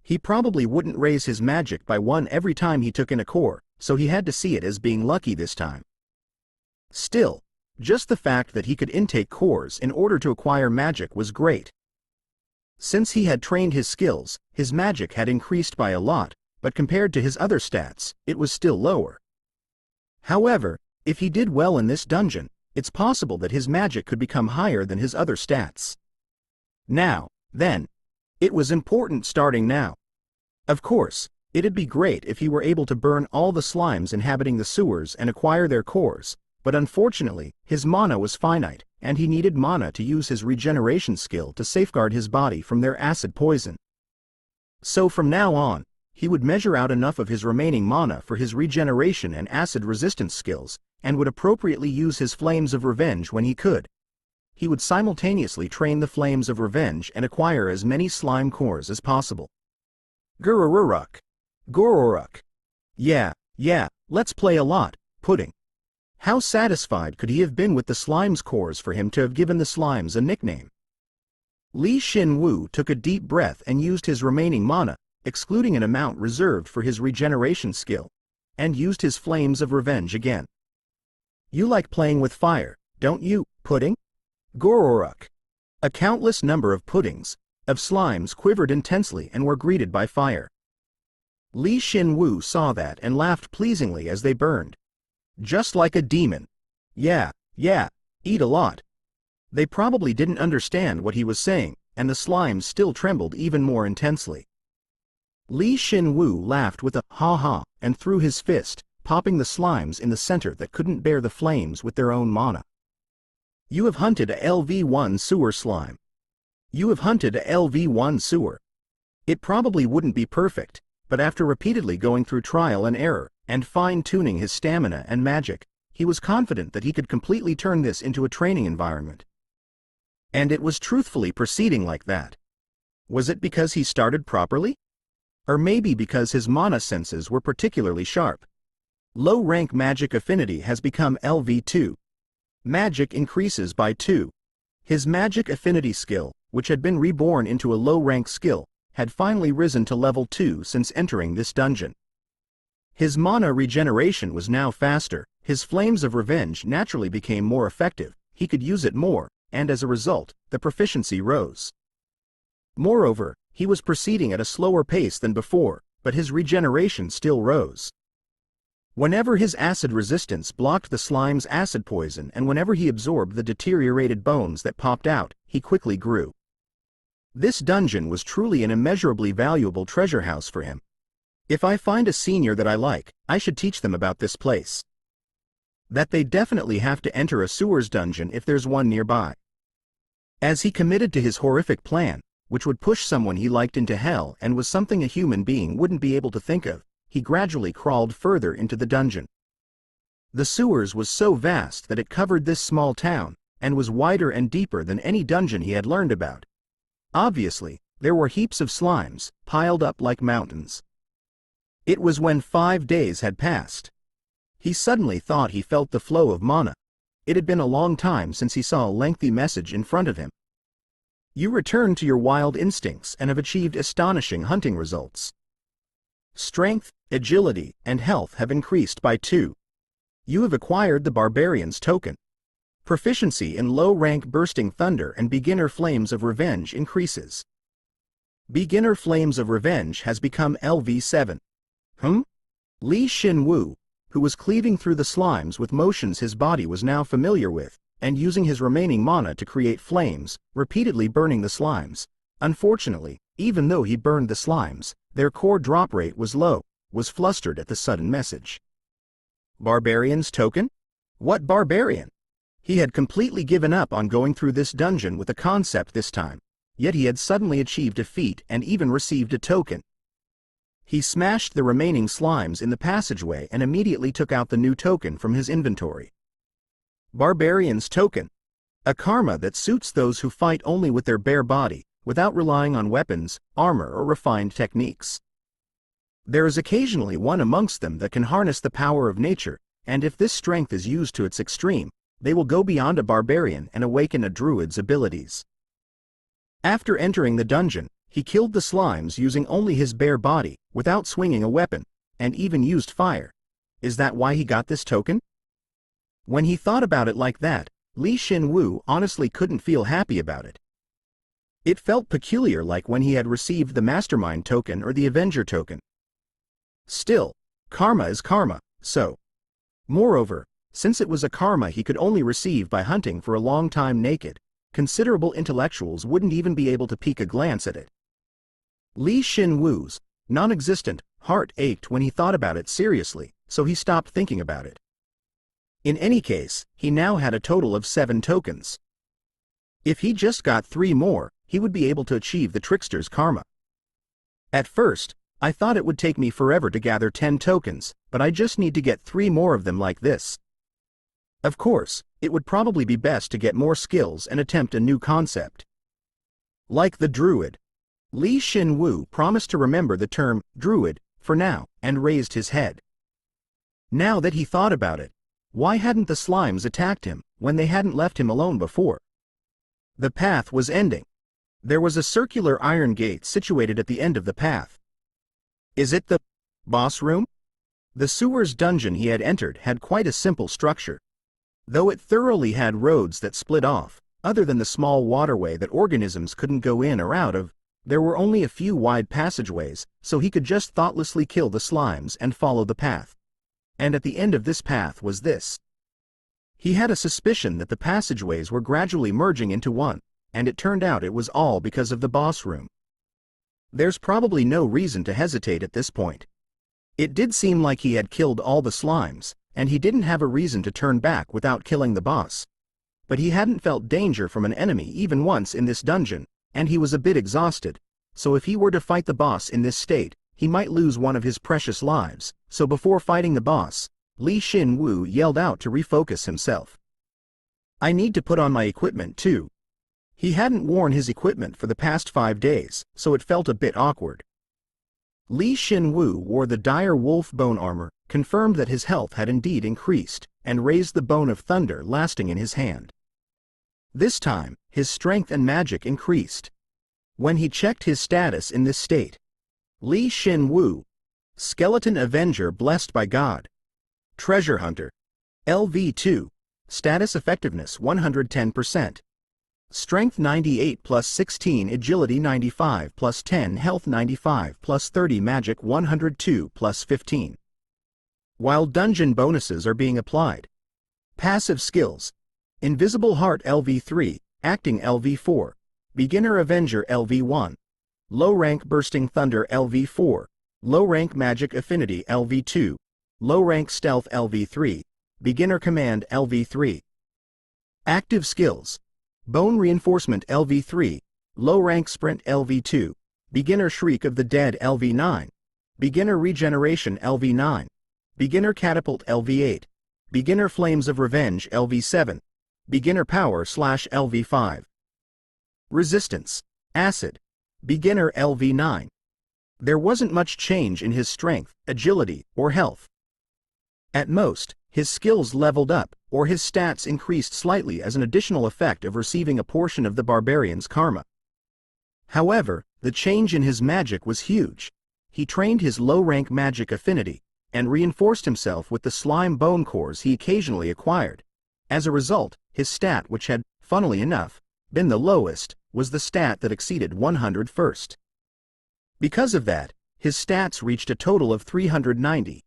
He probably wouldn't raise his magic by 1 every time he took in a core, so he had to see it as being lucky this time. Still, just the fact that he could intake cores in order to acquire magic was great. Since he had trained his skills, his magic had increased by a lot, but compared to his other stats, it was still lower. However, if he did well in this dungeon, it's possible that his magic could become higher than his other stats. Now, then, it was important starting now. Of course, it'd be great if he were able to burn all the slimes inhabiting the sewers and acquire their cores, but unfortunately, his mana was finite, and he needed mana to use his regeneration skill to safeguard his body from their acid poison. So from now on, he would measure out enough of his remaining mana for his regeneration and acid resistance skills, and would appropriately use his flames of revenge when he could. He would simultaneously train the flames of revenge and acquire as many slime cores as possible. Gurururuk. Gororuk. Yeah, let's play a lot, Pudding. How satisfied could he have been with the slime's cores for him to have given the slimes a nickname? Shin Woo took a deep breath and used his remaining mana, excluding an amount reserved for his regeneration skill, and used his flames of revenge again. You like playing with fire, don't you, Pudding? Gororuk. A countless number of puddings, of slimes quivered intensely and were greeted by fire. Shin Woo saw that and laughed pleasingly as they burned. Just like a demon. Yeah, eat a lot. They probably didn't understand what he was saying, and the slimes still trembled even more intensely. Shin Woo laughed with a ha-ha and threw his fist, popping the slimes in the center that couldn't bear the flames with their own mana. You have hunted a LV1 sewer slime. You have hunted a LV1 sewer. It probably wouldn't be perfect, but after repeatedly going through trial and error, and fine-tuning his stamina and magic, he was confident that he could completely turn this into a training environment. And it was truthfully proceeding like that. Was it because he started properly? Or maybe because his mana senses were particularly sharp? Low-rank magic affinity has become LV2. Magic increases by 2. His magic affinity skill, which had been reborn into a low-rank skill, had finally risen to level 2 since entering this dungeon. His mana regeneration was now faster, his flames of revenge naturally became more effective, he could use it more, and as a result, the proficiency rose. Moreover, he was proceeding at a slower pace than before, but his regeneration still rose. Whenever his acid resistance blocked the slime's acid poison and whenever he absorbed the deteriorated bones that popped out, he quickly grew. This dungeon was truly an immeasurably valuable treasure house for him. If I find a senior that I like, I should teach them about this place. That they definitely have to enter a sewers dungeon if there's one nearby. As he committed to his horrific plan, which would push someone he liked into hell and was something a human being wouldn't be able to think of, he gradually crawled further into the dungeon. The sewers was so vast that it covered this small town, and was wider and deeper than any dungeon he had learned about. Obviously, there were heaps of slimes, piled up like mountains. It was when 5 days had passed. He suddenly thought he felt the flow of mana. It had been a long time since he saw a lengthy message in front of him. You returned to your wild instincts and have achieved astonishing hunting results. Strength, agility, and health have increased by 2. You have acquired the Barbarian's token. Proficiency in low-rank Bursting Thunder and Beginner Flames of Revenge increases. Beginner Flames of Revenge has become LV7. Shin Woo, who was cleaving through the slimes with motions his body was now familiar with, and using his remaining mana to create flames, repeatedly burning the slimes. Unfortunately, even though he burned the slimes, their core drop rate was low, was flustered at the sudden message. Barbarian's token? What barbarian? He had completely given up on going through this dungeon with a concept this time, yet he had suddenly achieved a feat and even received a token. He smashed the remaining slimes in the passageway and immediately took out the new token from his inventory. Barbarian's token. A karma that suits those who fight only with their bare body, without relying on weapons, armor, or refined techniques. There is occasionally one amongst them that can harness the power of nature, and if this strength is used to its extreme, they will go beyond a barbarian and awaken a druid's abilities. After entering the dungeon, he killed the slimes using only his bare body, without swinging a weapon, and even used fire. Is that why he got this token? When he thought about it like that, Shin Woo honestly couldn't feel happy about it. It felt peculiar, like when he had received the Mastermind token or the Avenger token. Still, karma is karma, so. Moreover, since it was a karma he could only receive by hunting for a long time naked, considerable intellectuals wouldn't even be able to peek a glance at it. Shin Woo's non-existent heart ached when he thought about it seriously, so he stopped thinking about it. In any case, he now had a total of 7 tokens. If he just got 3 more, he would be able to achieve the trickster's karma. At first, I thought it would take me forever to gather 10 tokens, but I just need to get 3 more of them like this. Of course, it would probably be best to get more skills and attempt a new concept. Like the druid. Shin Woo promised to remember the term druid for now, and raised his head. Now that he thought about it, why hadn't the slimes attacked him when they hadn't left him alone before? The path was ending. There was a circular iron gate situated at the end of the path. Is it the boss room? The sewer's dungeon he had entered had quite a simple structure. Though it thoroughly had roads that split off, other than the small waterway that organisms couldn't go in or out of, there were only a few wide passageways, so he could just thoughtlessly kill the slimes and follow the path. And at the end of this path was this. He had a suspicion that the passageways were gradually merging into one, and it turned out it was all because of the boss room. There's probably no reason to hesitate at this point. It did seem like he had killed all the slimes, and he didn't have a reason to turn back without killing the boss. But he hadn't felt danger from an enemy even once in this dungeon, and he was a bit exhausted, so if he were to fight the boss in this state, he might lose one of his precious lives, so before fighting the boss, Shin Woo yelled out to refocus himself. I need to put on my equipment too. He hadn't worn his equipment for the past 5 days, so it felt a bit awkward. Shin Woo wore the dire wolf bone armor, confirmed that his health had indeed increased, and raised the bone of thunder lasting in his hand. This time, his strength and magic increased. When he checked his status in this state, Shin Woo, Skeleton Avenger blessed by God, Treasure Hunter, LV2, Status Effectiveness 110%, Strength 98 plus 16, Agility 95 plus 10, Health 95 plus 30, Magic 102 plus 15. While dungeon bonuses are being applied. Passive skills. Invisible Heart LV3, Acting LV4, Beginner Avenger LV1, Low Rank Bursting Thunder LV4, Low Rank Magic Affinity LV2, Low Rank Stealth LV3, Beginner Command LV3. Active skills. Bone Reinforcement LV3, Low Rank Sprint LV2, Beginner Shriek of the Dead LV9, Beginner Regeneration LV9, Beginner Catapult LV8, Beginner Flames of Revenge LV7, Beginner Power /LV5. Resistance. Acid. Beginner LV9. There wasn't much change in his strength, agility, or health. At most, his skills leveled up, or his stats increased slightly as an additional effect of receiving a portion of the barbarian's karma. However, the change in his magic was huge. He trained his low-rank magic affinity, and reinforced himself with the slime bone cores he occasionally acquired. As a result, his stat, which had, funnily enough, been the lowest, was the stat that exceeded 100 first. Because of that, his stats reached a total of 390.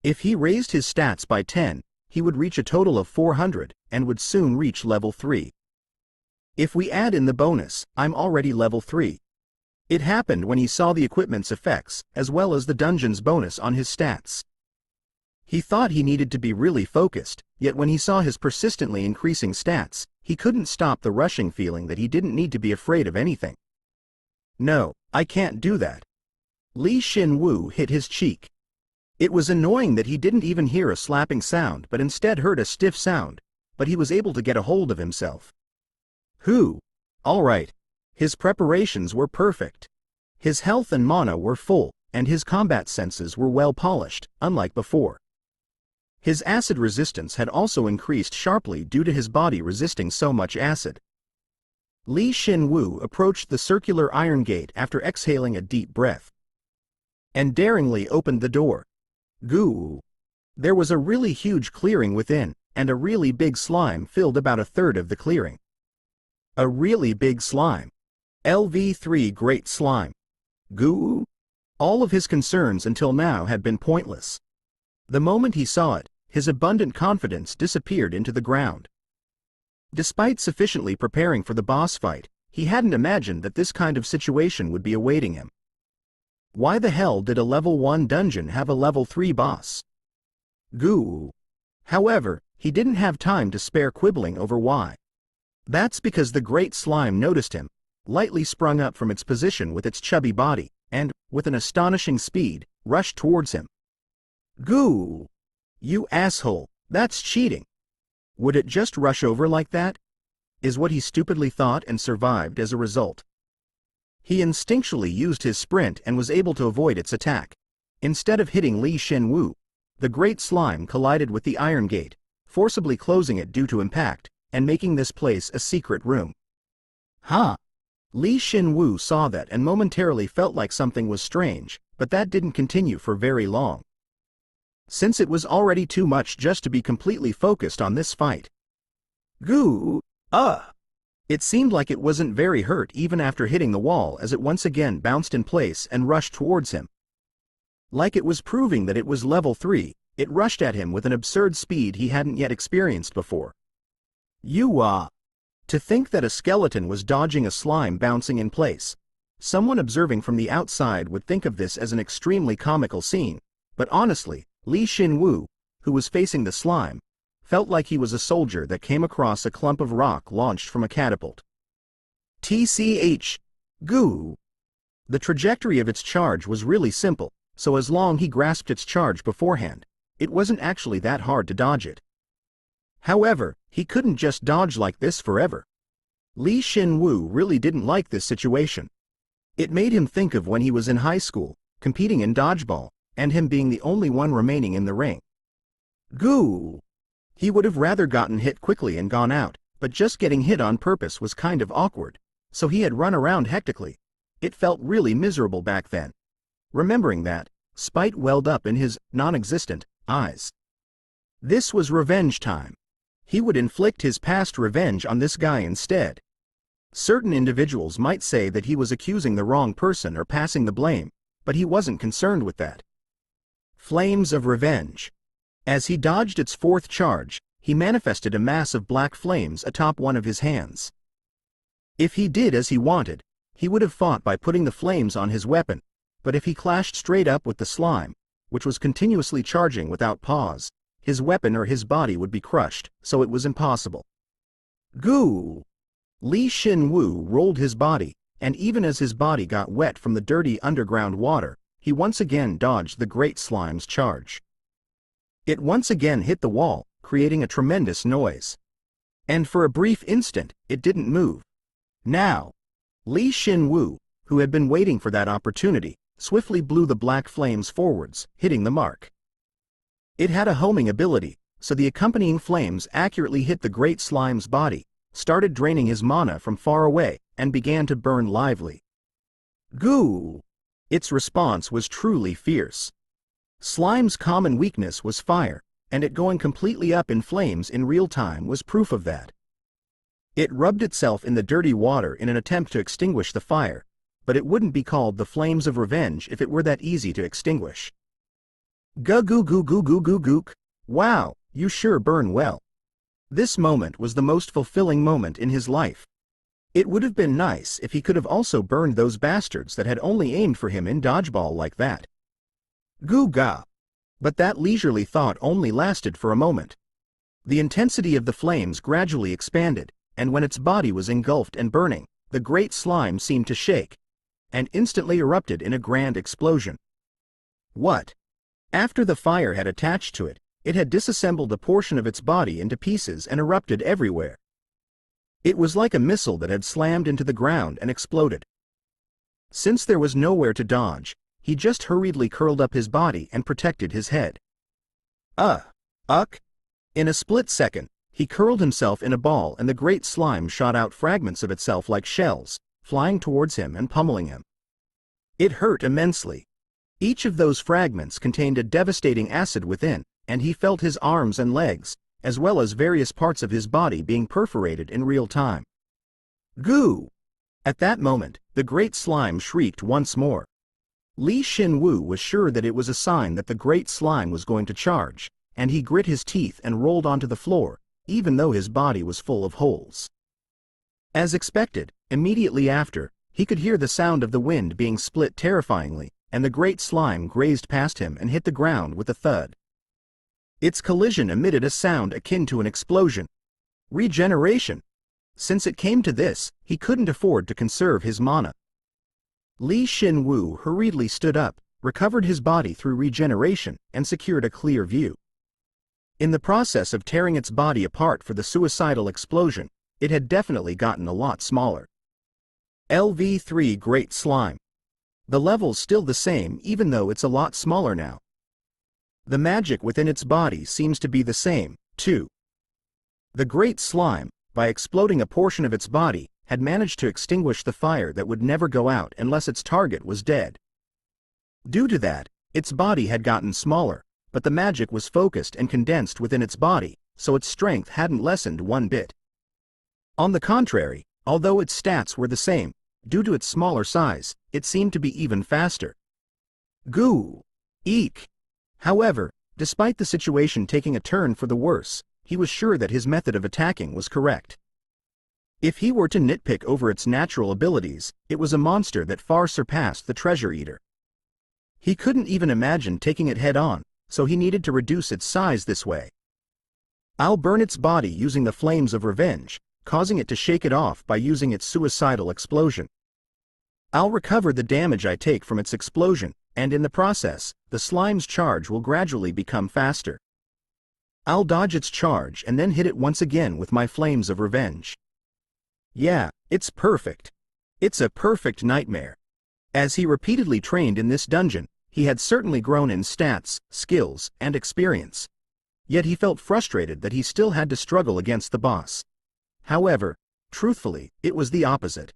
If he raised his stats by 10, he would reach a total of 400, and would soon reach level 3. If we add in the bonus, I'm already level 3. It happened when he saw the equipment's effects, as well as the dungeon's bonus on his stats. He thought he needed to be really focused, yet when he saw his persistently increasing stats, he couldn't stop the rushing feeling that he didn't need to be afraid of anything. No, I can't do that. Shin Woo hit his cheek. It was annoying that he didn't even hear a slapping sound but instead heard a stiff sound, but he was able to get a hold of himself. All right. His preparations were perfect. His health and mana were full, and his combat senses were well polished, unlike before. His acid resistance had also increased sharply due to his body resisting so much acid. Shin Woo approached the circular iron gate after exhaling a deep breath, and daringly opened the door. Goo! There was a really huge clearing within, and a really big slime filled about a third of the clearing. A really big slime. LV3 Great Slime. Goo! All of his concerns until now had been pointless. The moment he saw it, his abundant confidence disappeared into the ground. Despite sufficiently preparing for the boss fight, he hadn't imagined that this kind of situation would be awaiting him. Why the hell did a level 1 dungeon have a level 3 boss? Goo! However, he didn't have time to spare quibbling over why. That's because the Great Slime noticed him, lightly sprung up from its position with its chubby body, and, with an astonishing speed, rushed towards him. Goo! You asshole, that's cheating. Would it just rush over like that? Is what he stupidly thought and survived as a result. He instinctually used his sprint and was able to avoid its attack. Instead of hitting Shin Woo, the Great Slime collided with the iron gate, forcibly closing it due to impact, and making this place a secret room. Shin Woo saw that and momentarily felt like something was strange, but that didn't continue for very long. Since it was already too much just to be completely focused on this fight. Goo! It seemed like it wasn't very hurt even after hitting the wall as it once again bounced in place and rushed towards him. Like it was proving that it was level 3, it rushed at him with an absurd speed he hadn't yet experienced before. To think that a skeleton was dodging a slime bouncing in place. Someone observing from the outside would think of this as an extremely comical scene, but honestly, Shin Woo, who was facing the slime, felt like he was a soldier that came across a clump of rock launched from a catapult. TCH. Goo! The trajectory of its charge was really simple, so as long he grasped its charge beforehand, it wasn't actually that hard to dodge it. However, he couldn't just dodge like this forever. Shin Woo really didn't like this situation. It made him think of when he was in high school, competing in dodgeball, and him being the only one remaining in the ring. Goo! He would have rather gotten hit quickly and gone out, but just getting hit on purpose was kind of awkward, so he had run around hectically. It felt really miserable back then. Remembering that, spite welled up in his non-existent eyes. This was revenge time. He would inflict his past revenge on this guy instead. Certain individuals might say that he was accusing the wrong person or passing the blame, but he wasn't concerned with that. Flames of revenge. As he dodged its fourth charge, he manifested a mass of black flames atop one of his hands. If he did as he wanted, he would have fought by putting the flames on his weapon, but if he clashed straight up with the slime, which was continuously charging without pause, his weapon or his body would be crushed, so it was impossible. Goo! Shin Woo rolled his body, and even as his body got wet from the dirty underground water, he once again dodged the Great Slime's charge. It once again hit the wall, creating a tremendous noise. And for a brief instant, it didn't move. Now, Shin Woo, who had been waiting for that opportunity, swiftly blew the black flames forwards, hitting the mark. It had a homing ability, so the accompanying flames accurately hit the Great Slime's body, started draining his mana from far away, and began to burn lively. Goo! Its response was truly fierce. Slime's common weakness was fire, and it going completely up in flames in real time was proof of that. It rubbed itself in the dirty water in an attempt to extinguish the fire, but it wouldn't be called the flames of revenge if it were that easy to extinguish. Goo goo goo goo goo goo gook. Wow, you sure burn well. This moment was the most fulfilling moment in his life. It would have been nice if he could have also burned those bastards that had only aimed for him in dodgeball like that. Goo ga. But that leisurely thought only lasted for a moment. The intensity of the flames gradually expanded, and when its body was engulfed and burning, the great slime seemed to shake, and instantly erupted in a grand explosion. What? After the fire had attached to it, it had disassembled a portion of its body into pieces and erupted everywhere. It was like a missile that had slammed into the ground and exploded. Since there was nowhere to dodge, he just hurriedly curled up his body and protected his head. In a split second, he curled himself in a ball and the great slime shot out fragments of itself like shells, flying towards him and pummeling him. It hurt immensely. Each of those fragments contained a devastating acid within, and he felt his arms and legs, as well as various parts of his body being perforated in real time. Goo! At that moment, the great slime shrieked once more. Shin Woo was sure that it was a sign that the great slime was going to charge, and he grit his teeth and rolled onto the floor, even though his body was full of holes. As expected, immediately after, he could hear the sound of the wind being split terrifyingly, and the great slime grazed past him and hit the ground with a thud. Its collision emitted a sound akin to an explosion. Regeneration! Since it came to this, he couldn't afford to conserve his mana. Shin Woo hurriedly stood up, recovered his body through regeneration, and secured a clear view. In the process of tearing its body apart for the suicidal explosion, it had definitely gotten a lot smaller. LV3 Great Slime. The level's still the same even though it's a lot smaller now. The magic within its body seems to be the same, too. The Great Slime, by exploding a portion of its body, had managed to extinguish the fire that would never go out unless its target was dead. Due to that, its body had gotten smaller, but the magic was focused and condensed within its body, so its strength hadn't lessened one bit. On the contrary, although its stats were the same, due to its smaller size, it seemed to be even faster. Goo! Eek! However, despite the situation taking a turn for the worse, he was sure that his method of attacking was correct. If he were to nitpick over its natural abilities, it was a monster that far surpassed the Treasure Eater. He couldn't even imagine taking it head-on, so he needed to reduce its size this way. I'll burn its body using the flames of revenge, causing it to shake it off by using its suicidal explosion. I'll recover the damage I take from its explosion, and in the process, the slime's charge will gradually become faster. I'll dodge its charge and then hit it once again with my flames of revenge. Yeah, it's perfect. It's a perfect nightmare. As he repeatedly trained in this dungeon, he had certainly grown in stats, skills, and experience. Yet he felt frustrated that he still had to struggle against the boss. However, truthfully, it was the opposite.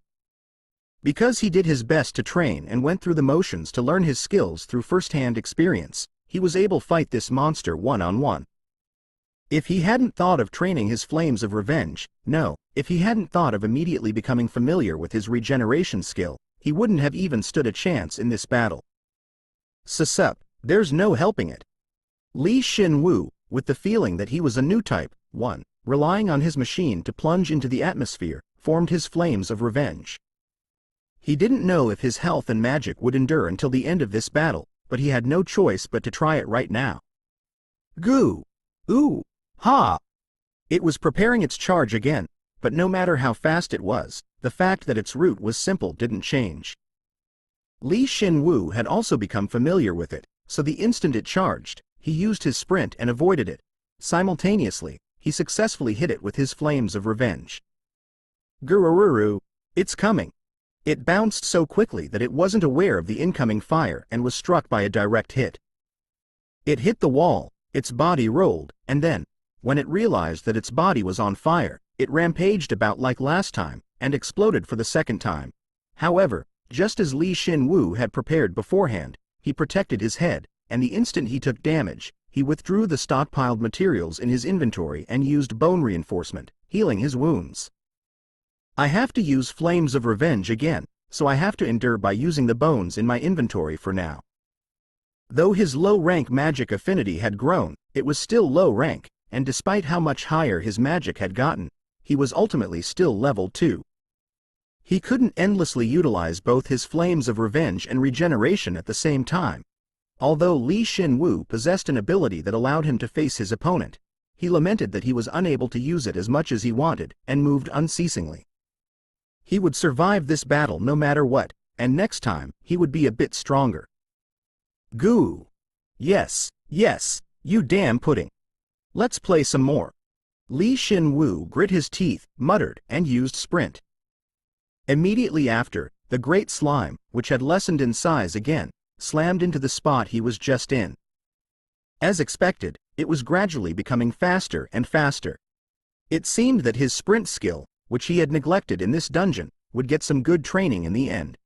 Because he did his best to train and went through the motions to learn his skills through first-hand experience, he was able to fight this monster one-on-one. If he hadn't thought of training his flames of revenge, if he hadn't thought of immediately becoming familiar with his regeneration skill, he wouldn't have even stood a chance in this battle. Sup, there's no helping it. Shin Woo, with the feeling that he was a new type, relying on his machine to plunge into the atmosphere, formed his flames of revenge. He didn't know if his health and magic would endure until the end of this battle, but he had no choice but to try it right now. Goo! Ooh! Ha! It was preparing its charge again, but no matter how fast it was, the fact that its route was simple didn't change. Shin Woo had also become familiar with it, so the instant it charged, he used his sprint and avoided it. Simultaneously, he successfully hit it with his flames of revenge. Gurururu! It's coming! It bounced so quickly that it wasn't aware of the incoming fire and was struck by a direct hit. It hit the wall, its body rolled, and then, when it realized that its body was on fire, it rampaged about like last time, and exploded for the second time. However, just as Shin Woo had prepared beforehand, he protected his head, and the instant he took damage, he withdrew the stockpiled materials in his inventory and used bone reinforcement, healing his wounds. I have to use flames of revenge again, so I have to endure by using the bones in my inventory for now. Though his low-rank magic affinity had grown, it was still low rank, and despite how much higher his magic had gotten, he was ultimately still level 2. He couldn't endlessly utilize both his flames of revenge and regeneration at the same time. Although Shin Woo possessed an ability that allowed him to face his opponent, he lamented that he was unable to use it as much as he wanted and moved unceasingly. He would survive this battle no matter what, and next time he would be a bit stronger. Goo! Yes, yes, you damn pudding. Let's play some more. Shin Woo grit his teeth, muttered, and used sprint. Immediately after, the great slime, which had lessened in size again, slammed into the spot he was just in. As expected, it was gradually becoming faster and faster. It seemed that his sprint skill, which he had neglected in this dungeon, would get some good training in the end.